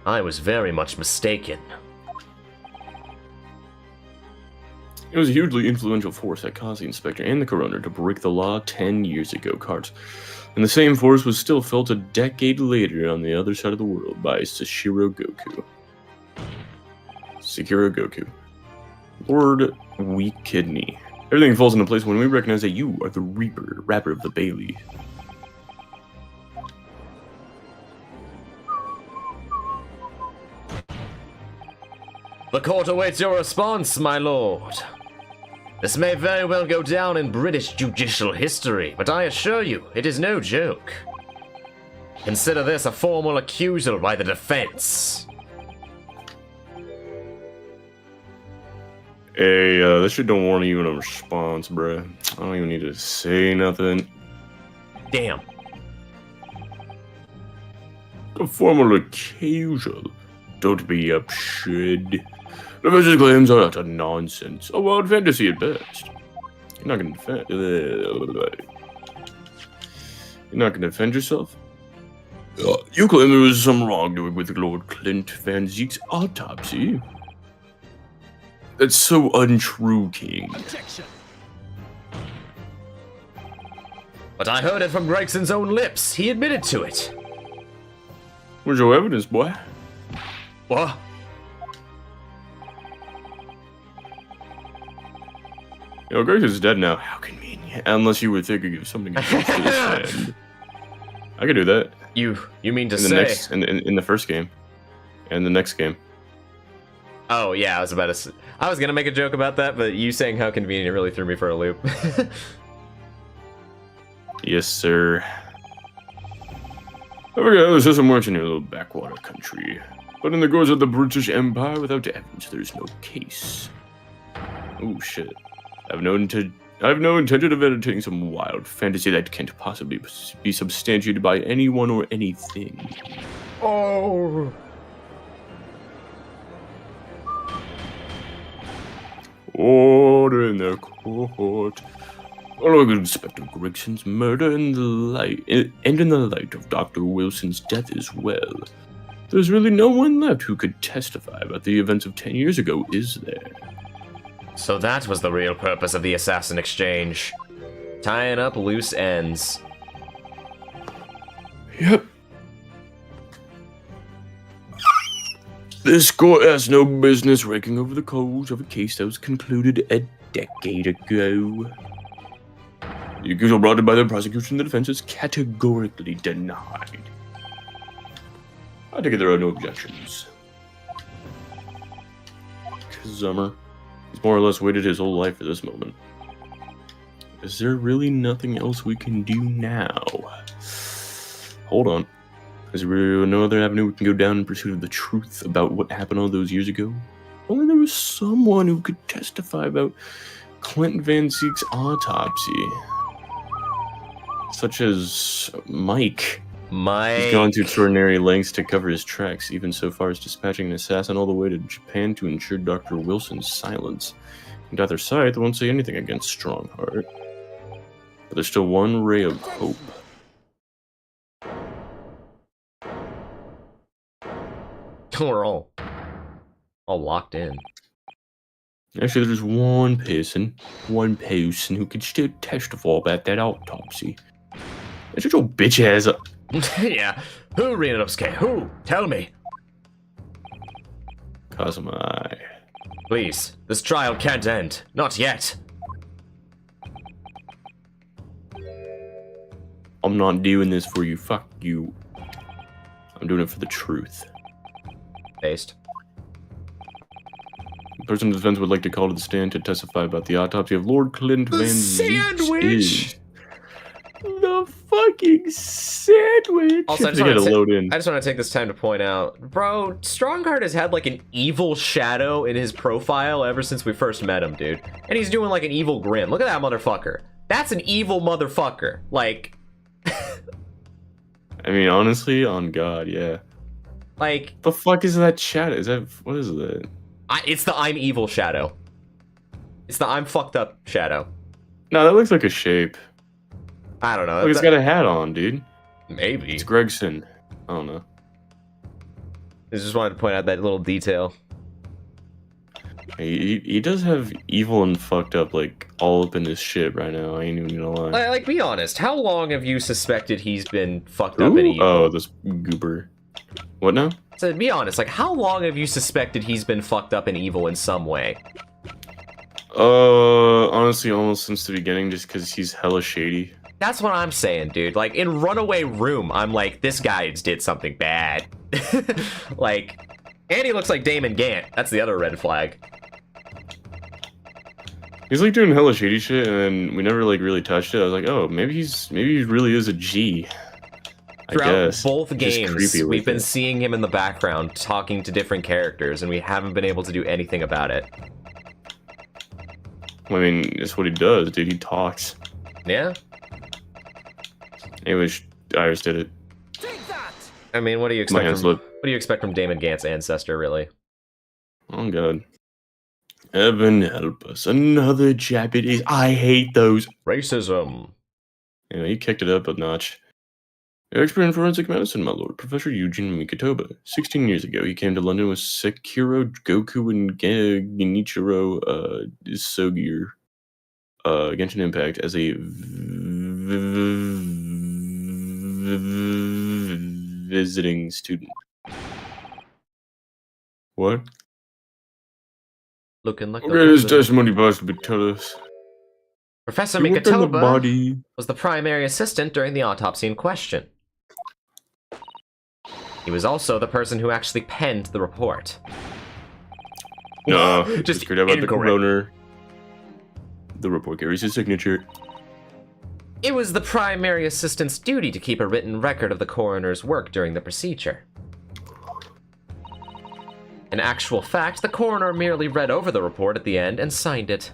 I was very much mistaken. It was a hugely influential force that caused the inspector and the coroner to break the law 10 years ago, Cart. And the same force was still felt a decade later on the other side of the world by Sekiro Goku. Lord Weak Kidney. Everything falls into place when we recognize that you are the Rapper of the Bailey. The court awaits your response, my lord. This may very well go down in British judicial history, but I assure you, it is no joke. Consider this a formal accusal by the defense. Hey, that shit don't warrant even a response, bruh. I don't even need to say nothing. Damn. A formal accusal. Don't be upset. The defense's claims are utter nonsense. A wild fantasy at best. You're not gonna defend. You're not gonna defend yourself? You claim there was some wrongdoing with Lord Clint Van Zieks' autopsy. That's so untrue, King. But I heard it from Gregson's own lips. He admitted to it. Where's your evidence, boy? What? You know, Gregson's dead now. How convenient. Unless you were thinking of something else to defend. I could do that. You mean to In the say? next, in the first game, and the next game. Oh yeah, I was gonna make a joke about that, but you saying how convenient really threw me for a loop. Yes, sir. I forget, there's just a merchant in your little backwater country. But in the gorge of the British Empire, without evidence, there's no case. Oh shit. I have no intention of entertaining some wild fantasy that can't possibly be substantiated by anyone or anything. Oh. Order in their court. Following Inspector Gregson's murder in the light of Dr. Wilson's death as well. There's really no one left who could testify about the events of 10 years ago, is there? So that was the real purpose of the assassin exchange. Tying up loose ends. Yep. This court has no business raking over the coals of a case that was concluded a decade ago. The accusal brought in by the prosecution and the defense is categorically denied. I take it there are no objections. Kazummer. He's more or less waited his whole life for this moment. Is there really nothing else we can do now? Hold on. Is there no other avenue we can go down in pursuit of the truth about what happened all those years ago? was someone who could testify about Clinton Van Zeek's autopsy. Such as Mike. He's gone to extraordinary lengths to cover his tracks, even so far as dispatching an assassin all the way to Japan to ensure Dr. Wilson's silence. And either side, they won't say anything against Strongheart. But there's still one ray of hope. We're all locked in. Actually, there's one person who could still testify about that autopsy. Shut your bitch ass up. Yeah. Who, Ryunosuke? Who? Tell me. Kazuma. Please. This trial can't end. Not yet. I'm not doing this for you. Fuck you. I'm doing it for the truth. Based. The person in defense would like to call to the stand to testify about the autopsy of Lord Clint Van Zeek. The fucking sandwich. Also, I just want to take this time to point out, bro, Strongheart has had like an evil shadow in his profile ever since we first met him, dude. And he's doing like an evil grin. Look at that motherfucker. That's an evil motherfucker. Like, I mean, honestly, on God, yeah. Like, the fuck is that shadow? Is that, what is that? It's the I'm evil shadow. It's the I'm fucked up shadow. No, that looks like a shape. I don't know. Look, he's got a hat on, dude. Maybe. It's Gregson. I don't know. I just wanted to point out that little detail. He does have evil and fucked up, like, all up in his shit right now. I ain't even gonna lie. Like, be honest. How long have you suspected he's been fucked up and evil? Oh, this goober. What now? So, be honest. Like, how long have you suspected he's been fucked up and evil in some way? Honestly, almost since the beginning, just because he's hella shady. That's what I'm saying, dude. Like, in Runaway Room, I'm like, this guy did something bad. Like, and he looks like Damon Gant. That's the other red flag. He's like doing hella shady shit, and then we never like really touched it. I was like, oh, maybe he really is a G. Throughout both games, we've been seeing him in the background talking to different characters, and we haven't been able to do anything about it. I mean, that's what he does, dude. He talks. Yeah. Anyways, Iris did it. I mean, what do you expect from Damon Gant's ancestor, really? Oh God. Heaven help us. Another Japanese. I hate those. Racism. Yeah, he kicked it up a notch. Expert in forensic medicine, my lord. Professor Eugene Mikitoba. 16 years ago, he came to London with Sekiro, Goku, and Genichiro Sogir. Genshin Impact as a visiting student. What? Looking like okay, his testimony possibly tell us. Professor Mikitoba was the primary assistant during the autopsy in question. He was also the person who actually penned the report. No, just forget about the coroner. The report carries his signature. It was the primary assistant's duty to keep a written record of the coroner's work during the procedure. In actual fact, the coroner merely read over the report at the end and signed it.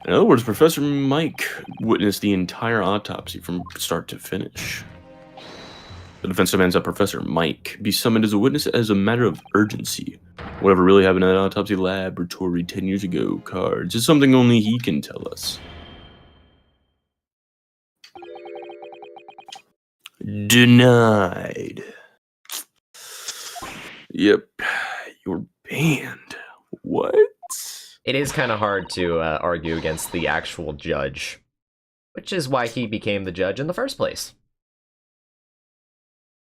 In other words, Professor Mike witnessed the entire autopsy from start to finish. The defense demands that Professor Mike be summoned as a witness as a matter of urgency. Whatever really happened in that autopsy laboratory 10 years ago, cards, is something only he can tell us. Denied. Yep, you're banned. What? It is kind of hard to argue against the actual judge, which is why he became the judge in the first place.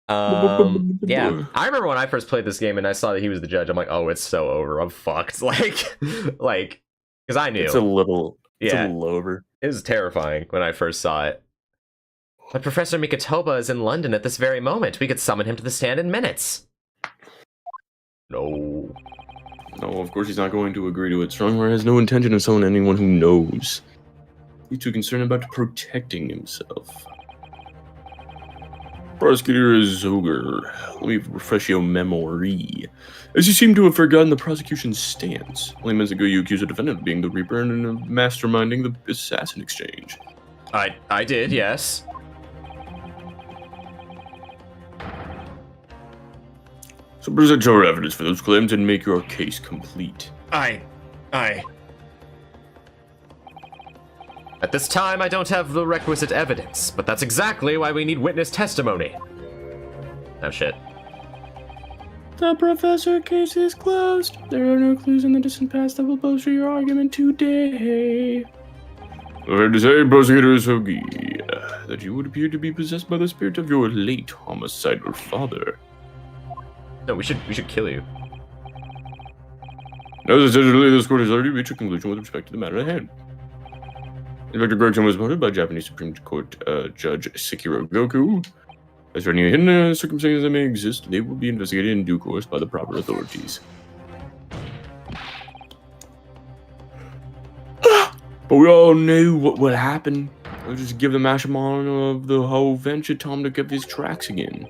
Yeah, I remember when I first played this game and I saw that he was the judge. I'm like, oh, it's so over. I'm fucked. Like, because I knew it's a little over. It was terrifying when I first saw it. But Professor Mikitoba is in London at this very moment. We could summon him to the stand in minutes. No, of course he's not going to agree to it. Strongheart has no intention of summoning anyone who knows. He's too concerned about protecting himself. Prosecutor Zoger, let me refresh your memory. As you seem to have forgotten the prosecution's stance. Only minutes ago you accused the defendant of being the Reaper and of masterminding the assassin exchange. I did, yes. So present your evidence for those claims and make your case complete. At this time, I don't have the requisite evidence, but that's exactly why we need witness testimony. Oh shit. The professor case is closed. There are no clues in the distant past that will bolster your argument today. I have to say, Prosecutor Zogi, that you would appear to be possessed by the spirit of your late homicidal father. No, we should kill you. As I said earlier, this court has already reached a conclusion with respect to the matter at hand. Inspector Gregson was appointed by Japanese Supreme Court Judge Sekiro Goku. As for any hidden circumstances that may exist, they will be investigated in due course by the proper authorities. But we all knew what would happen. I'll just give the Mashamon of the whole venture time to get these tracks again.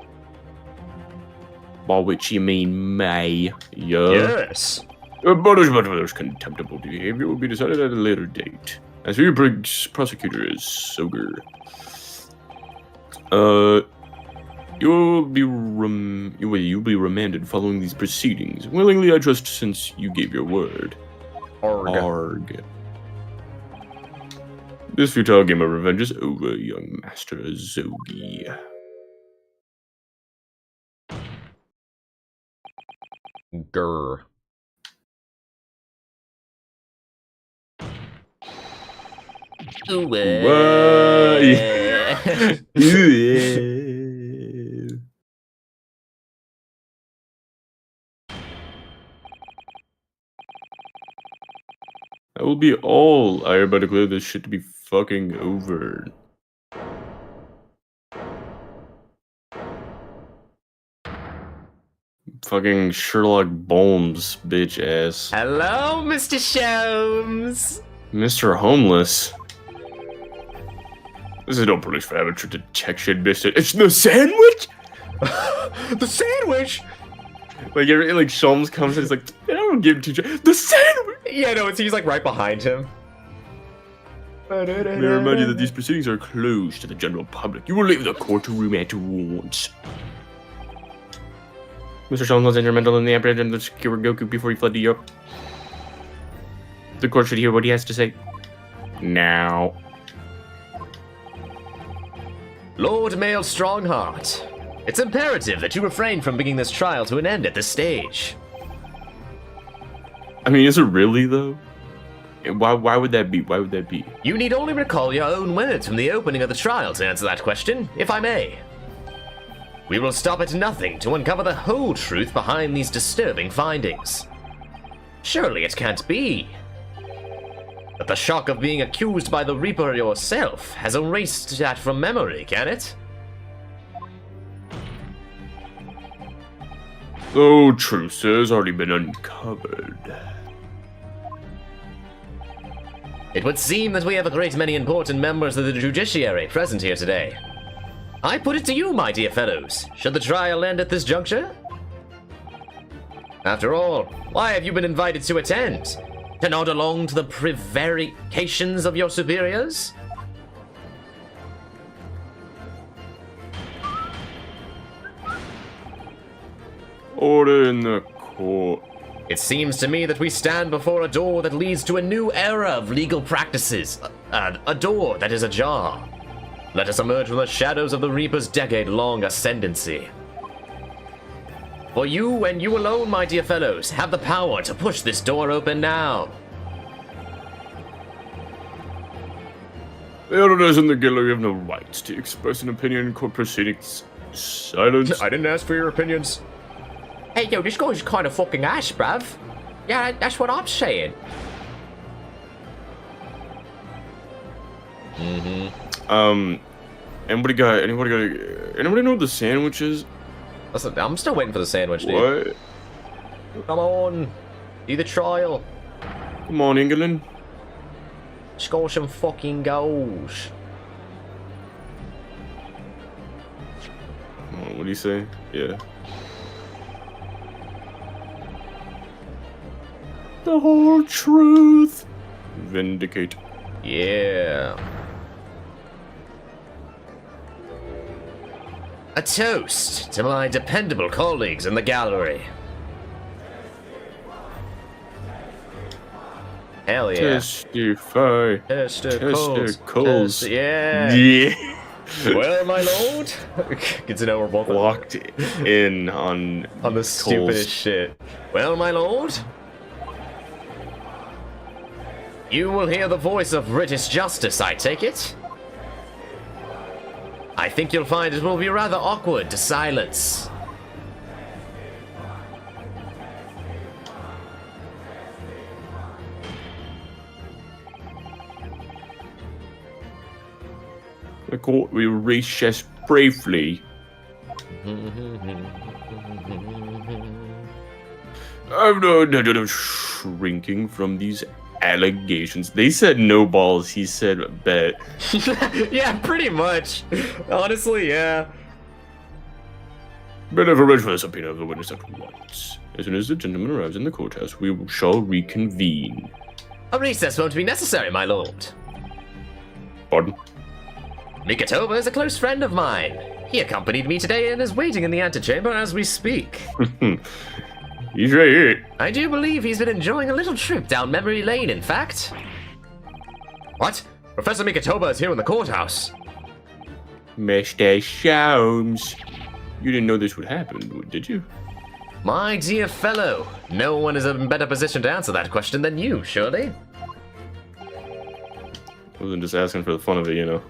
By which you mean May, yeah? Yes. Punishment for this contemptible behavior will be decided at a later date. As for your prosecutor is Soger, you'll be remanded following these proceedings. Willingly, I trust, since you gave your word. Arg. This futile game of revenge is over, young Master Zogi. Grr. That will be all. I hereby declare this shit to be fucking over. Fucking Sherlock Holmes, bitch ass. Hello, Mr. Sholmes. Mr. Homeless. This is no police for amateur detection, mister. It's the sandwich? The sandwich? Like, Sholmes comes and he's like, I don't give him the sandwich! Yeah, no, he's like right behind him. Let me remind you that these proceedings are closed to the general public. You will leave the courtroom at once. Mr. Sholmes was instrumental in the apprehension of Sekiro Goku before he fled to Europe. The court should hear what he has to say. Now. Lord Mail Strongheart, it's imperative that you refrain from bringing this trial to an end at this stage. I mean, is it really, though? Why would that be? Why would that be? You need only recall your own words from the opening of the trial to answer that question, if I may. We will stop at nothing to uncover the whole truth behind these disturbing findings. Surely it can't be that the shock of being accused by the Reaper yourself has erased that from memory, can it? Oh, truth has already been uncovered. It would seem that we have a great many important members of the judiciary present here today. I put it to you, my dear fellows, should the trial end at this juncture? After all, why have you been invited to attend? To nod along to the prevarications of your superiors? Order in the court. It seems to me that we stand before a door that leads to a new era of legal practices. A door that is ajar. Let us emerge from the shadows of the Reaper's decade-long ascendancy. For you and you alone, my dear fellows, have the power to push this door open now. The elders in the gallery have no rights to express an opinion in court proceedings. Silence. I didn't ask for your opinions. Hey, yo, this guy's kind of fucking ass, bruv. Yeah, that's what I'm saying. Anybody know what the sandwich is? Listen, I'm still waiting for the sandwich, dude. What? Come on. Do the trial. Come on, England. Score some fucking goals. he say? Yeah. The whole truth. Vindicate. Yeah. A toast to my dependable colleagues in the gallery. Hell yeah. Testify. Testicles. Yeah. Yeah. Well, my lord. Good to know we're both Locked in on the stupidest shit. Well, my lord. You will hear the voice of British justice, I take it? I think you'll find it will be rather awkward to silence. The court will recess briefly. I'm not shrinking from these allegations. They said no balls, he said bet. Yeah, pretty much. Honestly, yeah. But never read for the subpoena of the witness at once. As soon as the gentleman arrives in the courthouse, we shall reconvene. A recess won't be necessary, my lord. Pardon? Mikatoba is a close friend of mine. He accompanied me today and is waiting in the antechamber as we speak. He's right here. I do believe he's been enjoying a little trip down memory lane, in fact. What? Professor Mikatoba is here in the courthouse. Mr. Sholmes. You didn't know this would happen, did you? My dear fellow, no one is in a better position to answer that question than you, surely. I wasn't just asking for the fun of it, you know.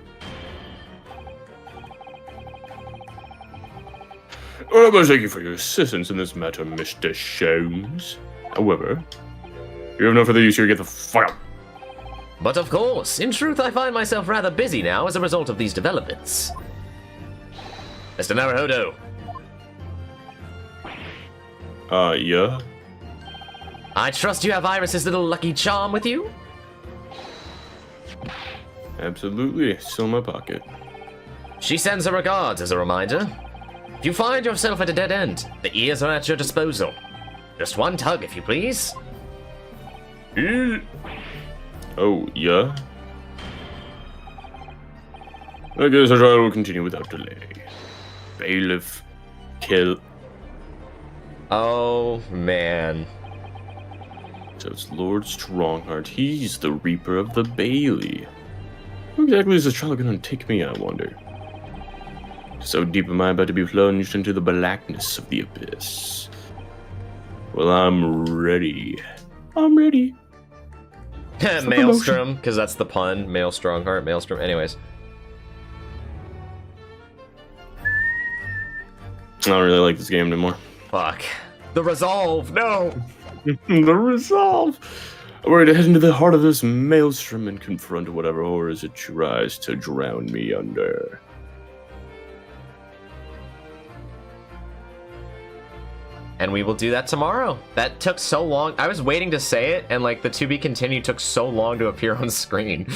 Well, I must thank you for your assistance in this matter, Mr. Sholmes. However, you have no further use here, get the fuck out. But of course, in truth, I find myself rather busy now as a result of these developments. Mr. Naruhodo. Yeah? I trust you have Iris's little lucky charm with you? Absolutely. Still in my pocket. She sends her regards as a reminder. If you find yourself at a dead end, the ears are at your disposal. Just one tug, if you please. Oh, yeah? I guess our trial will continue without delay. Bailiff, kill. Oh, man. So it's Lord Strongheart. He's the Reaper of the Bailey. Who exactly is this trial gonna take me, I wonder? So deep am I about to be plunged into the blackness of the abyss. Well, I'm ready. I'm ready. Maelstrom, because that's the pun. Male Strongheart, Maelstrom. Anyways. I don't really like this game anymore. Fuck. The resolve, no! The resolve! I'm ready to head into the heart of this maelstrom and confront whatever horrors it tries to drown me under. And we will do that tomorrow. That took so long. I was waiting to say it, and like the to be continued took so long to appear on screen.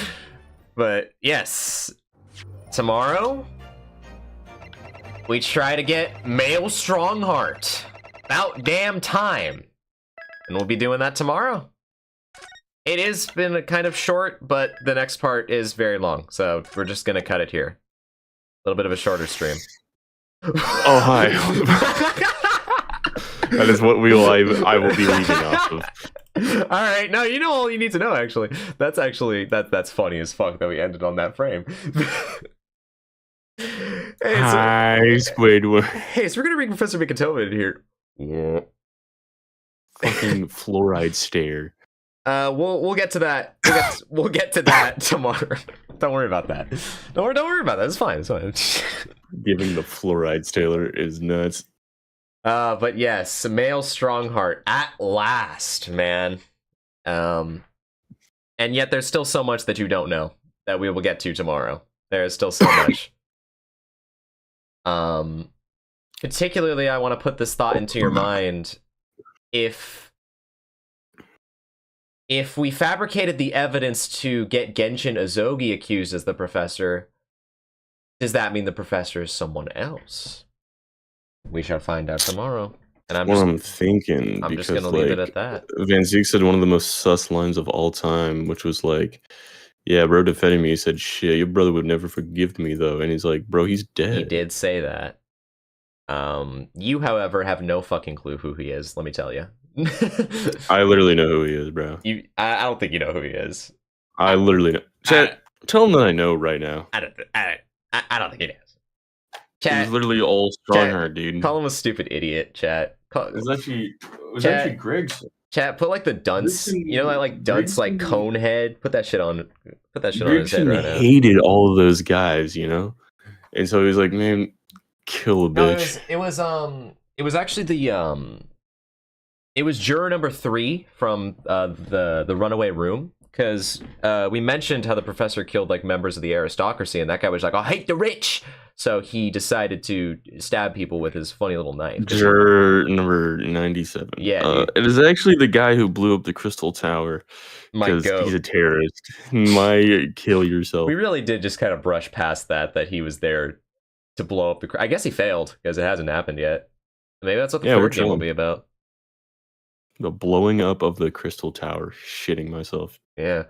But yes, tomorrow we try to get Male Strongheart. About damn time. And we'll be doing that tomorrow. It has been a kind of short, but the next part is very long, so we're just gonna cut it here. A little bit of a shorter stream. Oh, hi. That is what I will be leaving off of. All right, no, you know all you need to know. Actually, that's funny as fuck that we ended on that frame. Hey, Hi, Squidward. Hey, so we're gonna bring Professor Mikatoba in here. Yeah. Fucking fluoride stare. We'll get to that. We'll get to that tomorrow. Don't worry about that. Don't worry about that. It's fine. It's fine. Giving the fluoride stare is nuts. But yes, Male Strongheart at last, man. And yet there's still so much that you don't know that we will get to tomorrow. There is still so much. Particularly, I want to put this thought into your mind. If we fabricated the evidence to get Genshin Azogi accused as the professor, does that mean the professor is someone else? We shall find out tomorrow. And I'm thinking. I'm just because, gonna leave it like, at that. Van Zeke said one of the most sus lines of all time, which was like, "Yeah, bro, defending me." He said, "Shit, your brother would never forgive me, though." And he's like, "Bro, he's dead." He did say that. You, however, have no fucking clue who he is. Let me tell you. I literally know who he is, bro. I don't think you know who he is. I literally know. Chat, tell him that I know right now. I don't think he knows. He's Chat, literally all strong-heart, dude. call him a stupid idiot. Chat. It was actually Greg's. Chat, put like the dunce, you know, that like dunce like cone head. Put that shit on. Put that shit on his head right now. Hated all of those guys, you know, and so he was like, "Man, kill a bitch." No, it was actually it was juror number 3 from the runaway room, because we mentioned how the professor killed like members of the aristocracy, and that guy was like, "I hate the rich," so he decided to stab people with his funny little knife. Juror number 97. Yeah, it is actually the guy who blew up the Crystal Tower because he's a terrorist. Might kill yourself. We really did just kind of brush past that he was there to blow up the. I guess he failed because it hasn't happened yet. Maybe that's what the third game will be about. The blowing up of the Crystal Tower. Shitting myself. Yeah.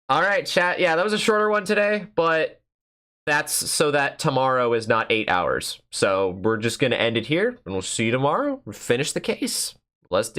All right, chat. Yeah, that was a shorter one today, but that's so that tomorrow is not 8 hours. So we're just going to end it here, and we'll see you tomorrow. We'll finish the case. Let's do it.